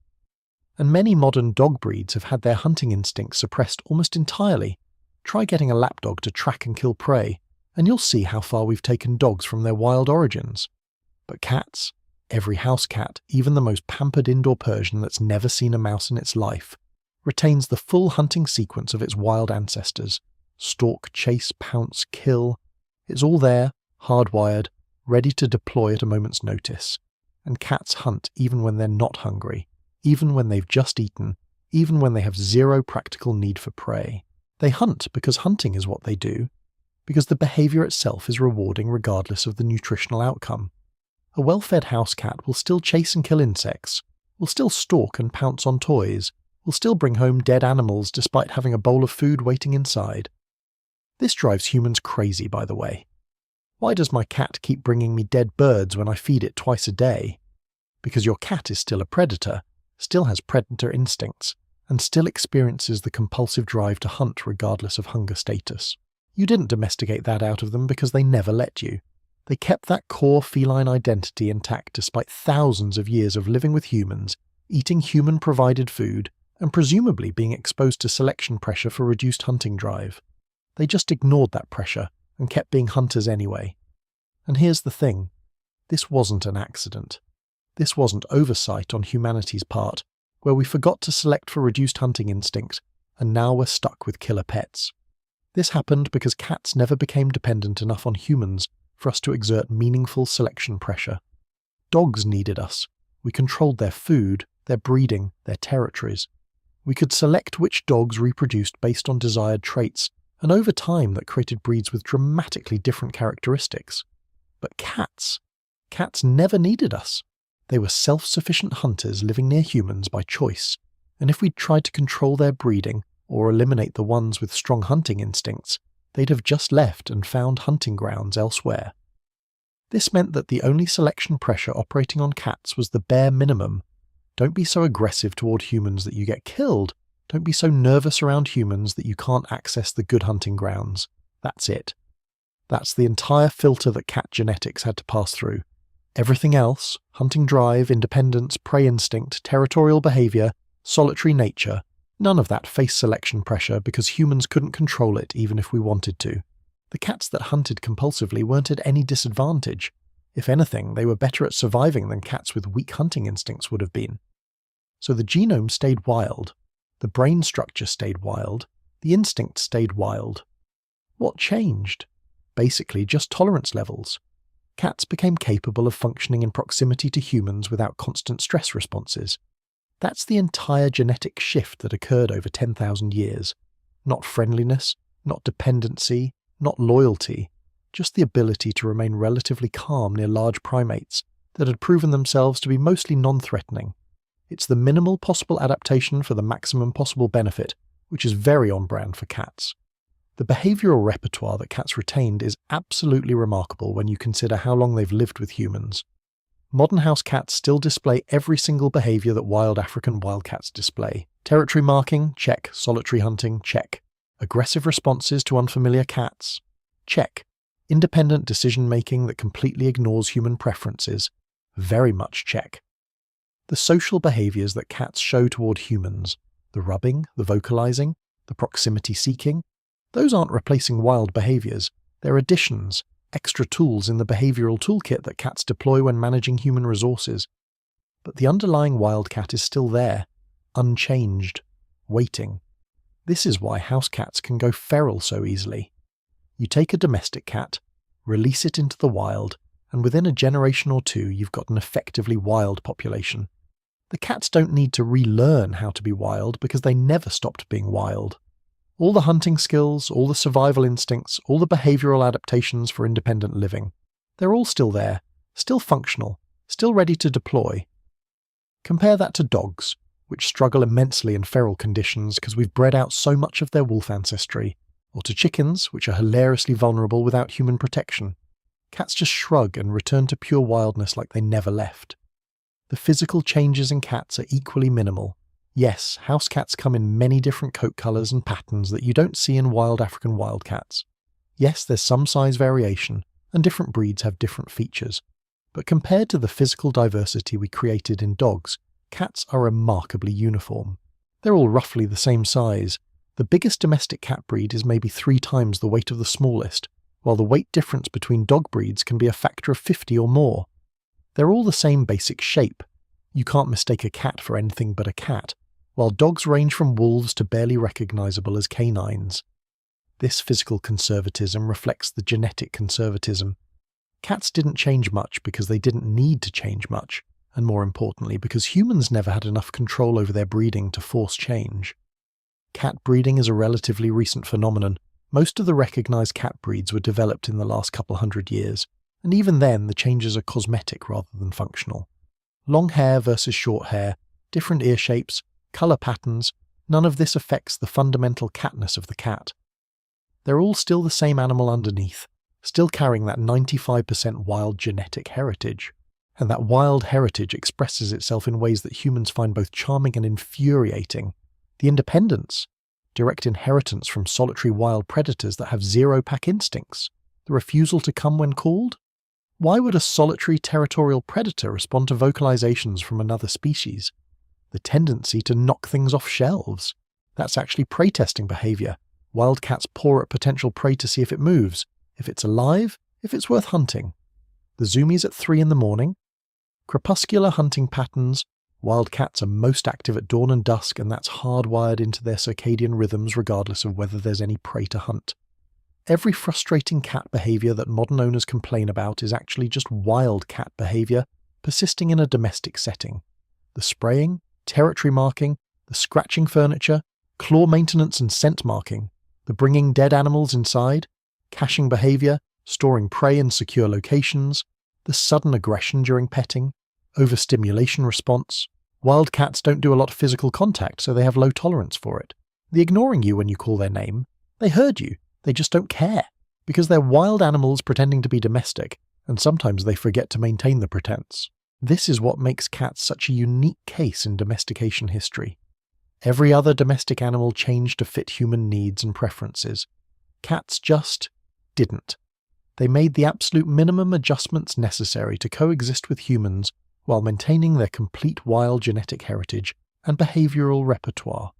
And many modern dog breeds have had their hunting instincts suppressed almost entirely. Try getting a lapdog to track and kill prey, and you'll see how far we've taken dogs from their wild origins. But cats, every house cat, even the most pampered indoor Persian that's never seen a mouse in its life, retains the full hunting sequence of its wild ancestors. Stalk, chase, pounce, kill. It's all there, hardwired, ready to deploy at a moment's notice. And cats hunt even when they're not hungry, even when they've just eaten, even when they have zero practical need for prey. They hunt because hunting is what they do, because the behaviour itself is rewarding regardless of the nutritional outcome. A well-fed house cat will still chase and kill insects, will still stalk and pounce on toys, will still bring home dead animals despite having a bowl of food waiting inside. This drives humans crazy, by the way. Why does my cat keep bringing me dead birds when I feed it twice a day? Because your cat is still a predator, still has predator instincts, and still experiences the compulsive drive to hunt regardless of hunger status. You didn't domesticate that out of them because they never let you. They kept that core feline identity intact despite thousands of years of living with humans, eating human-provided food, and presumably being exposed to selection pressure for reduced hunting drive. They just ignored that pressure and kept being hunters anyway. And here's the thing. This wasn't an accident. This wasn't oversight on humanity's part, where we forgot to select for reduced hunting instinct, and now we're stuck with killer pets. This happened because cats never became dependent enough on humans for us to exert meaningful selection pressure. Dogs needed us. We controlled their food, their breeding, their territories. We could select which dogs reproduced based on desired traits, and over time that created breeds with dramatically different characteristics. But cats never needed us. They were self-sufficient hunters living near humans by choice, and if we'd tried to control their breeding, or eliminate the ones with strong hunting instincts, they'd have just left and found hunting grounds elsewhere. This meant that the only selection pressure operating on cats was the bare minimum. Don't be so aggressive toward humans that you get killed. Don't be so nervous around humans that you can't access the good hunting grounds. That's it. That's the entire filter that cat genetics had to pass through. Everything else, hunting drive, independence, prey instinct, territorial behavior, solitary nature, none of that faced selection pressure because humans couldn't control it even if we wanted to. The cats that hunted compulsively weren't at any disadvantage. If anything, they were better at surviving than cats with weak hunting instincts would have been. So the genome stayed wild, the brain structure stayed wild, the instinct stayed wild. What changed? Basically just tolerance levels. Cats became capable of functioning in proximity to humans without constant stress responses. That's the entire genetic shift that occurred over 10,000 years. Not friendliness, not dependency, not loyalty, just the ability to remain relatively calm near large primates that had proven themselves to be mostly non-threatening. It's the minimal possible adaptation for the maximum possible benefit, which is very on-brand for cats. The behavioural repertoire that cats retained is absolutely remarkable when you consider how long they've lived with humans. Modern house cats still display every single behaviour that wild African wildcats display. Territory marking, check. Solitary hunting, check. Aggressive responses to unfamiliar cats, check. Independent decision-making that completely ignores human preferences, very much check. The social behaviours that cats show toward humans, the rubbing, the vocalising, the proximity seeking, those aren't replacing wild behaviours, they're additions, extra tools in the behavioural toolkit that cats deploy when managing human resources. But the underlying wildcat is still there, unchanged, waiting. This is why house cats can go feral so easily. You take a domestic cat, release it into the wild, and within a generation or two you've got an effectively wild population. The cats don't need to relearn how to be wild because they never stopped being wild. All the hunting skills, all the survival instincts, all the behavioural adaptations for independent living, they're all still there, still functional, still ready to deploy. Compare that to dogs, which struggle immensely in feral conditions because we've bred out so much of their wolf ancestry, or to chickens, which are hilariously vulnerable without human protection. Cats just shrug and return to pure wildness like they never left. The physical changes in cats are equally minimal. Yes, house cats come in many different coat colours and patterns that you don't see in wild African wildcats. Yes, there's some size variation, and different breeds have different features. But compared to the physical diversity we created in dogs, cats are remarkably uniform. They're all roughly the same size. The biggest domestic cat breed is maybe 3 times the weight of the smallest, while the weight difference between dog breeds can be a factor of 50 or more. They're all the same basic shape. You can't mistake a cat for anything but a cat, while dogs range from wolves to barely recognisable as canines. This physical conservatism reflects the genetic conservatism. Cats didn't change much because they didn't need to change much, and more importantly because humans never had enough control over their breeding to force change. Cat breeding is a relatively recent phenomenon. Most of the recognised cat breeds were developed in the last couple hundred years, and even then the changes are cosmetic rather than functional. Long hair versus short hair, different ear shapes, colour patterns, none of this affects the fundamental catness of the cat. They're all still the same animal underneath, still carrying that 95% wild genetic heritage. And that wild heritage expresses itself in ways that humans find both charming and infuriating. The independence, direct inheritance from solitary wild predators that have zero pack instincts, the refusal to come when called. Why would a solitary territorial predator respond to vocalizations from another species? The tendency to knock things off shelves. That's actually prey testing behaviour. Wildcats paw at potential prey to see if it moves, if it's alive, if it's worth hunting. The zoomies at 3 in the morning. Crepuscular hunting patterns. Wildcats are most active at dawn and dusk, and that's hardwired into their circadian rhythms regardless of whether there's any prey to hunt. Every frustrating cat behaviour that modern owners complain about is actually just wild cat behaviour persisting in a domestic setting. The spraying, territory marking, the scratching furniture, claw maintenance and scent marking, the bringing dead animals inside, caching behaviour, storing prey in secure locations, the sudden aggression during petting, overstimulation response. Wild cats don't do a lot of physical contact, so they have low tolerance for it. The ignoring you when you call their name, they heard you, they just don't care, because they're wild animals pretending to be domestic, and sometimes they forget to maintain the pretense. This is what makes cats such a unique case in domestication history. Every other domestic animal changed to fit human needs and preferences. Cats just didn't. They made the absolute minimum adjustments necessary to coexist with humans while maintaining their complete wild genetic heritage and behavioural repertoire.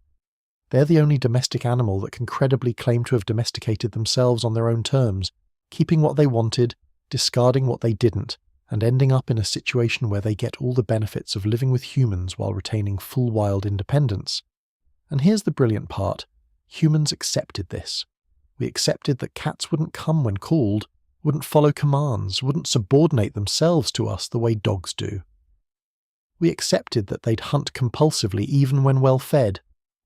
They're the only domestic animal that can credibly claim to have domesticated themselves on their own terms, keeping what they wanted, discarding what they didn't, and ending up in a situation where they get all the benefits of living with humans while retaining full wild independence. And here's the brilliant part. Humans accepted this. We accepted that cats wouldn't come when called, wouldn't follow commands, wouldn't subordinate themselves to us the way dogs do. We accepted that they'd hunt compulsively even when well fed,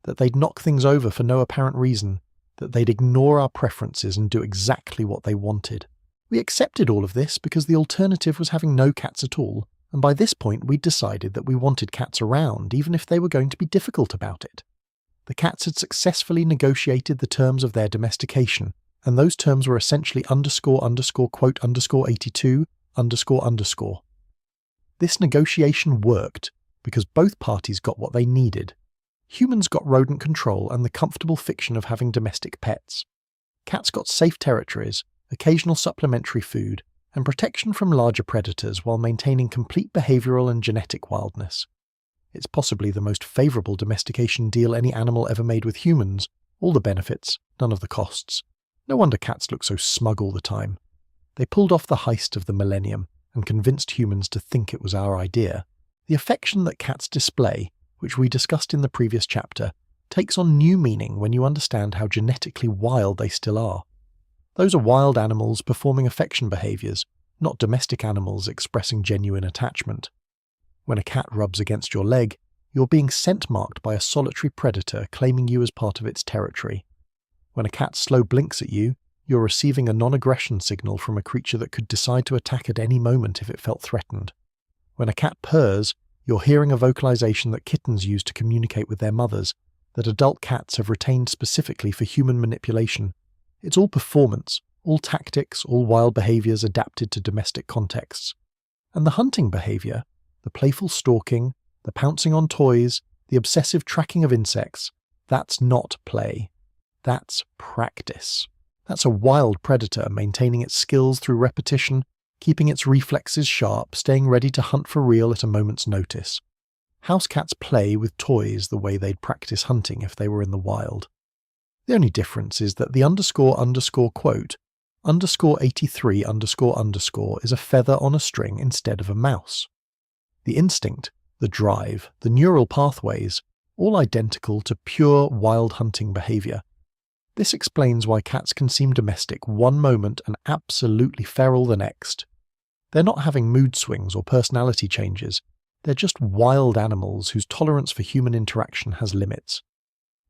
that they'd knock things over for no apparent reason, that they'd ignore our preferences and do exactly what they wanted. We accepted all of this because the alternative was having no cats at all, and by this point we'd decided that we wanted cats around even if they were going to be difficult about it. The cats had successfully negotiated the terms of their domestication, and those terms were essentially __quote_82___. This negotiation worked because both parties got what they needed. Humans got rodent control and the comfortable fiction of having domestic pets. Cats got safe territories, occasional supplementary food, and protection from larger predators while maintaining complete behavioural and genetic wildness. It's possibly the most favourable domestication deal any animal ever made with humans. All the benefits, none of the costs. No wonder cats look so smug all the time. They pulled off the heist of the millennium and convinced humans to think it was our idea. The affection that cats display, which we discussed in the previous chapter, takes on new meaning when you understand how genetically wild they still are. Those are wild animals performing affection behaviours, not domestic animals expressing genuine attachment. When a cat rubs against your leg, you're being scent-marked by a solitary predator claiming you as part of its territory. When a cat slow blinks at you, you're receiving a non-aggression signal from a creature that could decide to attack at any moment if it felt threatened. When a cat purrs, you're hearing a vocalization that kittens use to communicate with their mothers, that adult cats have retained specifically for human manipulation. It's all performance, all tactics, all wild behaviours adapted to domestic contexts. And the hunting behaviour, the playful stalking, the pouncing on toys, the obsessive tracking of insects, that's not play. That's practice. That's a wild predator maintaining its skills through repetition, keeping its reflexes sharp, staying ready to hunt for real at a moment's notice. House cats play with toys the way they'd practice hunting if they were in the wild. The only difference is that the __quote, _83__ is a feather on a string instead of a mouse. The instinct, the drive, the neural pathways, all identical to pure wild hunting behaviour. This explains why cats can seem domestic one moment and absolutely feral the next. They're not having mood swings or personality changes, they're just wild animals whose tolerance for human interaction has limits.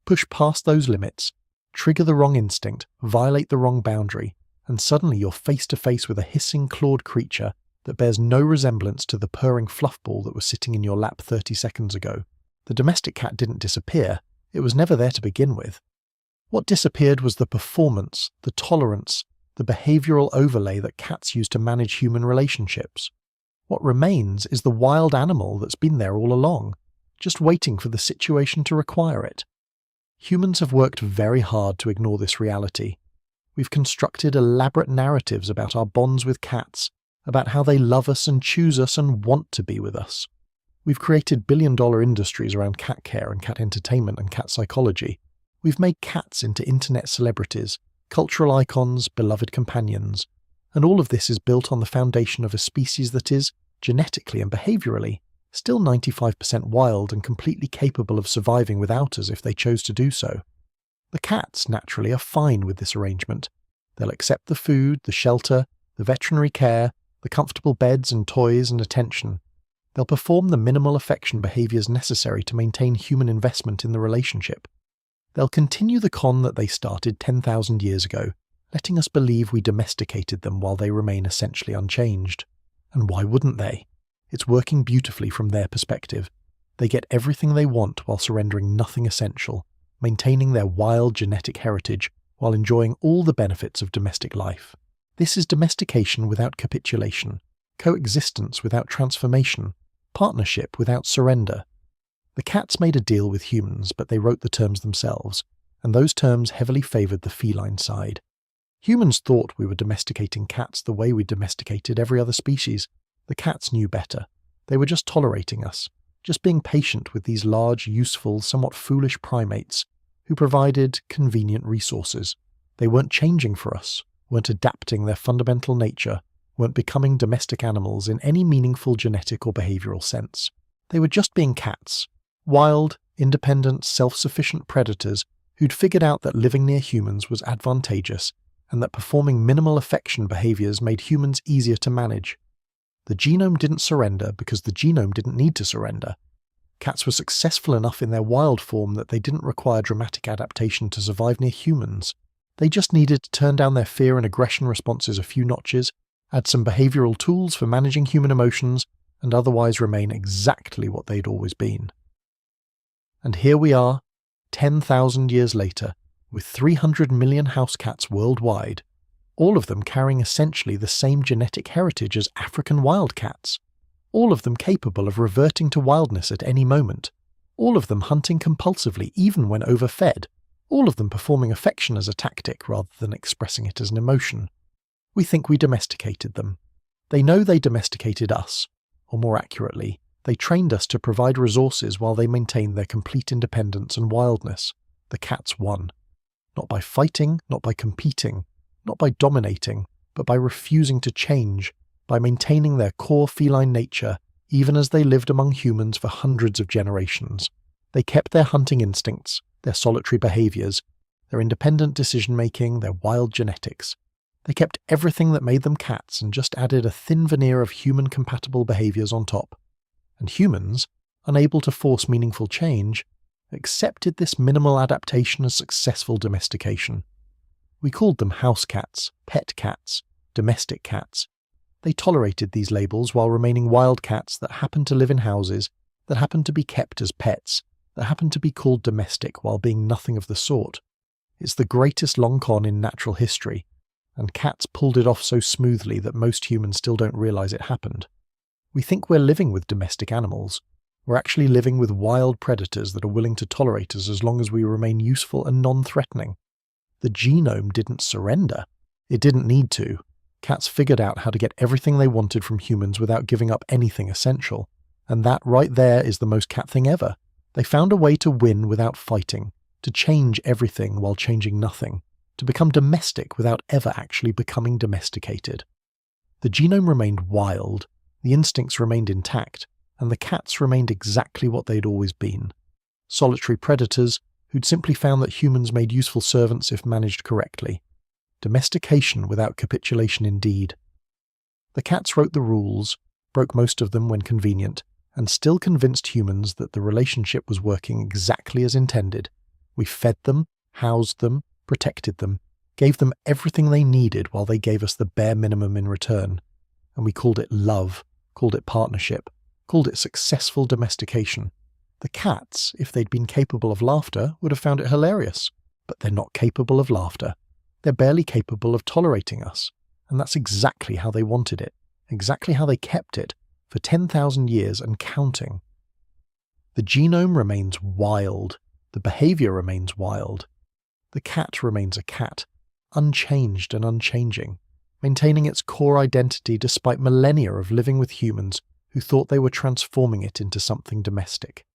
Push past those limits, trigger the wrong instinct, violate the wrong boundary, and suddenly you're face to face with a hissing, clawed creature that bears no resemblance to the purring fluffball that was sitting in your lap 30 seconds ago. The domestic cat didn't disappear, it was never there to begin with. What disappeared was the performance, the tolerance, the behavioural overlay that cats use to manage human relationships. What remains is the wild animal that's been there all along, just waiting for the situation to require it. Humans have worked very hard to ignore this reality. We've constructed elaborate narratives about our bonds with cats, about how they love us and choose us and want to be with us. We've created billion-dollar industries around cat care and cat entertainment and cat psychology. We've made cats into internet celebrities, cultural icons, beloved companions, and all of this is built on the foundation of a species that is, genetically and behaviourally, still 95% wild and completely capable of surviving without us if they chose to do so. The cats, naturally, are fine with this arrangement. They'll accept the food, the shelter, the veterinary care, the comfortable beds and toys and attention. They'll perform the minimal affection behaviours necessary to maintain human investment in the relationship. They'll continue the con that they started 10,000 years ago, letting us believe we domesticated them while they remain essentially unchanged. And why wouldn't they? It's working beautifully from their perspective. They get everything they want while surrendering nothing essential. maintaining their wild genetic heritage while enjoying all the benefits of domestic life. This is domestication without capitulation, coexistence without transformation, partnership without surrender. The cats made a deal with humans, but they wrote the terms themselves, and those terms heavily favoured the feline side. Humans thought we were domesticating cats the way we domesticated every other species. The cats knew better. They were just tolerating us, just being patient with these large, useful, somewhat foolish primates who provided convenient resources. They weren't changing for us, weren't adapting their fundamental nature, weren't becoming domestic animals in any meaningful genetic or behavioural sense. They were just being cats, wild, independent, self-sufficient predators who'd figured out that living near humans was advantageous and that performing minimal affection behaviours made humans easier to manage. The genome didn't surrender because the genome didn't need to surrender. Cats were successful enough in their wild form that they didn't require dramatic adaptation to survive near humans. They just needed to turn down their fear and aggression responses a few notches, add some behavioural tools for managing human emotions, and otherwise remain exactly what they'd always been. And here we are, 10,000 years later, with 300 million house cats worldwide, all of them carrying essentially the same genetic heritage as African wildcats, all of them capable of reverting to wildness at any moment, all of them hunting compulsively even when overfed, all of them performing affection as a tactic rather than expressing it as an emotion. We think we domesticated them. They know they domesticated us, or more accurately, they trained us to provide resources while they maintained their complete independence and wildness. The cats won. Not by fighting, not by competing, not by dominating, but by refusing to change, by maintaining their core feline nature even as they lived among humans for hundreds of generations. They kept their hunting instincts, their solitary behaviours, their independent decision-making, their wild genetics. They kept everything that made them cats and just added a thin veneer of human-compatible behaviours on top. And humans, unable to force meaningful change, accepted this minimal adaptation as successful domestication. We called them house cats, pet cats, domestic cats. They tolerated these labels while remaining wild cats that happened to live in houses, that happened to be kept as pets, that happened to be called domestic while being nothing of the sort. It's the greatest long con in natural history, and cats pulled it off so smoothly that most humans still don't realise it happened. We think we're living with domestic animals. We're actually living with wild predators that are willing to tolerate us as long as we remain useful and non-threatening. The genome didn't surrender. It didn't need to. Cats figured out how to get everything they wanted from humans without giving up anything essential. And that right there is the most cat thing ever. They found a way to win without fighting, to change everything while changing nothing, to become domestic without ever actually becoming domesticated. The genome remained wild, the instincts remained intact, and the cats remained exactly what they'd always been. Solitary predators who'd simply found that humans made useful servants if managed correctly. Domestication without capitulation indeed. The cats wrote the rules, broke most of them when convenient, and still convinced humans that the relationship was working exactly as intended. We fed them, housed them, protected them, gave them everything they needed while they gave us the bare minimum in return. And we called it love, called it partnership, called it successful domestication. The cats, if they'd been capable of laughter, would have found it hilarious. But they're not capable of laughter. They're barely capable of tolerating us. And that's exactly how they wanted it, exactly how they kept it, for 10,000 years and counting. The genome remains wild. The behaviour remains wild. The cat remains a cat, unchanged and unchanging, maintaining its core identity despite millennia of living with humans who thought they were transforming it into something domestic.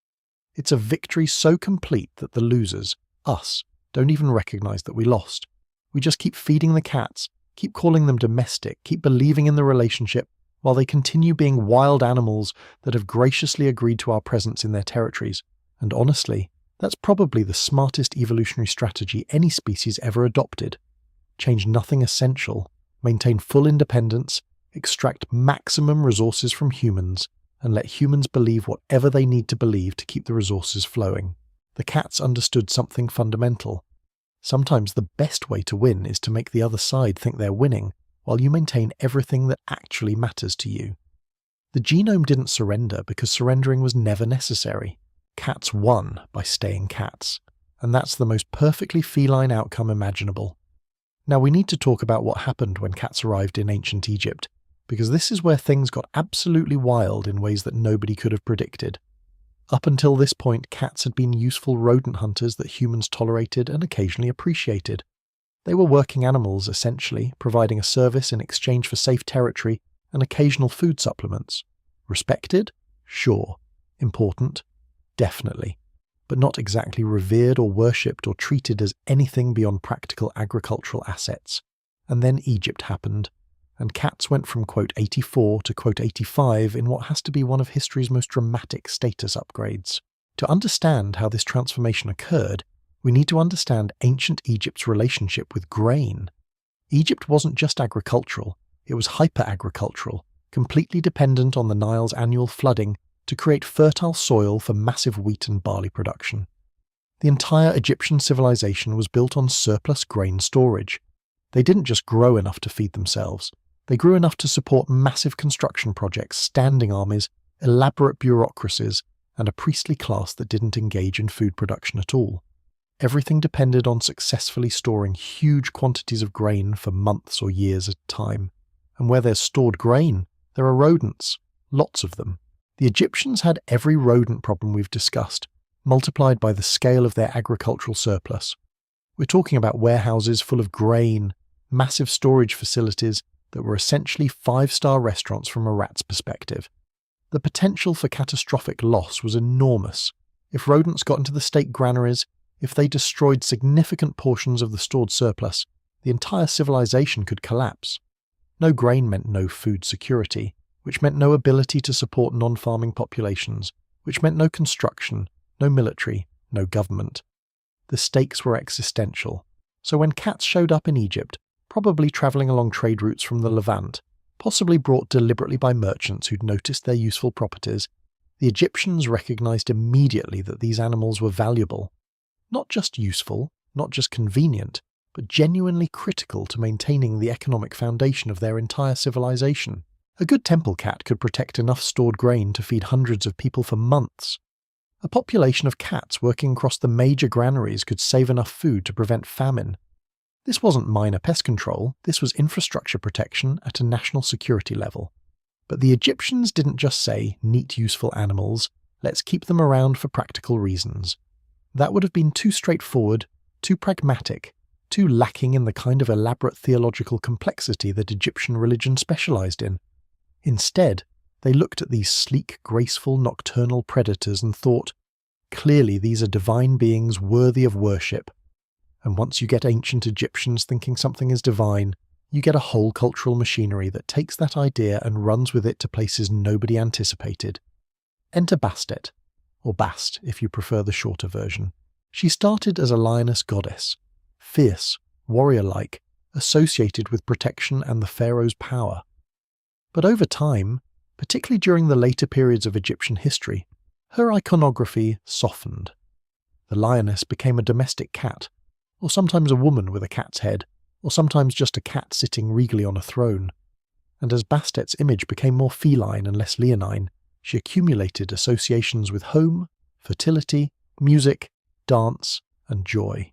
It's a victory so complete that the losers, us, don't even recognise that we lost. We just keep feeding the cats, keep calling them domestic, keep believing in the relationship, while they continue being wild animals that have graciously agreed to our presence in their territories. And honestly, that's probably the smartest evolutionary strategy any species ever adopted. Change nothing essential, maintain full independence, extract maximum resources from humans, and let humans believe whatever they need to believe to keep the resources flowing. The cats understood something fundamental. Sometimes the best way to win is to make the other side think they're winning, while you maintain everything that actually matters to you. The genome didn't surrender because surrendering was never necessary. Cats won by staying cats. and that's the most perfectly feline outcome imaginable. Now we need to talk about what happened when cats arrived in ancient Egypt, because this is where things got absolutely wild in ways that nobody could have predicted. Up until this point, cats had been useful rodent hunters that humans tolerated and occasionally appreciated. They were working animals, essentially, providing a service in exchange for safe territory and occasional food supplements. Respected? Sure. Important? Definitely. But not exactly revered or worshipped or treated as anything beyond practical agricultural assets. And then Egypt happened, and cats went from quote 84 to quote 85 in what has to be one of history's most dramatic status upgrades. To understand how this transformation occurred, we need to understand ancient Egypt's relationship with grain. Egypt wasn't just agricultural, it was hyper-agricultural, completely dependent on the Nile's annual flooding to create fertile soil for massive wheat and barley production. The entire Egyptian civilization was built on surplus grain storage. They didn't just grow enough to feed themselves. They grew enough to support massive construction projects, standing armies, elaborate bureaucracies, and a priestly class that didn't engage in food production at all. Everything depended on successfully storing huge quantities of grain for months or years at a time. And where there's stored grain, there are rodents, lots of them. The Egyptians had every rodent problem we've discussed, multiplied by the scale of their agricultural surplus. We're talking about warehouses full of grain, massive storage facilities that were essentially five-star restaurants from a rat's perspective. The potential for catastrophic loss was enormous. If rodents got into the state granaries, if they destroyed significant portions of the stored surplus, the entire civilization could collapse. No grain meant no food security, which meant no ability to support non-farming populations, which meant no construction, no military, no government. The stakes were existential. So when cats showed up in Egypt, probably travelling along trade routes from the Levant, possibly brought deliberately by merchants who'd noticed their useful properties, the Egyptians recognized immediately that these animals were valuable. Not just useful, not just convenient, but genuinely critical to maintaining the economic foundation of their entire civilization. A good temple cat could protect enough stored grain to feed hundreds of people for months. A population of cats working across the major granaries could save enough food to prevent famine. This wasn't minor pest control, this was infrastructure protection at a national security level. But the Egyptians didn't just say, neat useful animals, let's keep them around for practical reasons. That would have been too straightforward, too pragmatic, too lacking in the kind of elaborate theological complexity that Egyptian religion specialized in. Instead, they looked at these sleek, graceful, nocturnal predators and thought, clearly these are divine beings worthy of worship. And once you get ancient Egyptians thinking something is divine, you get a whole cultural machinery that takes that idea and runs with it to places nobody anticipated. Enter Bastet, or Bast if you prefer the shorter version. She started as a lioness goddess, fierce, warrior-like, associated with protection and the pharaoh's power. But over time, particularly during the later periods of Egyptian history, her iconography softened. The lioness became a domestic cat, or sometimes a woman with a cat's head, or sometimes just a cat sitting regally on a throne. And as Bastet's image became more feline and less leonine, she accumulated associations with home, fertility, music, dance, and joy.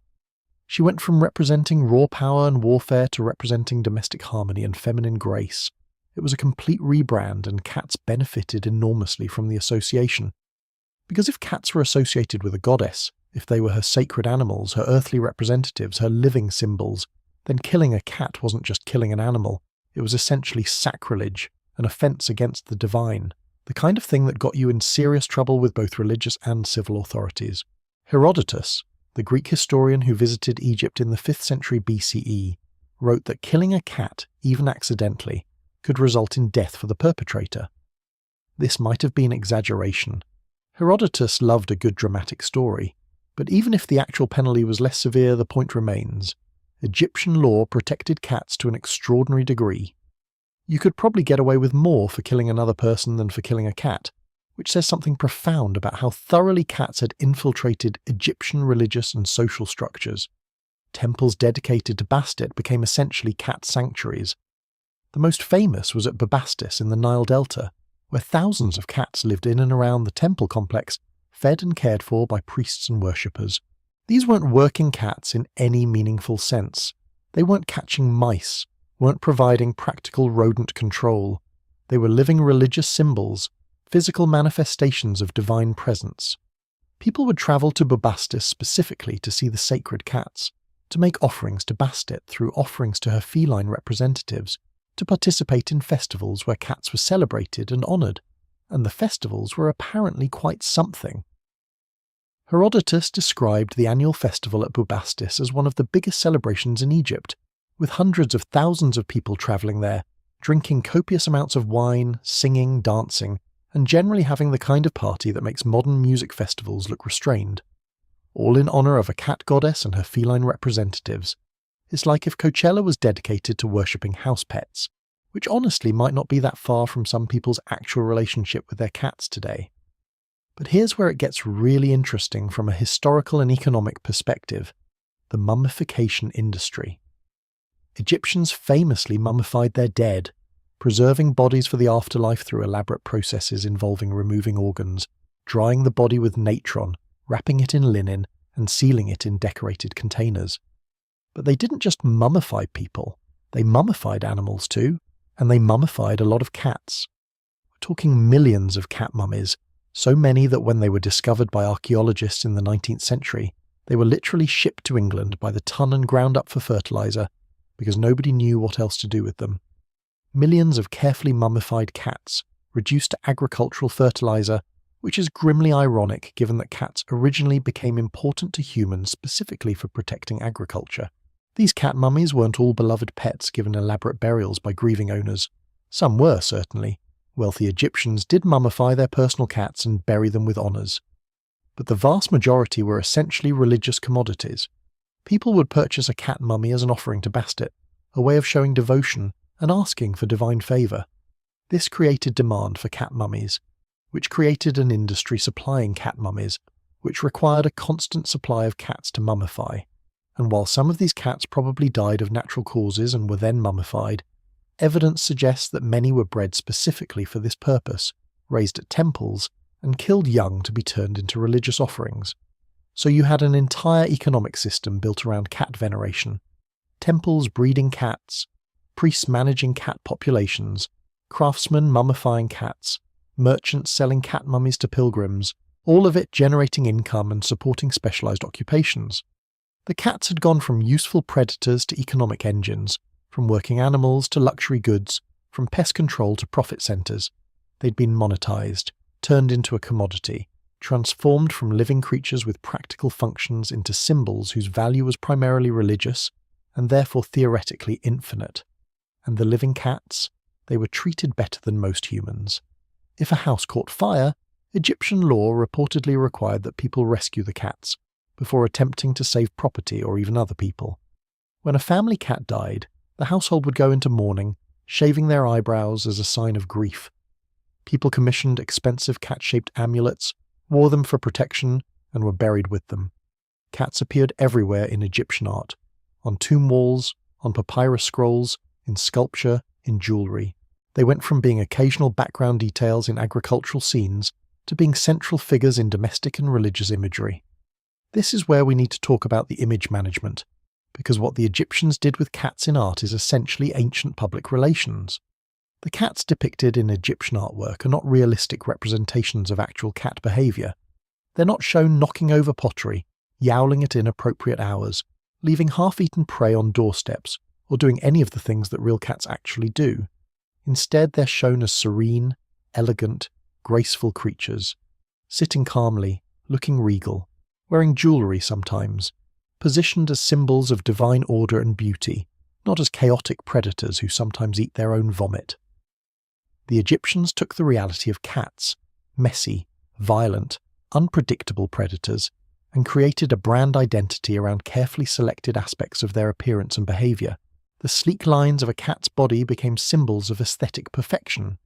She went from representing raw power and warfare to representing domestic harmony and feminine grace. It was a complete rebrand, and cats benefited enormously from the association. Because if cats were associated with a goddess, if they were her sacred animals, her earthly representatives, her living symbols, then killing a cat wasn't just killing an animal, it was essentially sacrilege, an offence against the divine, the kind of thing that got you in serious trouble with both religious and civil authorities. Herodotus, the Greek historian who visited Egypt in the 5th century BCE, wrote that killing a cat, even accidentally, could result in death for the perpetrator. This might have been exaggeration. Herodotus loved a good dramatic story, but even if the actual penalty was less severe, the point remains. Egyptian law protected cats to an extraordinary degree. You could probably get away with more for killing another person than for killing a cat, which says something profound about how thoroughly cats had infiltrated Egyptian religious and social structures. Temples dedicated to Bastet became essentially cat sanctuaries. The most famous was at Bubastis in the Nile Delta, where thousands of cats lived in and around the temple complex, fed and cared for by priests and worshippers. These weren't working cats in any meaningful sense. They weren't catching mice, weren't providing practical rodent control. They were living religious symbols, physical manifestations of divine presence. People would travel to Bubastis specifically to see the sacred cats, to make offerings to Bastet through offerings to her feline representatives, to participate in festivals where cats were celebrated and honoured, and the festivals were apparently quite something. Herodotus described the annual festival at Bubastis as one of the biggest celebrations in Egypt, with hundreds of thousands of people travelling there, drinking copious amounts of wine, singing, dancing, and generally having the kind of party that makes modern music festivals look restrained. All in honour of a cat goddess and her feline representatives. It's like if Coachella was dedicated to worshipping house pets, which honestly might not be that far from some people's actual relationship with their cats today. But here's where it gets really interesting from a historical and economic perspective: the mummification industry. Egyptians famously mummified their dead, preserving bodies for the afterlife through elaborate processes involving removing organs, drying the body with natron, wrapping it in linen, and sealing it in decorated containers. But they didn't just mummify people, they mummified animals too, and they mummified a lot of cats. We're talking millions of cat mummies, so many that when they were discovered by archaeologists in the 19th century, they were literally shipped to England by the ton and ground up for fertiliser, because nobody knew what else to do with them. Millions of carefully mummified cats, reduced to agricultural fertiliser, which is grimly ironic given that cats originally became important to humans specifically for protecting agriculture. These cat mummies weren't all beloved pets given elaborate burials by grieving owners. Some were, certainly. Wealthy Egyptians did mummify their personal cats and bury them with honours. But the vast majority were essentially religious commodities. People would purchase a cat mummy as an offering to Bastet, a way of showing devotion and asking for divine favour. This created demand for cat mummies, which created an industry supplying cat mummies, which required a constant supply of cats to mummify. And while some of these cats probably died of natural causes and were then mummified, evidence suggests that many were bred specifically for this purpose, raised at temples, and killed young to be turned into religious offerings. So you had an entire economic system built around cat veneration. Temples breeding cats, priests managing cat populations, craftsmen mummifying cats, merchants selling cat mummies to pilgrims, all of it generating income and supporting specialised occupations. The cats had gone from useful predators to economic engines, from working animals to luxury goods, from pest control to profit centres. They'd been monetised, turned into a commodity, transformed from living creatures with practical functions into symbols whose value was primarily religious, and therefore theoretically infinite. And the living cats? They were treated better than most humans. If a house caught fire, Egyptian law reportedly required that people rescue the cats, before attempting to save property or even other people. When a family cat died, the household would go into mourning, shaving their eyebrows as a sign of grief. People commissioned expensive cat-shaped amulets, wore them for protection, and were buried with them. Cats appeared everywhere in Egyptian art, on tomb walls, on papyrus scrolls, in sculpture, in jewellery. They went from being occasional background details in agricultural scenes to being central figures in domestic and religious imagery. This is where we need to talk about the image management, because what the Egyptians did with cats in art is essentially ancient public relations. The cats depicted in Egyptian artwork are not realistic representations of actual cat behaviour. They're not shown knocking over pottery, yowling at inappropriate hours, leaving half-eaten prey on doorsteps, or doing any of the things that real cats actually do. Instead, they're shown as serene, elegant, graceful creatures, sitting calmly, looking regal, wearing jewellery sometimes, positioned as symbols of divine order and beauty, not as chaotic predators who sometimes eat their own vomit. The Egyptians took the reality of cats, messy, violent, unpredictable predators, and created a brand identity around carefully selected aspects of their appearance and behaviour. The sleek lines of a cat's body became symbols of aesthetic perfection.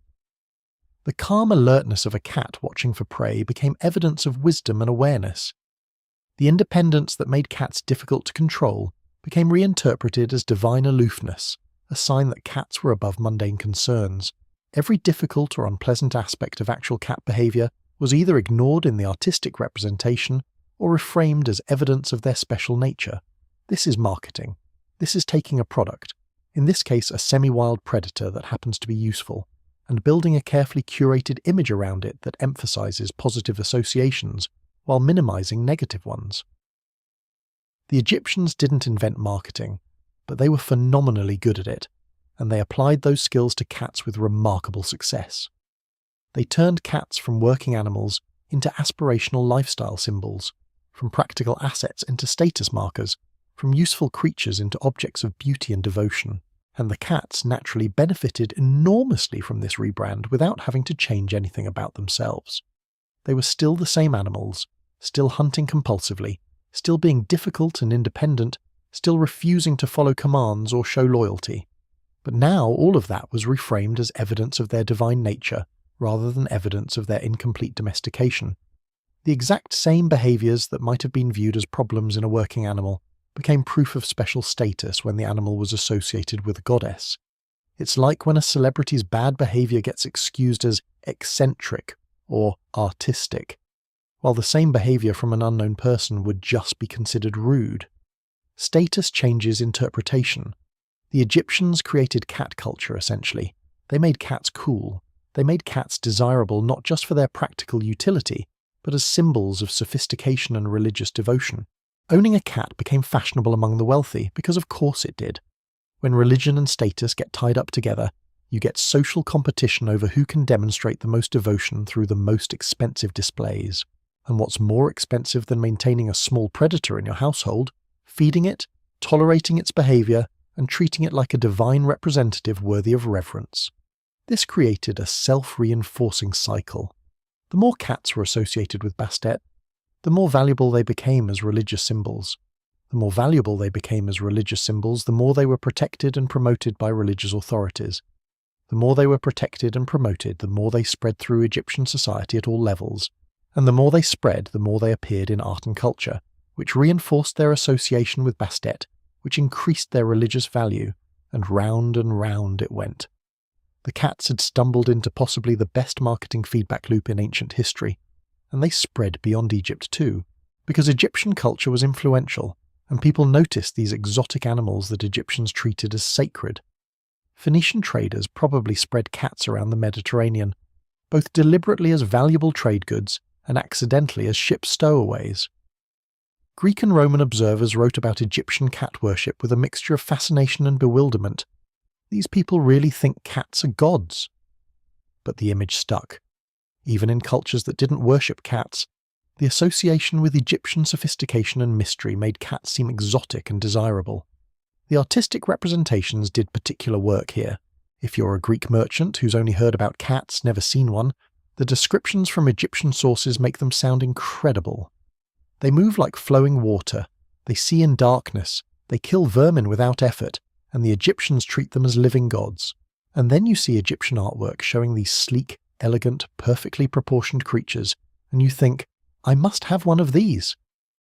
The calm alertness of a cat watching for prey became evidence of wisdom and awareness. The independence that made cats difficult to control became reinterpreted as divine aloofness, a sign that cats were above mundane concerns. Every difficult or unpleasant aspect of actual cat behaviour was either ignored in the artistic representation or reframed as evidence of their special nature. This is marketing. This is taking a product, in this case a semi-wild predator that happens to be useful, and building a carefully curated image around it that emphasizes positive associations while minimizing negative ones. The Egyptians didn't invent marketing, but they were phenomenally good at it, and they applied those skills to cats with remarkable success. They turned cats from working animals into aspirational lifestyle symbols, from practical assets into status markers, from useful creatures into objects of beauty and devotion, and the cats naturally benefited enormously from this rebrand without having to change anything about themselves. They were still the same animals, still hunting compulsively, still being difficult and independent, still refusing to follow commands or show loyalty. But now all of that was reframed as evidence of their divine nature rather than evidence of their incomplete domestication. The exact same behaviours that might have been viewed as problems in a working animal became proof of special status when the animal was associated with a goddess. It's like when a celebrity's bad behaviour gets excused as eccentric or artistic, while the same behaviour from an unknown person would just be considered rude. Status changes interpretation. The Egyptians created cat culture, essentially. They made cats cool. They made cats desirable not just for their practical utility, but as symbols of sophistication and religious devotion. Owning a cat became fashionable among the wealthy, because of course it did. When religion and status get tied up together, you get social competition over who can demonstrate the most devotion through the most expensive displays. And what's more expensive than maintaining a small predator in your household? Feeding it, tolerating its behaviour, and treating it like a divine representative worthy of reverence. This created a self-reinforcing cycle. The more cats were associated with Bastet, the more valuable they became as religious symbols. The more valuable they became as religious symbols, the more they were protected and promoted by religious authorities. The more they were protected and promoted, the more they spread through Egyptian society at all levels. And the more they spread, the more they appeared in art and culture, which reinforced their association with Bastet, which increased their religious value, and round it went. The cats had stumbled into possibly the best marketing feedback loop in ancient history, and they spread beyond Egypt too, because Egyptian culture was influential, and people noticed these exotic animals that Egyptians treated as sacred. Phoenician traders probably spread cats around the Mediterranean, both deliberately as valuable trade goods and accidentally as ship stowaways. Greek and Roman observers wrote about Egyptian cat worship with a mixture of fascination and bewilderment. These people really think cats are gods. But the image stuck. Even in cultures that didn't worship cats, the association with Egyptian sophistication and mystery made cats seem exotic and desirable. The artistic representations did particular work here. If you're a Greek merchant who's only heard about cats, never seen one, the descriptions from Egyptian sources make them sound incredible. They move like flowing water, they see in darkness, they kill vermin without effort, and the Egyptians treat them as living gods. And then you see Egyptian artwork showing these sleek, elegant, perfectly proportioned creatures, and you think, I must have one of these.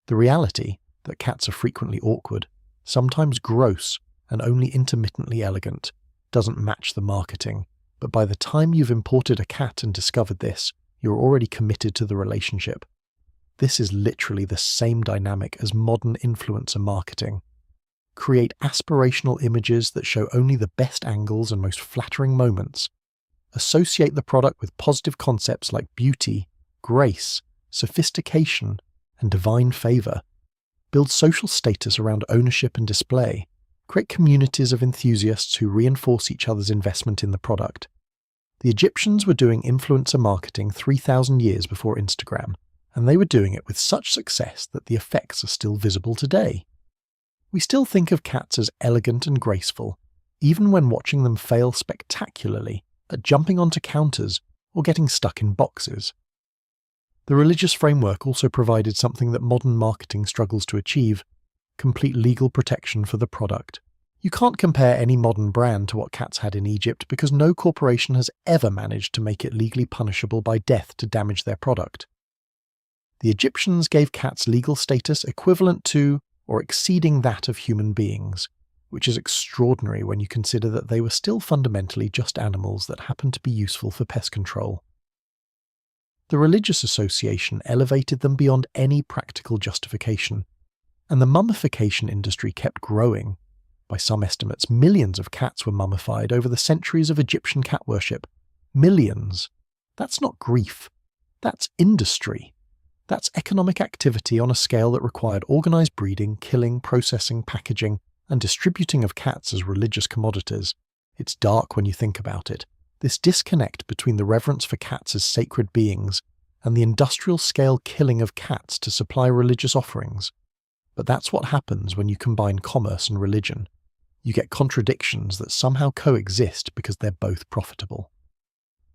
The reality, that cats are frequently awkward, sometimes gross, and only intermittently elegant, doesn't match the marketing. But by the time you've imported a cat and discovered this, you're already committed to the relationship. This is literally the same dynamic as modern influencer marketing. Create aspirational images that show only the best angles and most flattering moments. Associate the product with positive concepts like beauty, grace, sophistication, and divine favour. Build social status around ownership and display. Create communities of enthusiasts who reinforce each other's investment in the product. The Egyptians were doing influencer marketing 3,000 years before Instagram, and they were doing it with such success that the effects are still visible today. We still think of cats as elegant and graceful, even when watching them fail spectacularly at jumping onto counters or getting stuck in boxes. The religious framework also provided something that modern marketing struggles to achieve: complete legal protection for the product. You can't compare any modern brand to what cats had in Egypt because no corporation has ever managed to make it legally punishable by death to damage their product. The Egyptians gave cats legal status equivalent to or exceeding that of human beings, which is extraordinary when you consider that they were still fundamentally just animals that happened to be useful for pest control. The religious association elevated them beyond any practical justification, and the mummification industry kept growing. By some estimates, millions of cats were mummified over the centuries of Egyptian cat worship. Millions. That's not grief. That's industry. That's economic activity on a scale that required organized breeding, killing, processing, packaging, and distributing of cats as religious commodities. It's dark when you think about it. This disconnect between the reverence for cats as sacred beings and the industrial-scale killing of cats to supply religious offerings. But that's what happens when you combine commerce and religion. You get contradictions that somehow coexist because they're both profitable.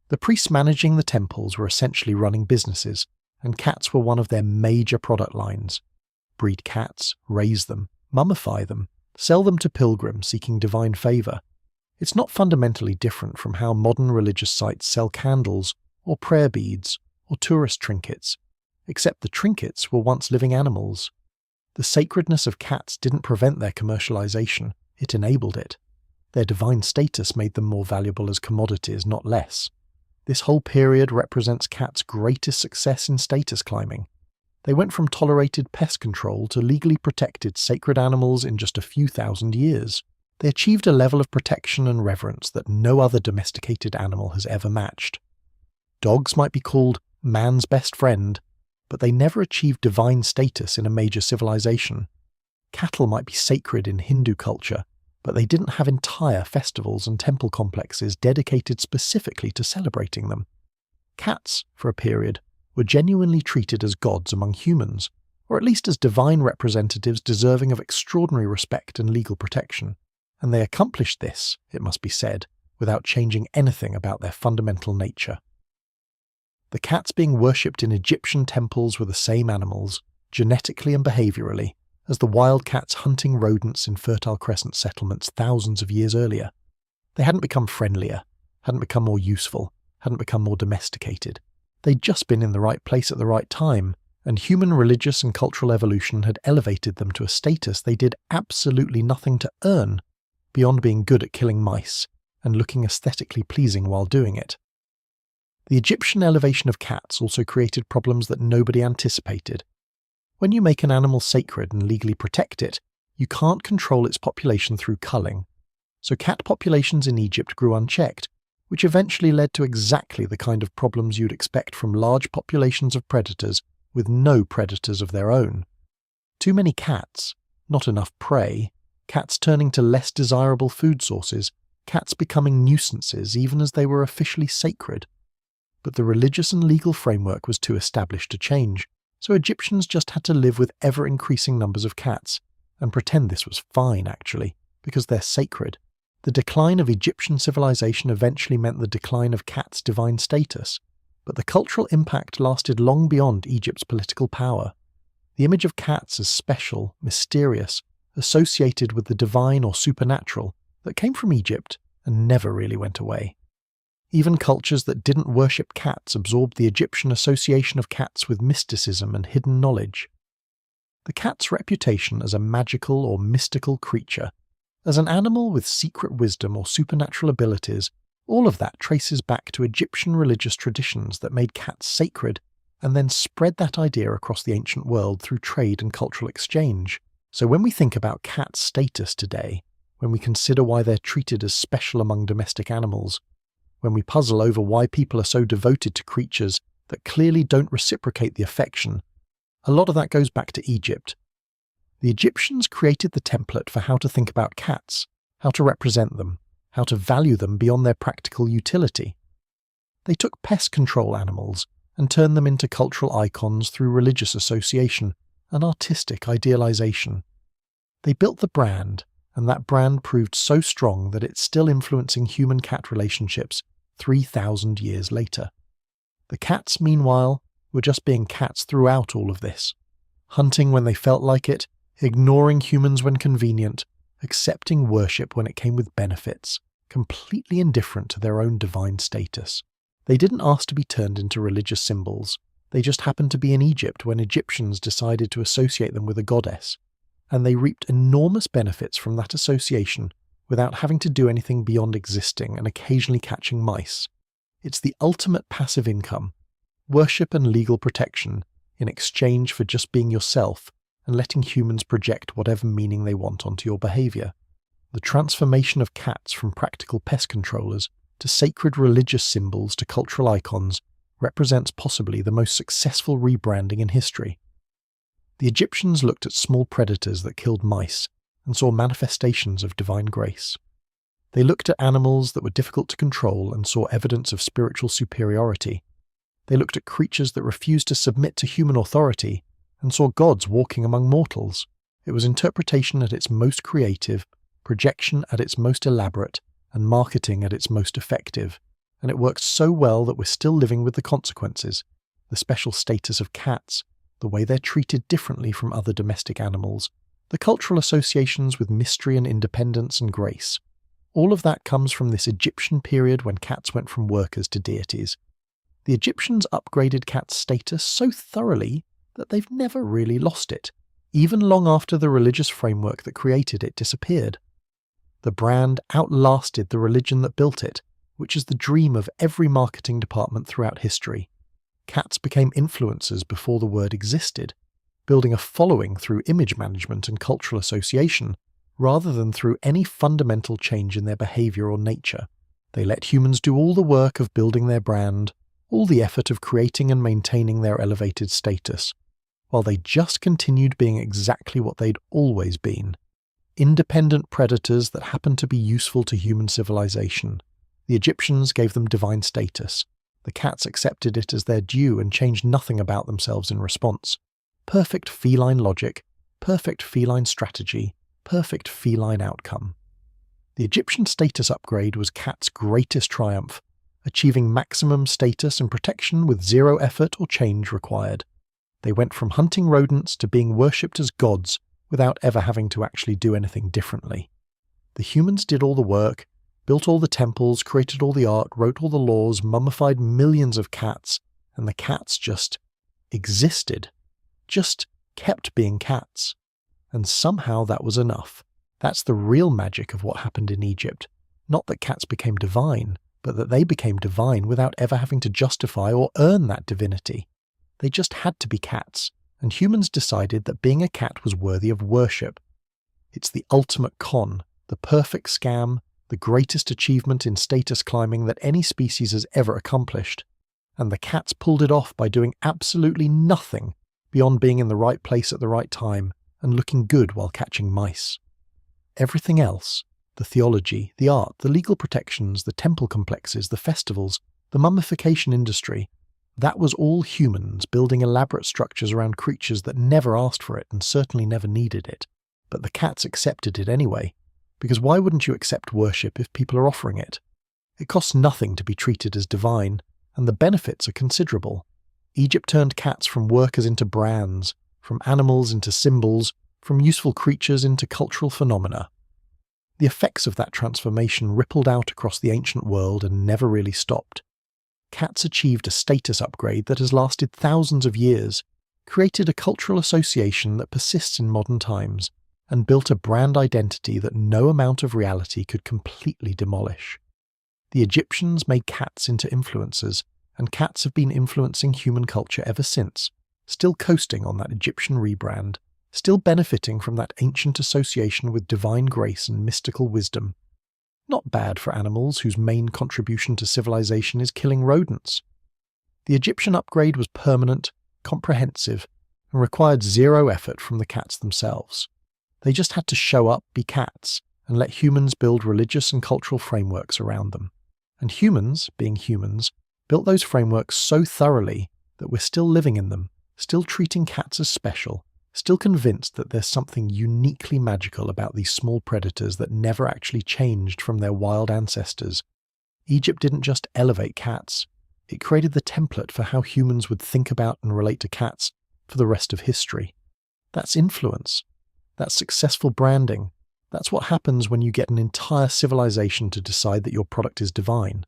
The priests managing the temples were essentially running businesses, and cats were one of their major product lines. Breed cats, raise them, mummify them, sell them to pilgrims seeking divine favor. It's not fundamentally different from how modern religious sites sell candles, or prayer beads, or tourist trinkets, except the trinkets were once living animals. The sacredness of cats didn't prevent their commercialization, it enabled it. Their divine status made them more valuable as commodities, not less. This whole period represents cats' greatest success in status climbing. They went from tolerated pest control to legally protected sacred animals in just a few thousand years. They achieved a level of protection and reverence that no other domesticated animal has ever matched. Dogs might be called man's best friend, but they never achieved divine status in a major civilization. Cattle might be sacred in Hindu culture, but they didn't have entire festivals and temple complexes dedicated specifically to celebrating them. Cats, for a period, were genuinely treated as gods among humans, or at least as divine representatives deserving of extraordinary respect and legal protection. And they accomplished this, it must be said, without changing anything about their fundamental nature. The cats being worshipped in Egyptian temples were the same animals, genetically and behaviourally, as the wild cats hunting rodents in Fertile Crescent settlements thousands of years earlier. They hadn't become friendlier, hadn't become more useful, hadn't become more domesticated. They'd just been in the right place at the right time, and human religious and cultural evolution had elevated them to a status they did absolutely nothing to earn, beyond being good at killing mice and looking aesthetically pleasing while doing it. The Egyptian elevation of cats also created problems that nobody anticipated. When you make an animal sacred and legally protect it, you can't control its population through culling. So cat populations in Egypt grew unchecked, which eventually led to exactly the kind of problems you'd expect from large populations of predators with no predators of their own. Too many cats, not enough prey, cats turning to less desirable food sources, cats becoming nuisances even as they were officially sacred. But the religious and legal framework was too established to change, so Egyptians just had to live with ever-increasing numbers of cats, and pretend this was fine, actually, because they're sacred. The decline of Egyptian civilization eventually meant the decline of cats' divine status, but the cultural impact lasted long beyond Egypt's political power. The image of cats as special, mysterious, associated with the divine or supernatural, that came from Egypt and never really went away. Even cultures that didn't worship cats absorbed the Egyptian association of cats with mysticism and hidden knowledge. The cat's reputation as a magical or mystical creature, as an animal with secret wisdom or supernatural abilities, all of that traces back to Egyptian religious traditions that made cats sacred and then spread that idea across the ancient world through trade and cultural exchange. So when we think about cats' status today, when we consider why they're treated as special among domestic animals, when we puzzle over why people are so devoted to creatures that clearly don't reciprocate the affection, a lot of that goes back to Egypt. The Egyptians created the template for how to think about cats, how to represent them, how to value them beyond their practical utility. They took pest control animals and turned them into cultural icons through religious association and artistic idealization. They built the brand, and that brand proved so strong that it's still influencing human-cat relationships 3,000 years later. The cats, meanwhile, were just being cats throughout all of this, hunting when they felt like it, ignoring humans when convenient, accepting worship when it came with benefits, completely indifferent to their own divine status. They didn't ask to be turned into religious symbols. They just happened to be in Egypt when Egyptians decided to associate them with a goddess, and they reaped enormous benefits from that association without having to do anything beyond existing and occasionally catching mice. It's the ultimate passive income. worship and legal protection in exchange for just being yourself and letting humans project whatever meaning they want onto your behaviour. The transformation of cats from practical pest controllers to sacred religious symbols to cultural icons represents possibly the most successful rebranding in history. The Egyptians looked at small predators that killed mice and saw manifestations of divine grace. They looked at animals that were difficult to control and saw evidence of spiritual superiority. They looked at creatures that refused to submit to human authority and saw gods walking among mortals. It was interpretation at its most creative, projection at its most elaborate, and marketing at its most effective, and it worked so well that we're still living with the consequences, the special status of cats, the way they're treated differently from other domestic animals, the cultural associations with mystery and independence and grace. All of that comes from this Egyptian period when cats went from workers to deities. The Egyptians upgraded cats' status so thoroughly that they've never really lost it, even long after the religious framework that created it disappeared. The brand outlasted the religion that built it, which is the dream of every marketing department throughout history. Cats became influencers before the word existed, building a following through image management and cultural association, rather than through any fundamental change in their behaviour or nature. They let humans do all the work of building their brand, all the effort of creating and maintaining their elevated status, while they just continued being exactly what they'd always been. Independent predators that happened to be useful to human civilization. The Egyptians gave them divine status. The cats accepted it as their due and changed nothing about themselves in response. Perfect feline logic, perfect feline strategy, perfect feline outcome. The Egyptian status upgrade was cats' greatest triumph, achieving maximum status and protection with zero effort or change required. They went from hunting rodents to being worshipped as gods without ever having to actually do anything differently. The humans did all the work, built all the temples, created all the art, wrote all the laws, mummified millions of cats, and the cats just existed. Just kept being cats. And somehow that was enough. That's the real magic of what happened in Egypt. Not that cats became divine, but that they became divine without ever having to justify or earn that divinity. They just had to be cats, and humans decided that being a cat was worthy of worship. It's the ultimate con, the perfect scam, the greatest achievement in status climbing that any species has ever accomplished. And the cats pulled it off by doing absolutely nothing beyond being in the right place at the right time and looking good while catching mice. Everything else, the theology, the art, the legal protections, the temple complexes, the festivals, the mummification industry, that was all humans building elaborate structures around creatures that never asked for it and certainly never needed it. But the cats accepted it anyway, because why wouldn't you accept worship if people are offering it? It costs nothing to be treated as divine, and the benefits are considerable. Egypt turned cats from workers into brands, from animals into symbols, from useful creatures into cultural phenomena. The effects of that transformation rippled out across the ancient world and never really stopped. Cats achieved a status upgrade that has lasted thousands of years, created a cultural association that persists in modern times, and built a brand identity that no amount of reality could completely demolish. The Egyptians made cats into influencers, and cats have been influencing human culture ever since, still coasting on that Egyptian rebrand, still benefiting from that ancient association with divine grace and mystical wisdom. Not bad for animals whose main contribution to civilization is killing rodents. The Egyptian upgrade was permanent, comprehensive, and required zero effort from the cats themselves. They just had to show up, be cats, and let humans build religious and cultural frameworks around them. And humans, being humans, built those frameworks so thoroughly that we're still living in them, still treating cats as special, still convinced that there's something uniquely magical about these small predators that never actually changed from their wild ancestors. Egypt didn't just elevate cats, it created the template for how humans would think about and relate to cats for the rest of history. That's influence. That's successful branding. That's what happens when you get an entire civilization to decide that your product is divine.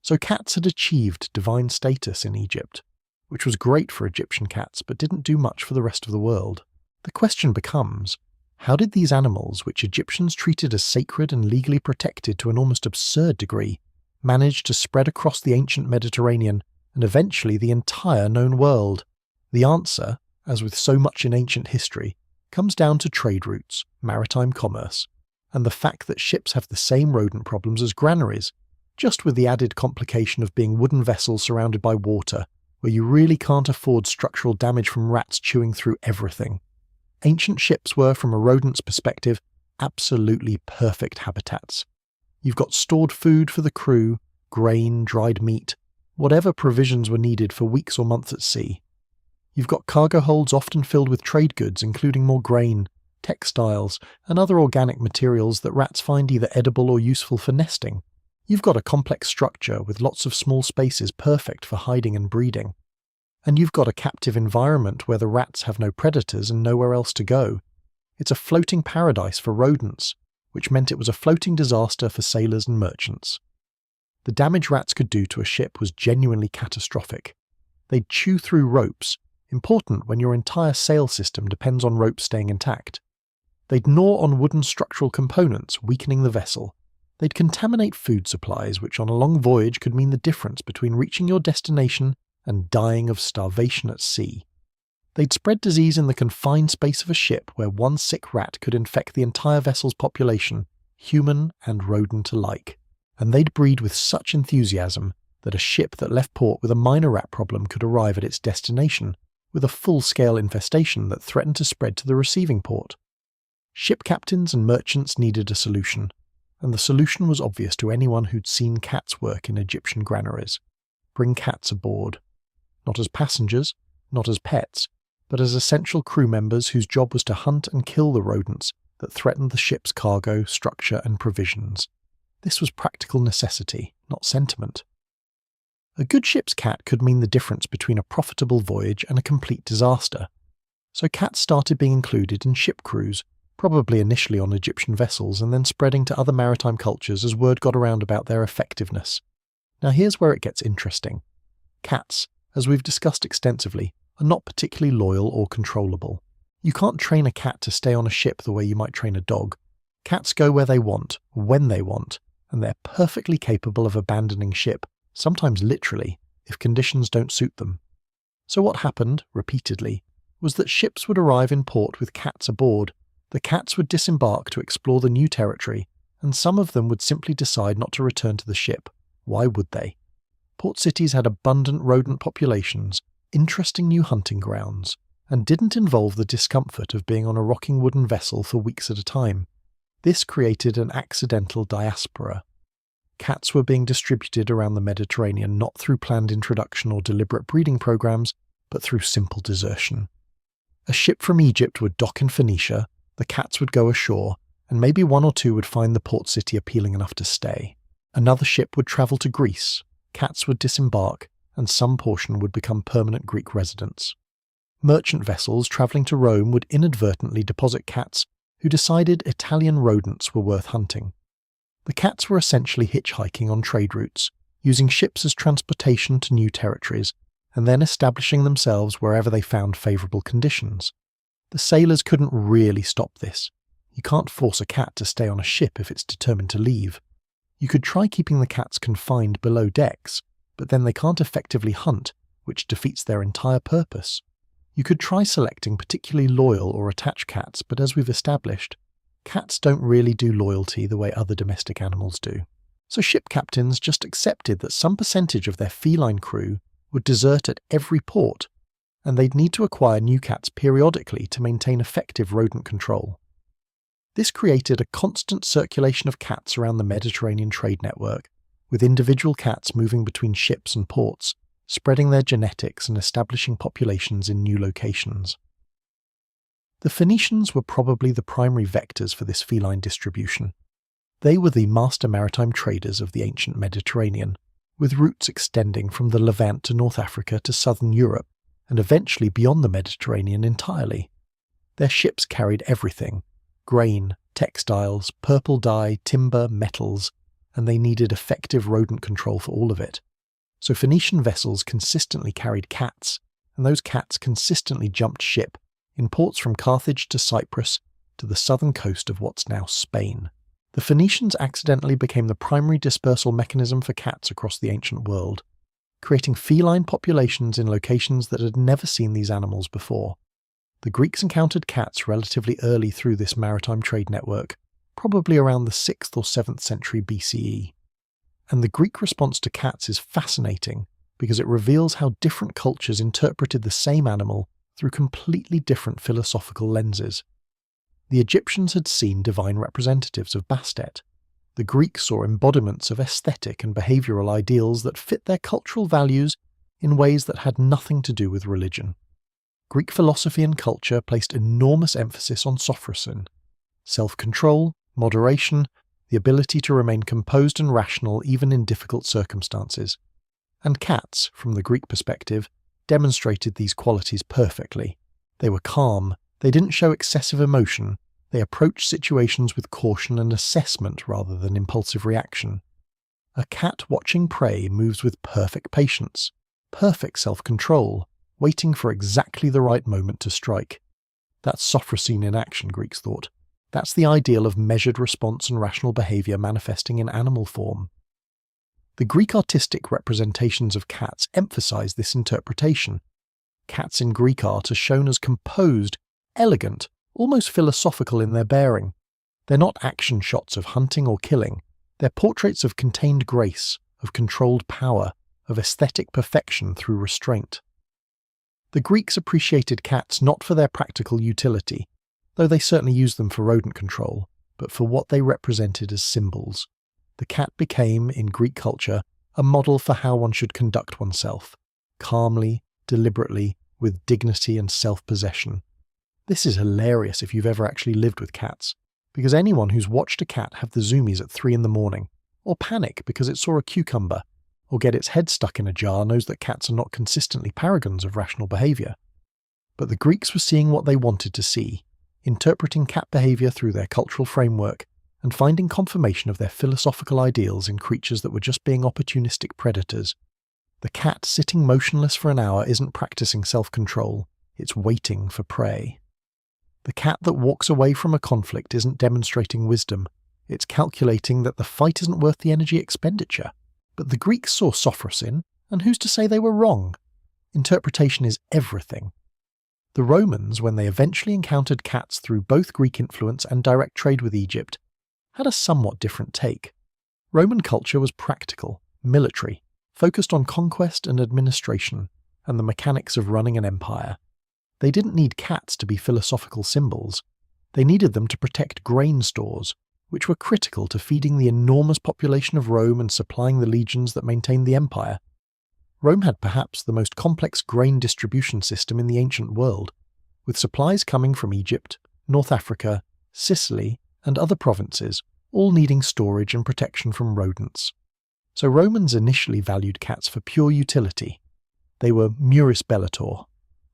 So cats had achieved divine status in Egypt, which was great for Egyptian cats but didn't do much for the rest of the world. The question becomes, how did these animals, which Egyptians treated as sacred and legally protected to an almost absurd degree, manage to spread across the ancient Mediterranean and eventually the entire known world. The answer, as with so much in ancient history, comes down to trade routes, maritime commerce, and the fact that ships have the same rodent problems as granaries, just with the added complication of being wooden vessels surrounded by water, where you really can't afford structural damage from rats chewing through everything. Ancient ships were, from a rodent's perspective, absolutely perfect habitats. You've got stored food for the crew, grain, dried meat, whatever provisions were needed for weeks or months at sea. You've got cargo holds often filled with trade goods, including more grain, textiles, and other organic materials that rats find either edible or useful for nesting. You've got a complex structure with lots of small spaces perfect for hiding and breeding. And you've got a captive environment where the rats have no predators and nowhere else to go. It's a floating paradise for rodents, which meant it was a floating disaster for sailors and merchants. The damage rats could do to a ship was genuinely catastrophic. They'd chew through ropes, important when your entire sail system depends on ropes staying intact. They'd gnaw on wooden structural components, weakening the vessel. They'd contaminate food supplies, which on a long voyage could mean the difference between reaching your destination and dying of starvation at sea. They'd spread disease in the confined space of a ship where one sick rat could infect the entire vessel's population, human and rodent alike. And they'd breed with such enthusiasm that a ship that left port with a minor rat problem could arrive at its destination with a full-scale infestation that threatened to spread to the receiving port. Ship captains and merchants needed a solution, and the solution was obvious to anyone who'd seen cats work in Egyptian granaries. Bring cats aboard. Not as passengers, not as pets, but as essential crew members whose job was to hunt and kill the rodents that threatened the ship's cargo, structure, and provisions. This was practical necessity, not sentiment. A good ship's cat could mean the difference between a profitable voyage and a complete disaster. So cats started being included in ship crews, probably initially on Egyptian vessels and then spreading to other maritime cultures as word got around about their effectiveness. Now here's where it gets interesting. Cats, as we've discussed extensively, are not particularly loyal or controllable. You can't train a cat to stay on a ship the way you might train a dog. Cats go where they want, when they want, and they're perfectly capable of abandoning ship, sometimes literally, if conditions don't suit them. So what happened, repeatedly, was that ships would arrive in port with cats aboard. The cats would disembark to explore the new territory, and some of them would simply decide not to return to the ship. Why would they? Port cities had abundant rodent populations, interesting new hunting grounds, and didn't involve the discomfort of being on a rocking wooden vessel for weeks at a time. This created an accidental diaspora. Cats were being distributed around the Mediterranean not through planned introduction or deliberate breeding programs, but through simple desertion. A ship from Egypt would dock in Phoenicia, the cats would go ashore, and maybe one or two would find the port city appealing enough to stay. Another ship would travel to Greece, cats would disembark, and some portion would become permanent Greek residents. Merchant vessels travelling to Rome would inadvertently deposit cats who decided Italian rodents were worth hunting. The cats were essentially hitchhiking on trade routes, using ships as transportation to new territories, and then establishing themselves wherever they found favourable conditions. The sailors couldn't really stop this. You can't force a cat to stay on a ship if it's determined to leave. You could try keeping the cats confined below decks, but then they can't effectively hunt, which defeats their entire purpose. You could try selecting particularly loyal or attached cats, but as we've established, cats don't really do loyalty the way other domestic animals do. So ship captains just accepted that some percentage of their feline crew would desert at every port, and they'd need to acquire new cats periodically to maintain effective rodent control. This created a constant circulation of cats around the Mediterranean trade network, with individual cats moving between ships and ports, spreading their genetics and establishing populations in new locations. The Phoenicians were probably the primary vectors for this feline distribution. They were the master maritime traders of the ancient Mediterranean, with routes extending from the Levant to North Africa to southern Europe, and eventually beyond the Mediterranean entirely. Their ships carried everything: grain, textiles, purple dye, timber, metals, and they needed effective rodent control for all of it. So Phoenician vessels consistently carried cats, and those cats consistently jumped ship in ports from Carthage to Cyprus to the southern coast of what's now Spain. The Phoenicians accidentally became the primary dispersal mechanism for cats across the ancient world. creating feline populations in locations that had never seen these animals before. The Greeks encountered cats relatively early through this maritime trade network, probably around the 6th or 7th century BCE. And the Greek response to cats is fascinating because it reveals how different cultures interpreted the same animal through completely different philosophical lenses. The Egyptians had seen divine representatives of Bastet. The Greeks saw embodiments of aesthetic and behavioural ideals that fit their cultural values in ways that had nothing to do with religion. Greek philosophy and culture placed enormous emphasis on sophrosyne, self-control, moderation, the ability to remain composed and rational even in difficult circumstances. And cats, from the Greek perspective, demonstrated these qualities perfectly. They were calm, they didn't show excessive emotion, they approached situations with caution and assessment rather than impulsive reaction. A cat watching prey moves with perfect patience, perfect self-control, waiting for exactly the right moment to strike. That's sophrosyne in action, Greeks thought. That's the ideal of measured response and rational behaviour manifesting in animal form. The Greek artistic representations of cats emphasise this interpretation. Cats in Greek art are shown as composed, elegant, almost philosophical in their bearing. They're not action shots of hunting or killing. They're portraits of contained grace, of controlled power, of aesthetic perfection through restraint. The Greeks appreciated cats not for their practical utility, though they certainly used them for rodent control, but for what they represented as symbols. The cat became, in Greek culture, a model for how one should conduct oneself, calmly, deliberately, with dignity and self-possession. This is hilarious if you've ever actually lived with cats, because anyone who's watched a cat have the zoomies at 3 a.m, or panic because it saw a cucumber, or get its head stuck in a jar knows that cats are not consistently paragons of rational behaviour. But the Greeks were seeing what they wanted to see, interpreting cat behaviour through their cultural framework, and finding confirmation of their philosophical ideals in creatures that were just being opportunistic predators. The cat sitting motionless for an hour isn't practicing self-control, it's waiting for prey. The cat that walks away from a conflict isn't demonstrating wisdom, it's calculating that the fight isn't worth the energy expenditure. But the Greeks saw sophrosyne, and who's to say they were wrong? Interpretation is everything. The Romans, when they eventually encountered cats through both Greek influence and direct trade with Egypt, had a somewhat different take. Roman culture was practical, military, focused on conquest and administration, and the mechanics of running an empire. They didn't need cats to be philosophical symbols. They needed them to protect grain stores, which were critical to feeding the enormous population of Rome and supplying the legions that maintained the empire. Rome had perhaps the most complex grain distribution system in the ancient world, with supplies coming from Egypt, North Africa, Sicily, and other provinces, all needing storage and protection from rodents. So Romans initially valued cats for pure utility. They were muris bellator,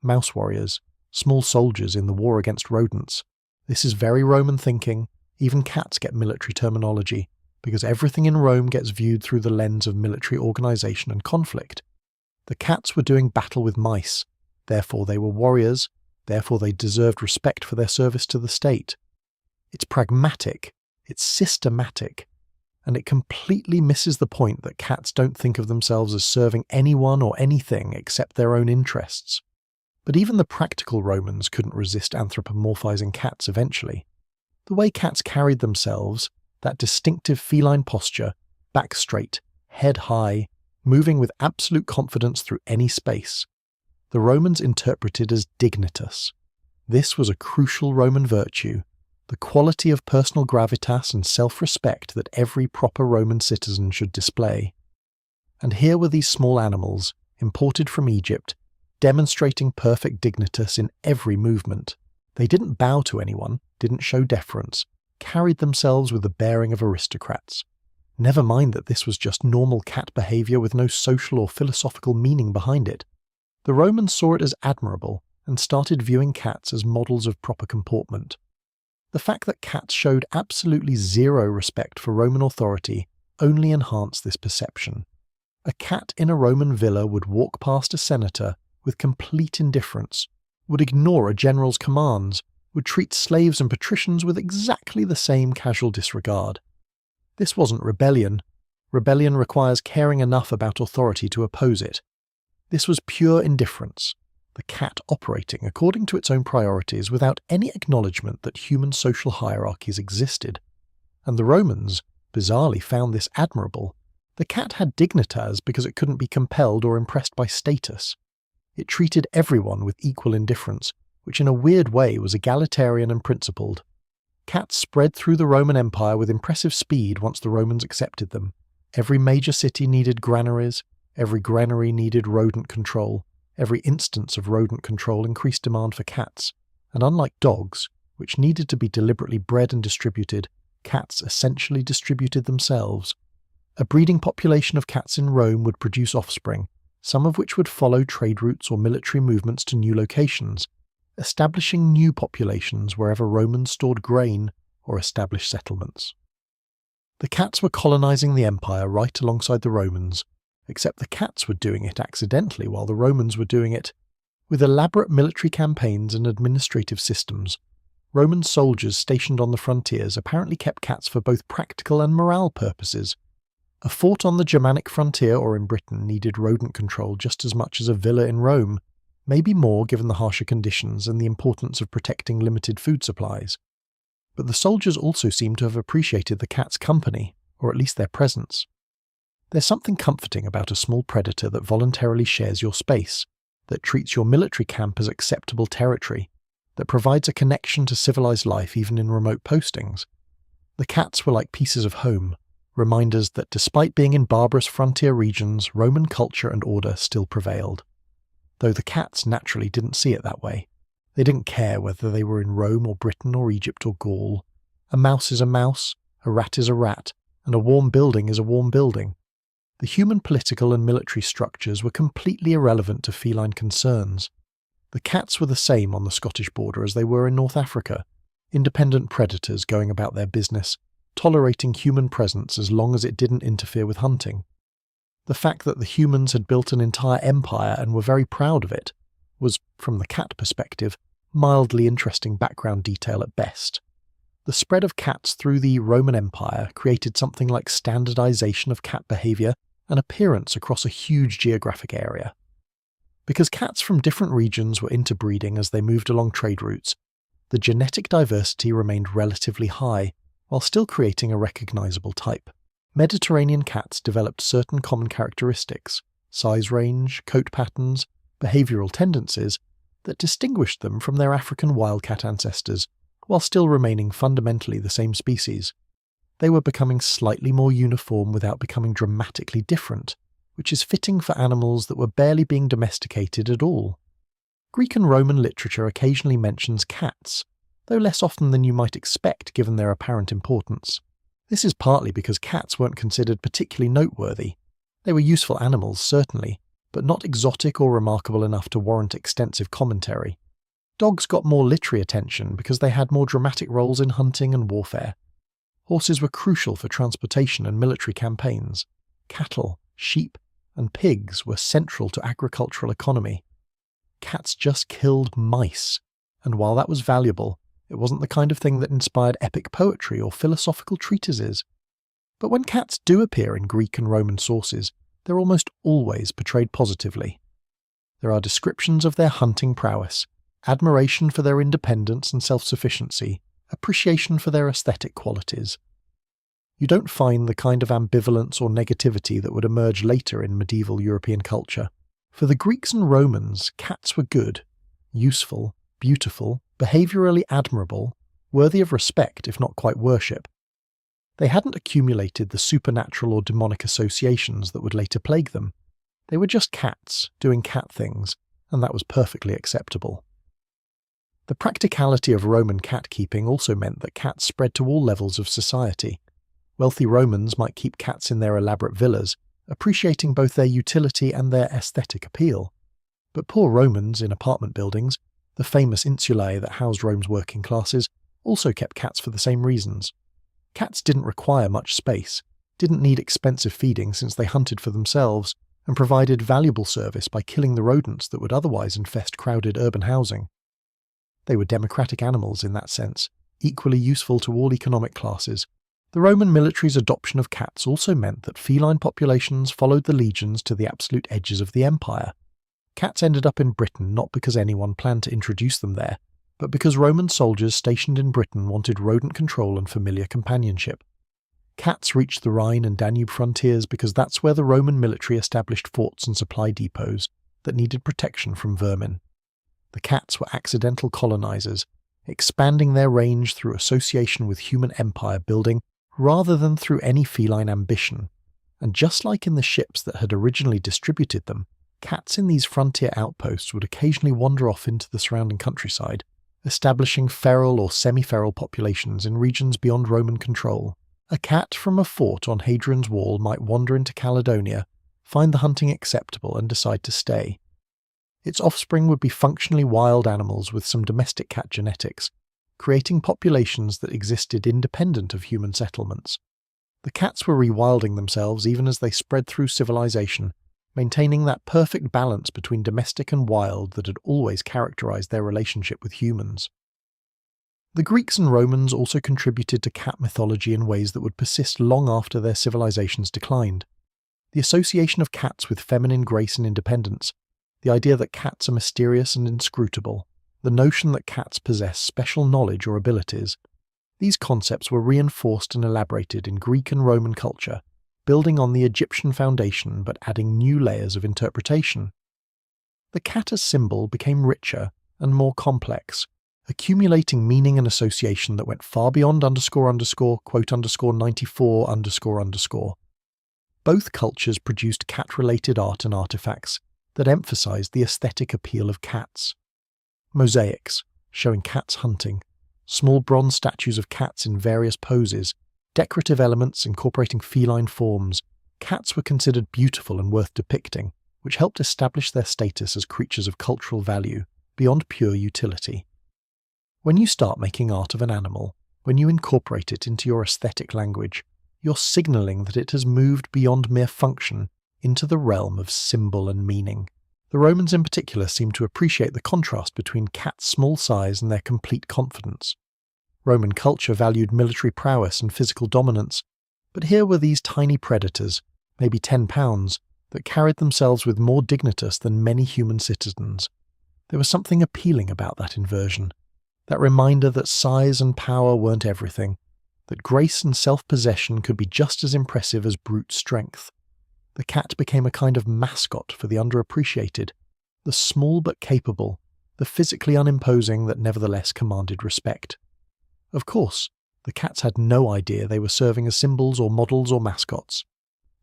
mouse warriors, small soldiers in the war against rodents. This is very Roman thinking. Even cats get military terminology, because everything in Rome gets viewed through the lens of military organisation and conflict. The cats were doing battle with mice, therefore they were warriors, therefore they deserved respect for their service to the state. It's pragmatic, it's systematic, and it completely misses the point that cats don't think of themselves as serving anyone or anything except their own interests. But even the practical Romans couldn't resist anthropomorphizing cats eventually. The way cats carried themselves, that distinctive feline posture, back straight, head high, moving with absolute confidence through any space, the Romans interpreted as dignitas. This was a crucial Roman virtue, the quality of personal gravitas and self-respect that every proper Roman citizen should display. And here were these small animals, imported from Egypt, demonstrating perfect dignitas in every movement. They didn't bow to anyone, didn't show deference, carried themselves with the bearing of aristocrats. Never mind that this was just normal cat behaviour with no social or philosophical meaning behind it. The Romans saw it as admirable and started viewing cats as models of proper comportment. The fact that cats showed absolutely zero respect for Roman authority only enhanced this perception. A cat in a Roman villa would walk past a senator with complete indifference, would ignore a general's commands, would treat slaves and patricians with exactly the same casual disregard. This wasn't rebellion. Rebellion requires caring enough about authority to oppose it. This was pure indifference, the cat operating according to its own priorities without any acknowledgement that human social hierarchies existed. And the Romans, bizarrely, found this admirable. The cat had dignitas because it couldn't be compelled or impressed by status. It treated everyone with equal indifference, which in a weird way was egalitarian and principled. Cats spread through the Roman Empire with impressive speed once the Romans accepted them. Every major city needed granaries, every granary needed rodent control, every instance of rodent control increased demand for cats, and unlike dogs, which needed to be deliberately bred and distributed, cats essentially distributed themselves. A breeding population of cats in Rome would produce offspring, some of which would follow trade routes or military movements to new locations, establishing new populations wherever Romans stored grain or established settlements. The cats were colonizing the empire right alongside the Romans, except the cats were doing it accidentally while the Romans were doing it. With elaborate military campaigns and administrative systems, Roman soldiers stationed on the frontiers apparently kept cats for both practical and morale purposes. A fort on the Germanic frontier or in Britain needed rodent control just as much as a villa in Rome, maybe more given the harsher conditions and the importance of protecting limited food supplies. But the soldiers also seem to have appreciated the cat's company, or at least their presence. There's something comforting about a small predator that voluntarily shares your space, that treats your military camp as acceptable territory, that provides a connection to civilized life even in remote postings. The cats were like pieces of home, reminders that despite being in barbarous frontier regions, Roman culture and order still prevailed. Though the cats naturally didn't see it that way. They didn't care whether they were in Rome or Britain or Egypt or Gaul. A mouse is a mouse, a rat is a rat, and a warm building is a warm building. The human political and military structures were completely irrelevant to feline concerns. The cats were the same on the Scottish border as they were in North Africa, independent predators going about their business, tolerating human presence as long as it didn't interfere with hunting. The fact that the humans had built an entire empire and were very proud of it was, from the cat perspective, mildly interesting background detail at best. The spread of cats through the Roman Empire created something like standardization of cat behavior and appearance across a huge geographic area. Because cats from different regions were interbreeding as they moved along trade routes, the genetic diversity remained relatively high, while still creating a recognizable type. Mediterranean cats developed certain common characteristics, size range, coat patterns, behavioral tendencies, that distinguished them from their African wildcat ancestors, while still remaining fundamentally the same species. They were becoming slightly more uniform without becoming dramatically different, which is fitting for animals that were barely being domesticated at all. Greek and Roman literature occasionally mentions cats, though less often than you might expect given their apparent importance. This is partly because cats weren't considered particularly noteworthy. They were useful animals, certainly, but not exotic or remarkable enough to warrant extensive commentary. Dogs got more literary attention because they had more dramatic roles in hunting and warfare. Horses were crucial for transportation and military campaigns. Cattle, sheep, and pigs were central to agricultural economy. Cats just killed mice, and while that was valuable, it wasn't the kind of thing that inspired epic poetry or philosophical treatises. But when cats do appear in Greek and Roman sources, they're almost always portrayed positively. There are descriptions of their hunting prowess, admiration for their independence and self-sufficiency, appreciation for their aesthetic qualities. You don't find the kind of ambivalence or negativity that would emerge later in medieval European culture. For the Greeks and Romans, cats were good, useful, beautiful, behaviourally admirable, worthy of respect if not quite worship. They hadn't accumulated the supernatural or demonic associations that would later plague them. They were just cats, doing cat things, and that was perfectly acceptable. The practicality of Roman cat-keeping also meant that cats spread to all levels of society. Wealthy Romans might keep cats in their elaborate villas, appreciating both their utility and their aesthetic appeal. But poor Romans in apartment buildings, the famous insulae that housed Rome's working classes, also kept cats for the same reasons. Cats didn't require much space, didn't need expensive feeding since they hunted for themselves, and provided valuable service by killing the rodents that would otherwise infest crowded urban housing. They were democratic animals in that sense, equally useful to all economic classes, The Roman military's adoption of cats also meant that feline populations followed the legions to the absolute edges of the empire. Cats ended up in Britain not because anyone planned to introduce them there, but because Roman soldiers stationed in Britain wanted rodent control and familiar companionship. Cats reached the Rhine and Danube frontiers because that's where the Roman military established forts and supply depots that needed protection from vermin. The cats were accidental colonizers, expanding their range through association with human empire building rather than through any feline ambition. And just like in the ships that had originally distributed them, cats in these frontier outposts would occasionally wander off into the surrounding countryside, establishing feral or semi-feral populations in regions beyond Roman control. A cat from a fort on Hadrian's Wall might wander into Caledonia, find the hunting acceptable and decide to stay. Its offspring would be functionally wild animals with some domestic cat genetics, creating populations that existed independent of human settlements. The cats were rewilding themselves even as they spread through civilization, maintaining that perfect balance between domestic and wild that had always characterized their relationship with humans. The Greeks and Romans also contributed to cat mythology in ways that would persist long after their civilizations declined. The association of cats with feminine grace and independence, the idea that cats are mysterious and inscrutable, the notion that cats possess special knowledge or abilities, these concepts were reinforced and elaborated in Greek and Roman culture, building on the Egyptian foundation but adding new layers of interpretation. The cat as symbol became richer and more complex, accumulating meaning and association that went far beyond __quote_94__. Both cultures produced cat-related art and artifacts that emphasized the aesthetic appeal of cats. Mosaics, showing cats hunting, small bronze statues of cats in various poses, decorative elements incorporating feline forms, cats were considered beautiful and worth depicting, which helped establish their status as creatures of cultural value, beyond pure utility. When you start making art of an animal, when you incorporate it into your aesthetic language, you're signaling that it has moved beyond mere function into the realm of symbol and meaning. The Romans in particular seemed to appreciate the contrast between cats' small size and their complete confidence. Roman culture valued military prowess and physical dominance, but here were these tiny predators, maybe 10 pounds, that carried themselves with more dignitas than many human citizens. There was something appealing about that inversion, that reminder that size and power weren't everything, that grace and self-possession could be just as impressive as brute strength. The cat became a kind of mascot for the underappreciated, the small but capable, the physically unimposing that nevertheless commanded respect. Of course, the cats had no idea they were serving as symbols or models or mascots.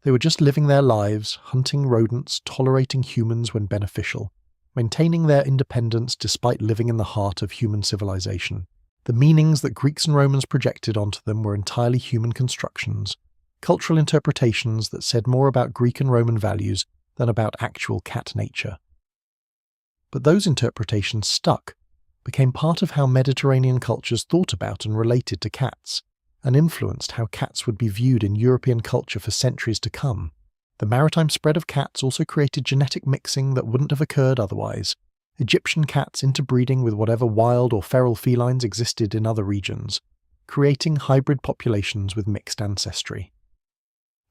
They were just living their lives, hunting rodents, tolerating humans when beneficial, maintaining their independence despite living in the heart of human civilization. The meanings that Greeks and Romans projected onto them were entirely human constructions, cultural interpretations that said more about Greek and Roman values than about actual cat nature. But those interpretations stuck, became part of how Mediterranean cultures thought about and related to cats, and influenced how cats would be viewed in European culture for centuries to come. The maritime spread of cats also created genetic mixing that wouldn't have occurred otherwise, Egyptian cats interbreeding with whatever wild or feral felines existed in other regions, creating hybrid populations with mixed ancestry.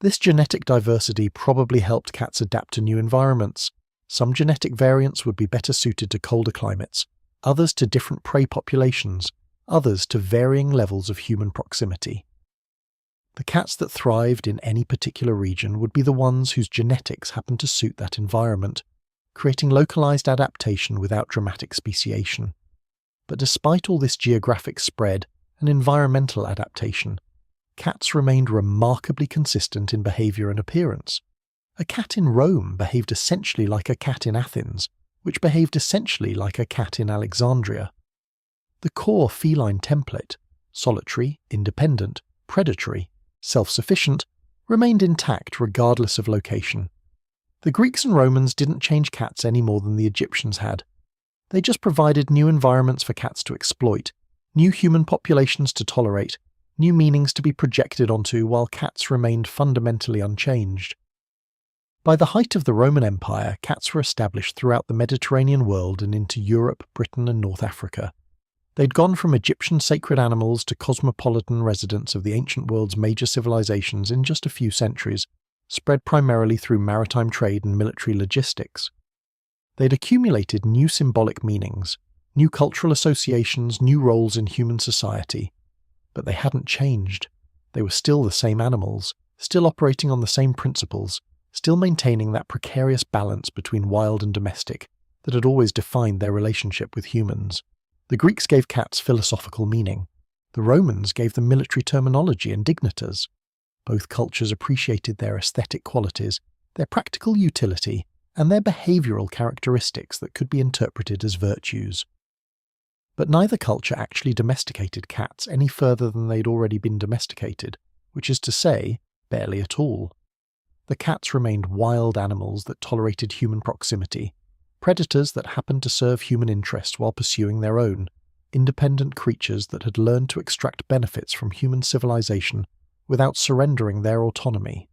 This genetic diversity probably helped cats adapt to new environments. Some genetic variants would be better suited to colder climates, others to different prey populations, others to varying levels of human proximity. The cats that thrived in any particular region would be the ones whose genetics happened to suit that environment, creating localized adaptation without dramatic speciation. But despite all this geographic spread and environmental adaptation, cats remained remarkably consistent in behavior and appearance. A cat in Rome behaved essentially like a cat in Athens, which behaved essentially like a cat in Alexandria. The core feline template, solitary, independent, predatory, self-sufficient, remained intact regardless of location. The Greeks and Romans didn't change cats any more than the Egyptians had. They just provided new environments for cats to exploit, new human populations to tolerate, new meanings to be projected onto while cats remained fundamentally unchanged. By the height of the Roman Empire, cats were established throughout the Mediterranean world and into Europe, Britain and North Africa. They'd gone from Egyptian sacred animals to cosmopolitan residents of the ancient world's major civilizations in just a few centuries, spread primarily through maritime trade and military logistics. They'd accumulated new symbolic meanings, new cultural associations, new roles in human society. But they hadn't changed. They were still the same animals, still operating on the same principles, still maintaining that precarious balance between wild and domestic that had always defined their relationship with humans. The Greeks gave cats philosophical meaning. The Romans gave them military terminology and dignitas. Both cultures appreciated their aesthetic qualities, their practical utility, and their behavioral characteristics that could be interpreted as virtues. But neither culture actually domesticated cats any further than they'd already been domesticated, which is to say, barely at all. The cats remained wild animals that tolerated human proximity, predators that happened to serve human interests while pursuing their own, independent creatures that had learned to extract benefits from human civilization without surrendering their autonomy.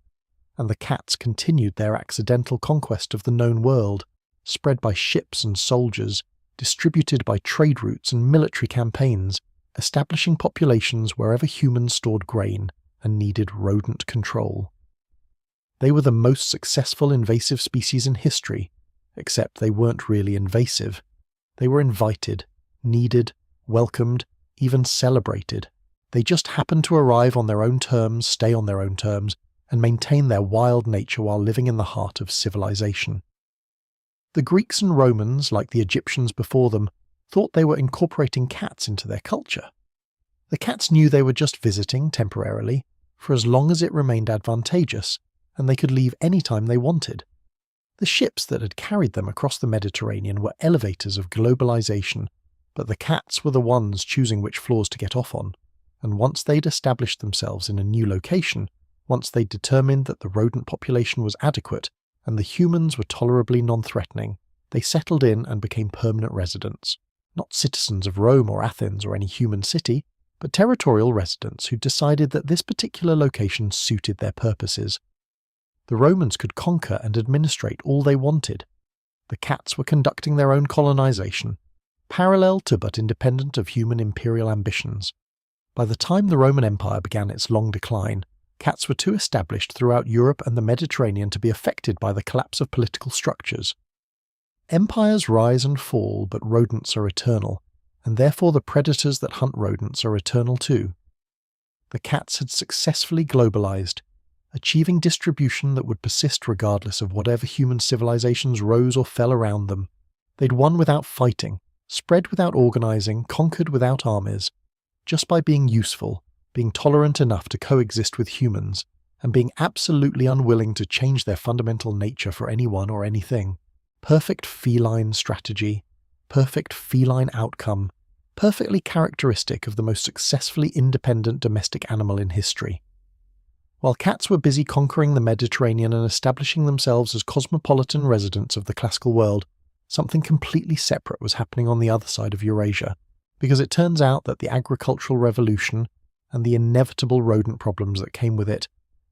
And the cats continued their accidental conquest of the known world, spread by ships and soldiers, distributed by trade routes and military campaigns, establishing populations wherever humans stored grain and needed rodent control. They were the most successful invasive species in history, except they weren't really invasive. They were invited, needed, welcomed, even celebrated. They just happened to arrive on their own terms, stay on their own terms, and maintain their wild nature while living in the heart of civilization. The Greeks and Romans, like the Egyptians before them, thought they were incorporating cats into their culture. The cats knew they were just visiting temporarily, for as long as it remained advantageous, and they could leave any time they wanted. The ships that had carried them across the Mediterranean were elevators of globalization, but the cats were the ones choosing which floors to get off on, and once they'd established themselves in a new location, once they'd determined that the rodent population was adequate and the humans were tolerably non-threatening, they settled in and became permanent residents, not citizens of Rome or Athens or any human city, but territorial residents who decided that this particular location suited their purposes. The Romans could conquer and administrate all they wanted. The cats were conducting their own colonization, parallel to but independent of human imperial ambitions. By the time the Roman Empire began its long decline, cats were too established throughout Europe and the Mediterranean to be affected by the collapse of political structures. Empires rise and fall, but rodents are eternal, and therefore the predators that hunt rodents are eternal too. The cats had successfully globalized, achieving distribution that would persist regardless of whatever human civilizations rose or fell around them. They'd won without fighting, spread without organizing, conquered without armies, just by being useful, being tolerant enough to coexist with humans, and being absolutely unwilling to change their fundamental nature for anyone or anything. Perfect feline strategy, perfect feline outcome, perfectly characteristic of the most successfully independent domestic animal in history. While cats were busy conquering the Mediterranean and establishing themselves as cosmopolitan residents of the classical world, something completely separate was happening on the other side of Eurasia, because it turns out that the agricultural revolution and the inevitable rodent problems that came with it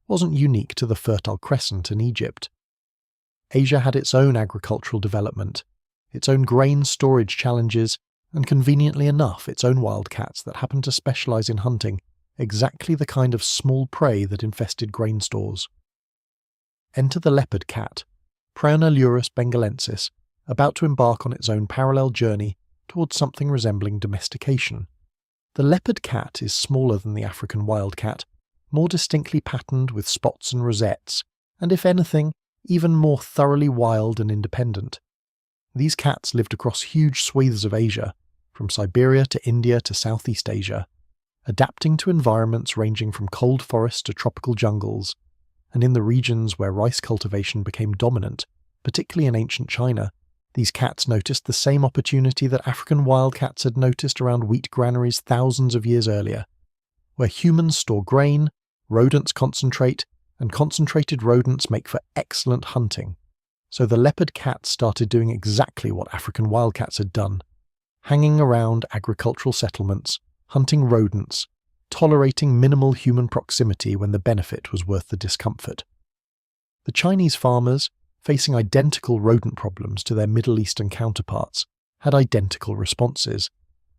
wasn't unique to the Fertile Crescent in Egypt. Asia had its own agricultural development, its own grain storage challenges, and conveniently enough, its own wildcats that happened to specialize in hunting exactly the kind of small prey that infested grain stores. Enter the leopard cat, Prionelurus bengalensis, about to embark on its own parallel journey towards something resembling domestication. The leopard cat is smaller than the African wildcat, more distinctly patterned with spots and rosettes, and if anything, even more thoroughly wild and independent. These cats lived across huge swathes of Asia, from Siberia to India to Southeast Asia, adapting to environments ranging from cold forests to tropical jungles, and in the regions where rice cultivation became dominant, particularly in ancient China, these cats noticed the same opportunity that African wildcats had noticed around wheat granaries thousands of years earlier. Where humans store grain, rodents concentrate, and concentrated rodents make for excellent hunting. So the leopard cat started doing exactly what African wildcats had done, hanging around agricultural settlements, hunting rodents, tolerating minimal human proximity when the benefit was worth the discomfort. The Chinese farmers, facing identical rodent problems to their Middle Eastern counterparts, had identical responses.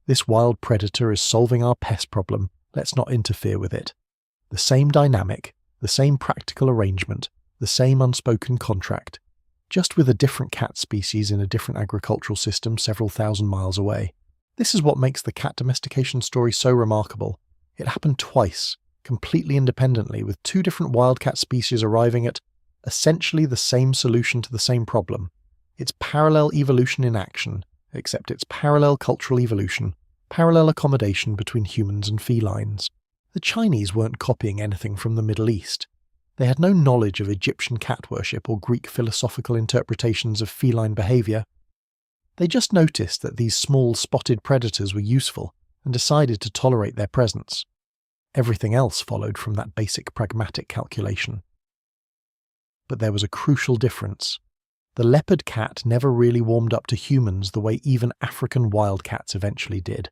This wild predator is solving our pest problem, let's not interfere with it. The same dynamic, the same practical arrangement, the same unspoken contract, just with a different cat species in a different agricultural system several thousand miles away. This is what makes the cat domestication story so remarkable. It happened twice, completely independently, with two different wildcat species arriving at essentially the same solution to the same problem. It's parallel evolution in action, except it's parallel cultural evolution, parallel accommodation between humans and felines. The Chinese weren't copying anything from the Middle East. They had no knowledge of Egyptian cat worship or Greek philosophical interpretations of feline behaviour. They just noticed that these small spotted predators were useful and decided to tolerate their presence. Everything else followed from that basic pragmatic calculation. But there was a crucial difference. The leopard cat never really warmed up to humans the way even African wildcats eventually did.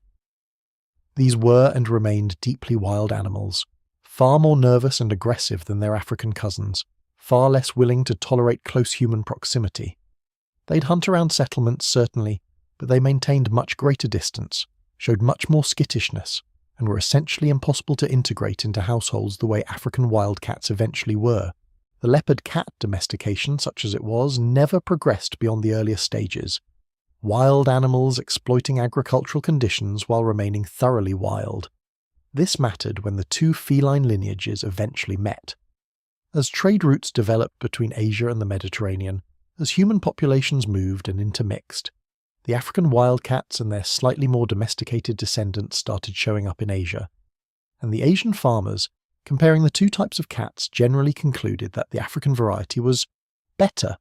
These were and remained deeply wild animals, far more nervous and aggressive than their African cousins, far less willing to tolerate close human proximity. They'd hunt around settlements, certainly, but they maintained much greater distance, showed much more skittishness, and were essentially impossible to integrate into households the way African wildcats eventually were. The leopard cat domestication, such as it was, never progressed beyond the earlier stages. Wild animals exploiting agricultural conditions while remaining thoroughly wild. This mattered when the two feline lineages eventually met. As trade routes developed between Asia and the Mediterranean, as human populations moved and intermixed, the African wildcats and their slightly more domesticated descendants started showing up in Asia. And the Asian farmers, comparing the two types of cats, generally concluded that the African variety was better,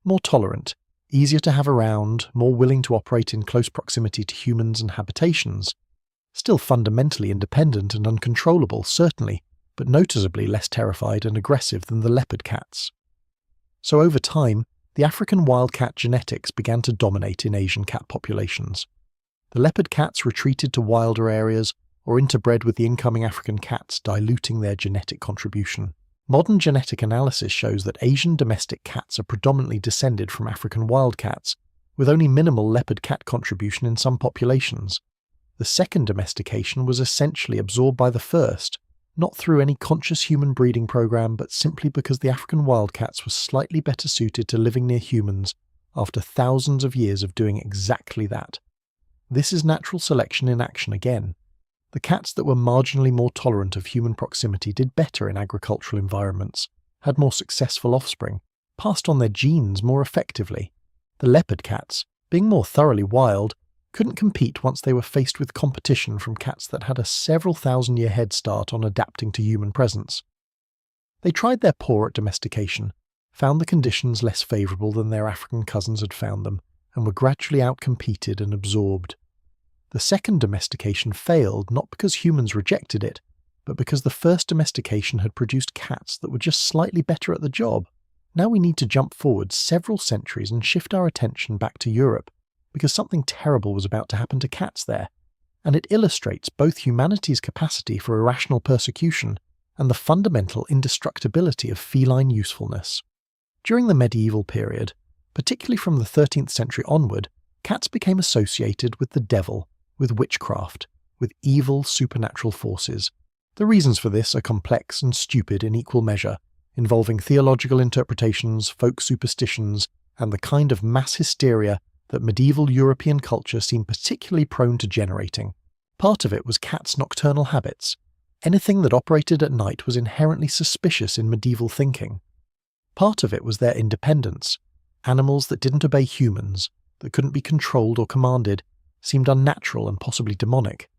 more tolerant, easier to have around, more willing to operate in close proximity to humans and habitations. Still fundamentally independent and uncontrollable, certainly, but noticeably less terrified and aggressive than the leopard cats. So over time, the African wildcat genetics began to dominate in Asian cat populations. The leopard cats retreated to wilder areas or interbred with the incoming African cats, diluting their genetic contribution. Modern genetic analysis shows that Asian domestic cats are predominantly descended from African wildcats, with only minimal leopard cat contribution in some populations. The second domestication was essentially absorbed by the first, not through any conscious human breeding program, but simply because the African wildcats were slightly better suited to living near humans after thousands of years of doing exactly that. This is natural selection in action again. The cats that were marginally more tolerant of human proximity did better in agricultural environments, had more successful offspring, passed on their genes more effectively. The leopard cats, being more thoroughly wild, couldn't compete once they were faced with competition from cats that had a several thousand-year head start on adapting to human presence. They tried their paw at domestication, found the conditions less favourable than their African cousins had found them, and were gradually outcompeted and absorbed. The second domestication failed not because humans rejected it, but because the first domestication had produced cats that were just slightly better at the job. Now we need to jump forward several centuries and shift our attention back to Europe, because something terrible was about to happen to cats there, and it illustrates both humanity's capacity for irrational persecution and the fundamental indestructibility of feline usefulness. During the medieval period, particularly from the 13th century onward, cats became associated with the devil, with witchcraft, with evil supernatural forces. The reasons for this are complex and stupid in equal measure, involving theological interpretations, folk superstitions, and the kind of mass hysteria that medieval European culture seemed particularly prone to generating. Part of it was cats' nocturnal habits. Anything that operated at night was inherently suspicious in medieval thinking. Part of it was their independence. Animals that didn't obey humans, that couldn't be controlled or commanded, seemed unnatural and possibly demonic.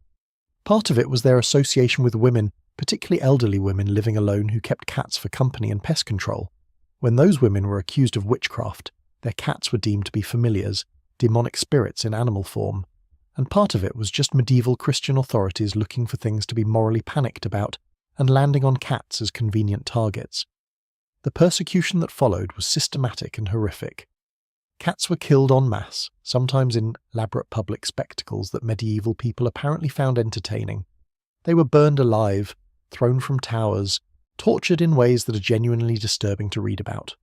Part of it was their association with women, particularly elderly women living alone who kept cats for company and pest control. When those women were accused of witchcraft, their cats were deemed to be familiars, demonic spirits in animal form. And part of it was just medieval Christian authorities looking for things to be morally panicked about and landing on cats as convenient targets. The persecution that followed was systematic and horrific. Cats were killed en masse, sometimes in elaborate public spectacles that medieval people apparently found entertaining. They were burned alive, thrown from towers, tortured in ways that are genuinely disturbing to read about.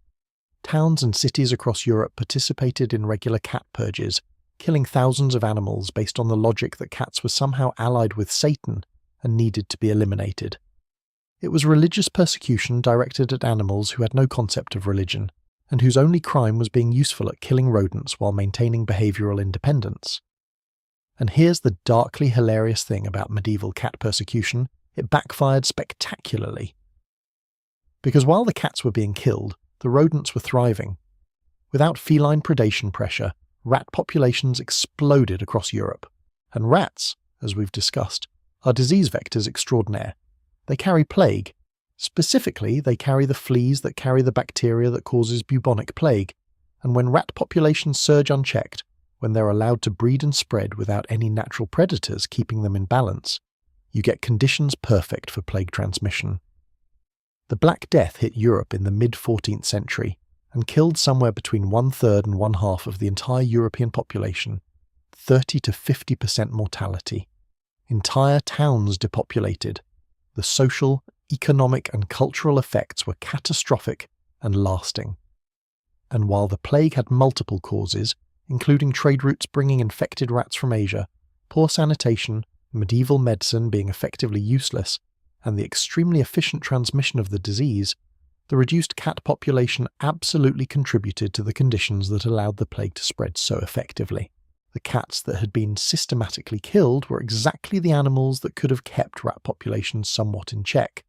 Towns and cities across Europe participated in regular cat purges, killing thousands of animals based on the logic that cats were somehow allied with Satan and needed to be eliminated. It was religious persecution directed at animals who had no concept of religion, and whose only crime was being useful at killing rodents while maintaining behavioural independence. And here's the darkly hilarious thing about medieval cat persecution: it backfired spectacularly. Because while the cats were being killed, the rodents were thriving. Without feline predation pressure, rat populations exploded across Europe. And rats, as we've discussed, are disease vectors extraordinaire. They carry plague. Specifically, they carry the fleas that carry the bacteria that causes bubonic plague. And when rat populations surge unchecked, when they're allowed to breed and spread without any natural predators keeping them in balance, you get conditions perfect for plague transmission. The Black Death hit Europe in the mid-14th century and killed somewhere between 1/3 and 1/2 of the entire European population, 30 to 50% mortality. Entire towns depopulated. The social, economic and cultural effects were catastrophic and lasting. And while the plague had multiple causes, including trade routes bringing infected rats from Asia, poor sanitation, medieval medicine being effectively useless, and the extremely efficient transmission of the disease, the reduced cat population absolutely contributed to the conditions that allowed the plague to spread so effectively. The cats that had been systematically killed were exactly the animals that could have kept rat populations somewhat in check.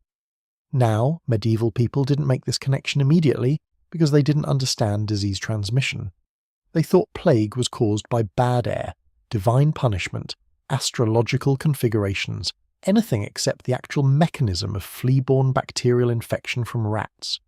Now, medieval people didn't make this connection immediately because they didn't understand disease transmission. They thought plague was caused by bad air, divine punishment, astrological configurations, anything except the actual mechanism of flea-borne bacterial infection from rats.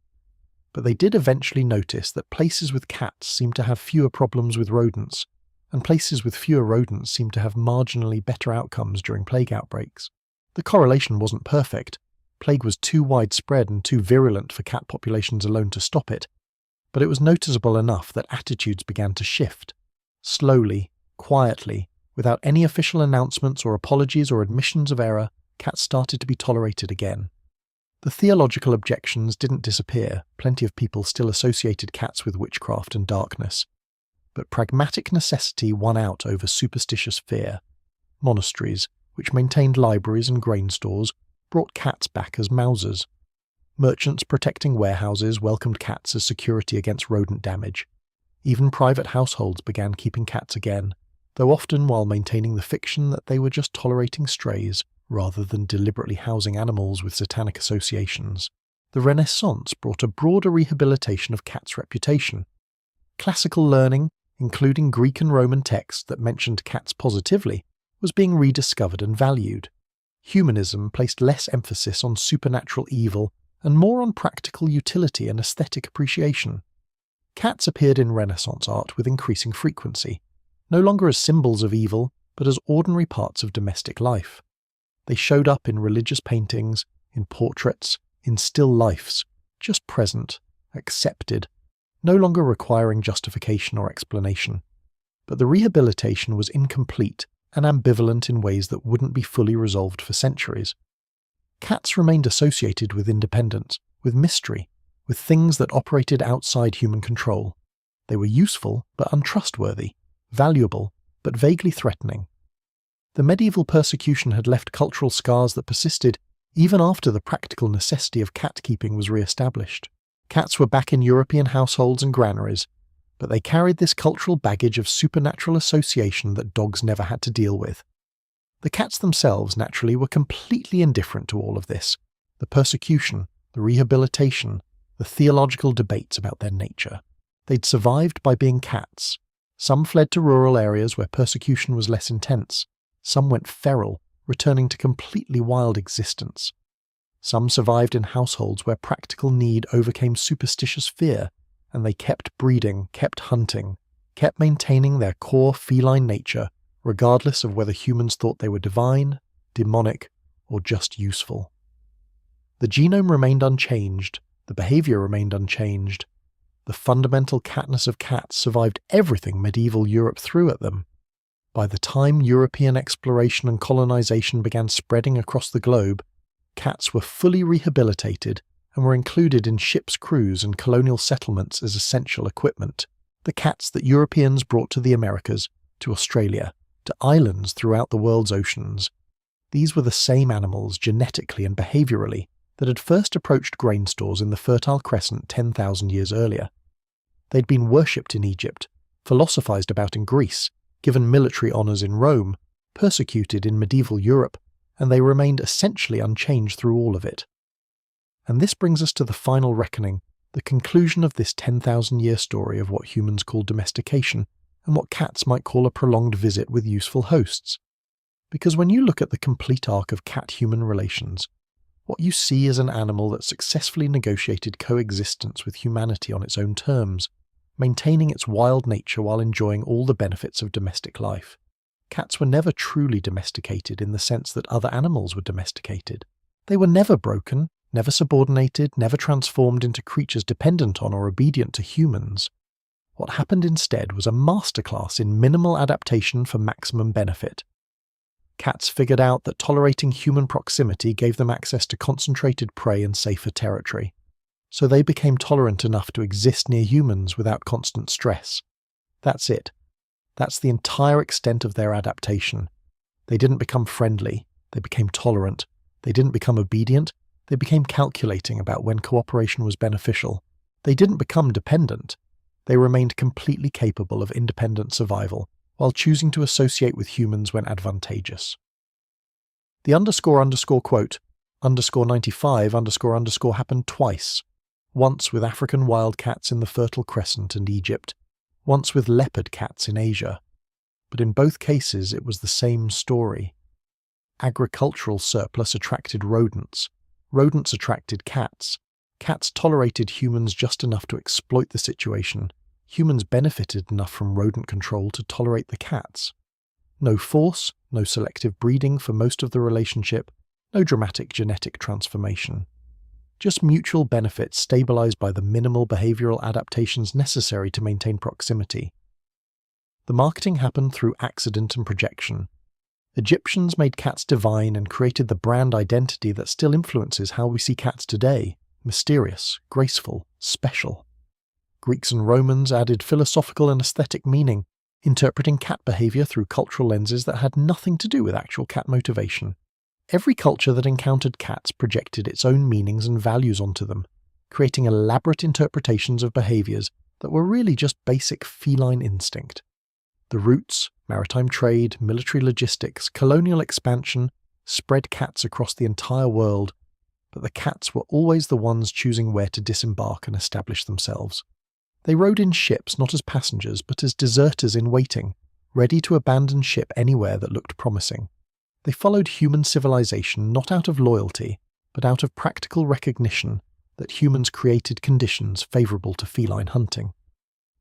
But they did eventually notice that places with cats seemed to have fewer problems with rodents, and places with fewer rodents seemed to have marginally better outcomes during plague outbreaks. The correlation wasn't perfect. Plague was too widespread and too virulent for cat populations alone to stop it, but it was noticeable enough that attitudes began to shift. Slowly, quietly, without any official announcements or apologies or admissions of error, cats started to be tolerated again. The theological objections didn't disappear. Plenty of people still associated cats with witchcraft and darkness. But pragmatic necessity won out over superstitious fear. Monasteries, which maintained libraries and grain stores, brought cats back as mousers. Merchants protecting warehouses welcomed cats as security against rodent damage. Even private households began keeping cats again, though often while maintaining the fiction that they were just tolerating strays rather than deliberately housing animals with satanic associations. The Renaissance brought a broader rehabilitation of cats' reputation. Classical learning, including Greek and Roman texts that mentioned cats positively, was being rediscovered and valued. Humanism placed less emphasis on supernatural evil and more on practical utility and aesthetic appreciation. Cats appeared in Renaissance art with increasing frequency, no longer as symbols of evil, but as ordinary parts of domestic life. They showed up in religious paintings, in portraits, in still lifes, just present, accepted, no longer requiring justification or explanation. But the rehabilitation was incomplete and ambivalent in ways that wouldn't be fully resolved for centuries. Cats remained associated with independence, with mystery, with things that operated outside human control. They were useful but untrustworthy, valuable but vaguely threatening. The medieval persecution had left cultural scars that persisted even after the practical necessity of cat keeping was re-established. Cats were back in European households and granaries, but they carried this cultural baggage of supernatural association that dogs never had to deal with. The cats themselves, naturally, were completely indifferent to all of this: the persecution, the rehabilitation, the theological debates about their nature. They'd survived by being cats. Some fled to rural areas where persecution was less intense. Some went feral, returning to completely wild existence. Some survived in households where practical need overcame superstitious fear, and they kept breeding, kept hunting, kept maintaining their core feline nature, regardless of whether humans thought they were divine, demonic, or just useful. The genome remained unchanged, the behavior remained unchanged. The fundamental catness of cats survived everything medieval Europe threw at them. By the time European exploration and colonization began spreading across the globe, cats were fully rehabilitated and were included in ships' crews and colonial settlements as essential equipment. The cats that Europeans brought to the Americas to Australia, to islands throughout the world's oceans. These were the same animals, genetically and behaviourally, that had first approached grain stores in the Fertile Crescent 10,000 years earlier. They'd been worshipped in Egypt, philosophised about in Greece, given military honours in Rome, persecuted in medieval Europe, and they remained essentially unchanged through all of it. And this brings us to the final reckoning, the conclusion of this 10,000-year story of what humans call domestication, and what cats might call a prolonged visit with useful hosts. Because when you look at the complete arc of cat-human relations, what you see is an animal that successfully negotiated coexistence with humanity on its own terms, maintaining its wild nature while enjoying all the benefits of domestic life. Cats were never truly domesticated in the sense that other animals were domesticated. They were never broken, never subordinated, never transformed into creatures dependent on or obedient to humans. What happened instead was a masterclass in minimal adaptation for maximum benefit. Cats figured out that tolerating human proximity gave them access to concentrated prey and safer territory. So they became tolerant enough to exist near humans without constant stress. That's it. That's the entire extent of their adaptation. They didn't become friendly, they became tolerant. They didn't become obedient, they became calculating about when cooperation was beneficial. They didn't become dependent. They remained completely capable of independent survival, while choosing to associate with humans when advantageous. The __quote, _95 happened twice. Once with African wildcats in the Fertile Crescent and Egypt, once with leopard cats in Asia. But in both cases it was the same story. Agricultural surplus attracted rodents. Rodents attracted cats. Cats tolerated humans just enough to exploit the situation. Humans benefited enough from rodent control to tolerate the cats. No force, no selective breeding for most of the relationship, no dramatic genetic transformation. Just mutual benefits stabilized by the minimal behavioral adaptations necessary to maintain proximity. The marketing happened through accident and projection. Egyptians made cats divine and created the brand identity that still influences how we see cats today: mysterious, graceful, special. Greeks and Romans added philosophical and aesthetic meaning, interpreting cat behavior through cultural lenses that had nothing to do with actual cat motivation. Every culture that encountered cats projected its own meanings and values onto them, creating elaborate interpretations of behaviors that were really just basic feline instinct. The routes, maritime trade, military logistics, colonial expansion spread cats across the entire world, but the cats were always the ones choosing where to disembark and establish themselves. They rode in ships not as passengers but as deserters in waiting, ready to abandon ship anywhere that looked promising. They followed human civilization not out of loyalty, but out of practical recognition that humans created conditions favourable to feline hunting.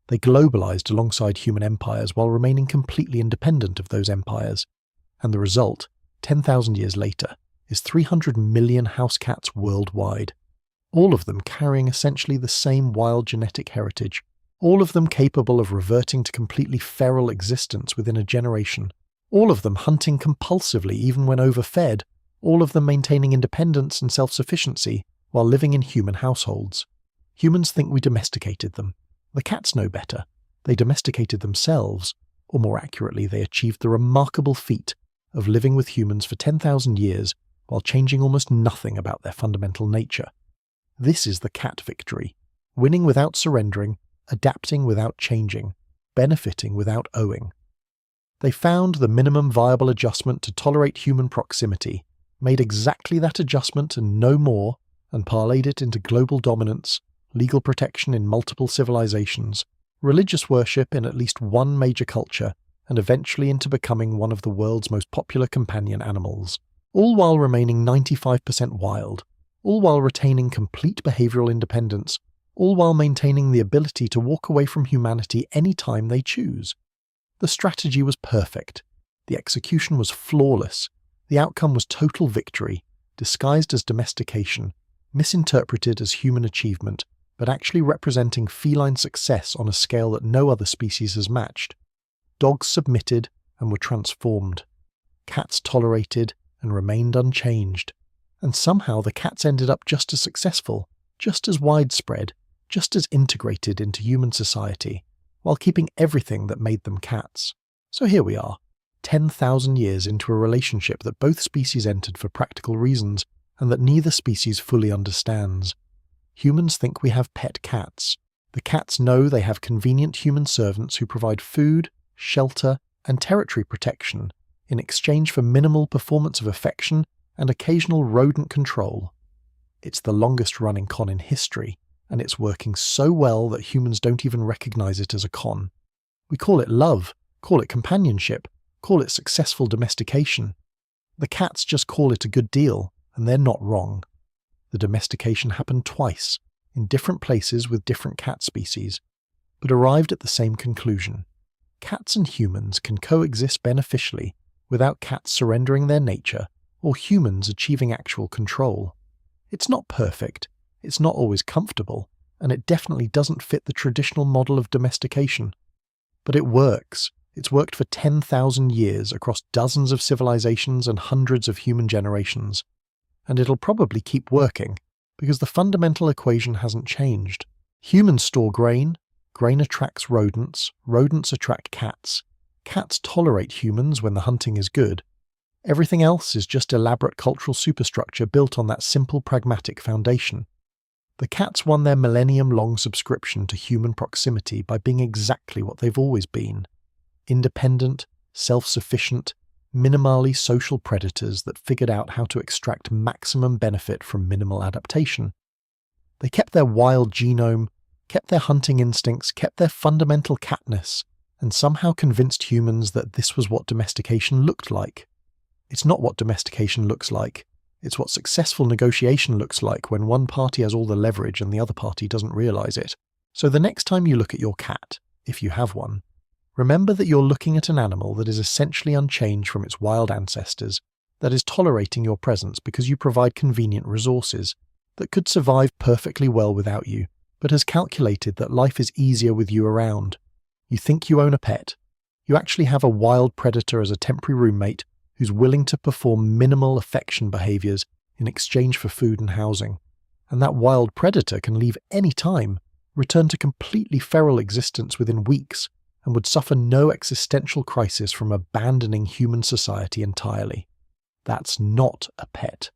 They globalized alongside human empires while remaining completely independent of those empires, and the result, 10,000 years later, is 300 million house cats worldwide, all of them carrying essentially the same wild genetic heritage, all of them capable of reverting to completely feral existence within a generation, all of them hunting compulsively even when overfed, all of them maintaining independence and self-sufficiency while living in human households. Humans think we domesticated them. The cats know better. They domesticated themselves, or more accurately, they achieved the remarkable feat of living with humans for 10,000 years while changing almost nothing about their fundamental nature. This is the cat victory, winning without surrendering, adapting without changing, benefiting without owing. They found the minimum viable adjustment to tolerate human proximity, made exactly that adjustment and no more, and parlayed it into global dominance, legal protection in multiple civilizations, religious worship in at least one major culture, and eventually into becoming one of the world's most popular companion animals, all while remaining 95% wild, all while retaining complete behavioral independence, all while maintaining the ability to walk away from humanity any time they choose. The strategy was perfect. The execution was flawless. The outcome was total victory, disguised as domestication, misinterpreted as human achievement, but actually representing feline success on a scale that no other species has matched. Dogs submitted and were transformed. Cats tolerated and remained unchanged. And somehow the cats ended up just as successful, just as widespread, just as integrated into human society, while keeping everything that made them cats. So here we are, 10,000 years into a relationship that both species entered for practical reasons and that neither species fully understands. Humans think we have pet cats. The cats know they have convenient human servants who provide food, shelter, and territory protection in exchange for minimal performance of affection and occasional rodent control. It's the longest-running con in history, and it's working so well that humans don't even recognize it as a con. We call it love, call it companionship, call it successful domestication. The cats just call it a good deal, and they're not wrong. The domestication happened twice, in different places with different cat species, but arrived at the same conclusion. Cats and humans can coexist beneficially without cats surrendering their nature or humans achieving actual control. It's not perfect, it's not always comfortable, and it definitely doesn't fit the traditional model of domestication. But it works. It's worked for 10,000 years across dozens of civilizations and hundreds of human generations. And it'll probably keep working, because the fundamental equation hasn't changed. Humans store grain, grain attracts rodents, rodents attract cats, cats tolerate humans when the hunting is good. Everything else is just elaborate cultural superstructure built on that simple pragmatic foundation. The cats won their millennium-long subscription to human proximity by being exactly what they've always been: independent, self-sufficient, minimally social predators that figured out how to extract maximum benefit from minimal adaptation. They kept their wild genome, kept their hunting instincts, kept their fundamental catness, and somehow convinced humans that this was what domestication looked like. It's not what domestication looks like. It's what successful negotiation looks like when one party has all the leverage and the other party doesn't realize it. So the next time you look at your cat, if you have one, remember that you're looking at an animal that is essentially unchanged from its wild ancestors, that is tolerating your presence because you provide convenient resources, that could survive perfectly well without you, but has calculated that life is easier with you around. You think you own a pet. You actually have a wild predator as a temporary roommate who's willing to perform minimal affection behaviors in exchange for food and housing. And that wild predator can leave any time, return to completely feral existence within weeks, and would suffer no existential crisis from abandoning human society entirely. That's not a pet.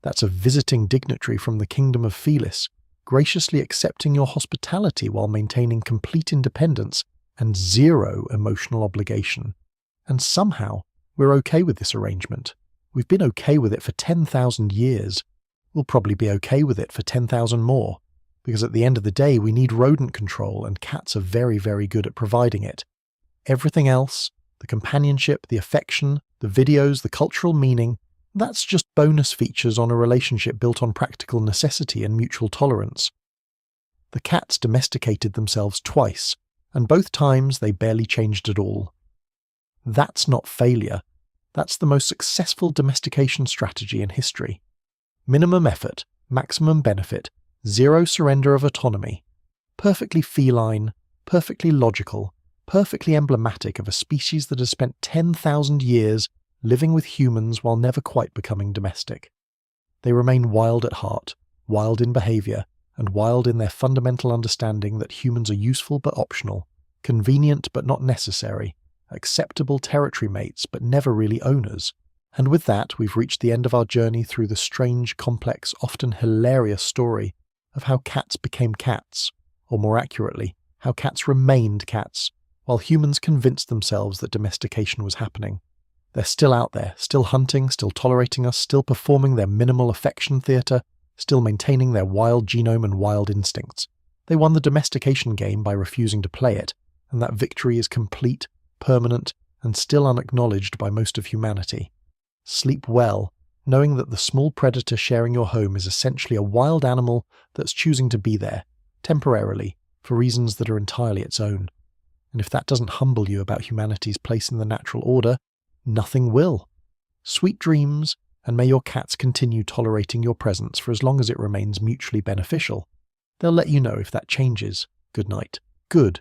That's a visiting dignitary from the kingdom of Felis, graciously accepting your hospitality while maintaining complete independence and zero emotional obligation. And somehow, we're okay with this arrangement. We've been okay with it for 10,000 years. We'll probably be okay with it for 10,000 more, because at the end of the day we need rodent control and cats are very, very good at providing it. Everything else, the companionship, the affection, the videos, the cultural meaning, that's just bonus features on a relationship built on practical necessity and mutual tolerance. The cats domesticated themselves twice, and both times they barely changed at all. That's not failure. That's the most successful domestication strategy in history. Minimum effort, maximum benefit, zero surrender of autonomy. Perfectly feline, perfectly logical, perfectly emblematic of a species that has spent 10,000 years living with humans while never quite becoming domestic. They remain wild at heart, wild in behavior, and wild in their fundamental understanding that humans are useful but optional, convenient but not necessary, acceptable territory mates but never really owners. And with that, we've reached the end of our journey through the strange, complex, often hilarious story of how cats became cats, or more accurately, how cats remained cats, while humans convinced themselves that domestication was happening. They're still out there, still hunting, still tolerating us, still performing their minimal affection theatre, still maintaining their wild genome and wild instincts. They won the domestication game by refusing to play it, and that victory is complete, permanent, and still unacknowledged by most of humanity. Sleep well, knowing that the small predator sharing your home is essentially a wild animal that's choosing to be there, temporarily, for reasons that are entirely its own. And if that doesn't humble you about humanity's place in the natural order, nothing will. Sweet dreams, and may your cats continue tolerating your presence for as long as it remains mutually beneficial. They'll let you know if that changes. Good night. Good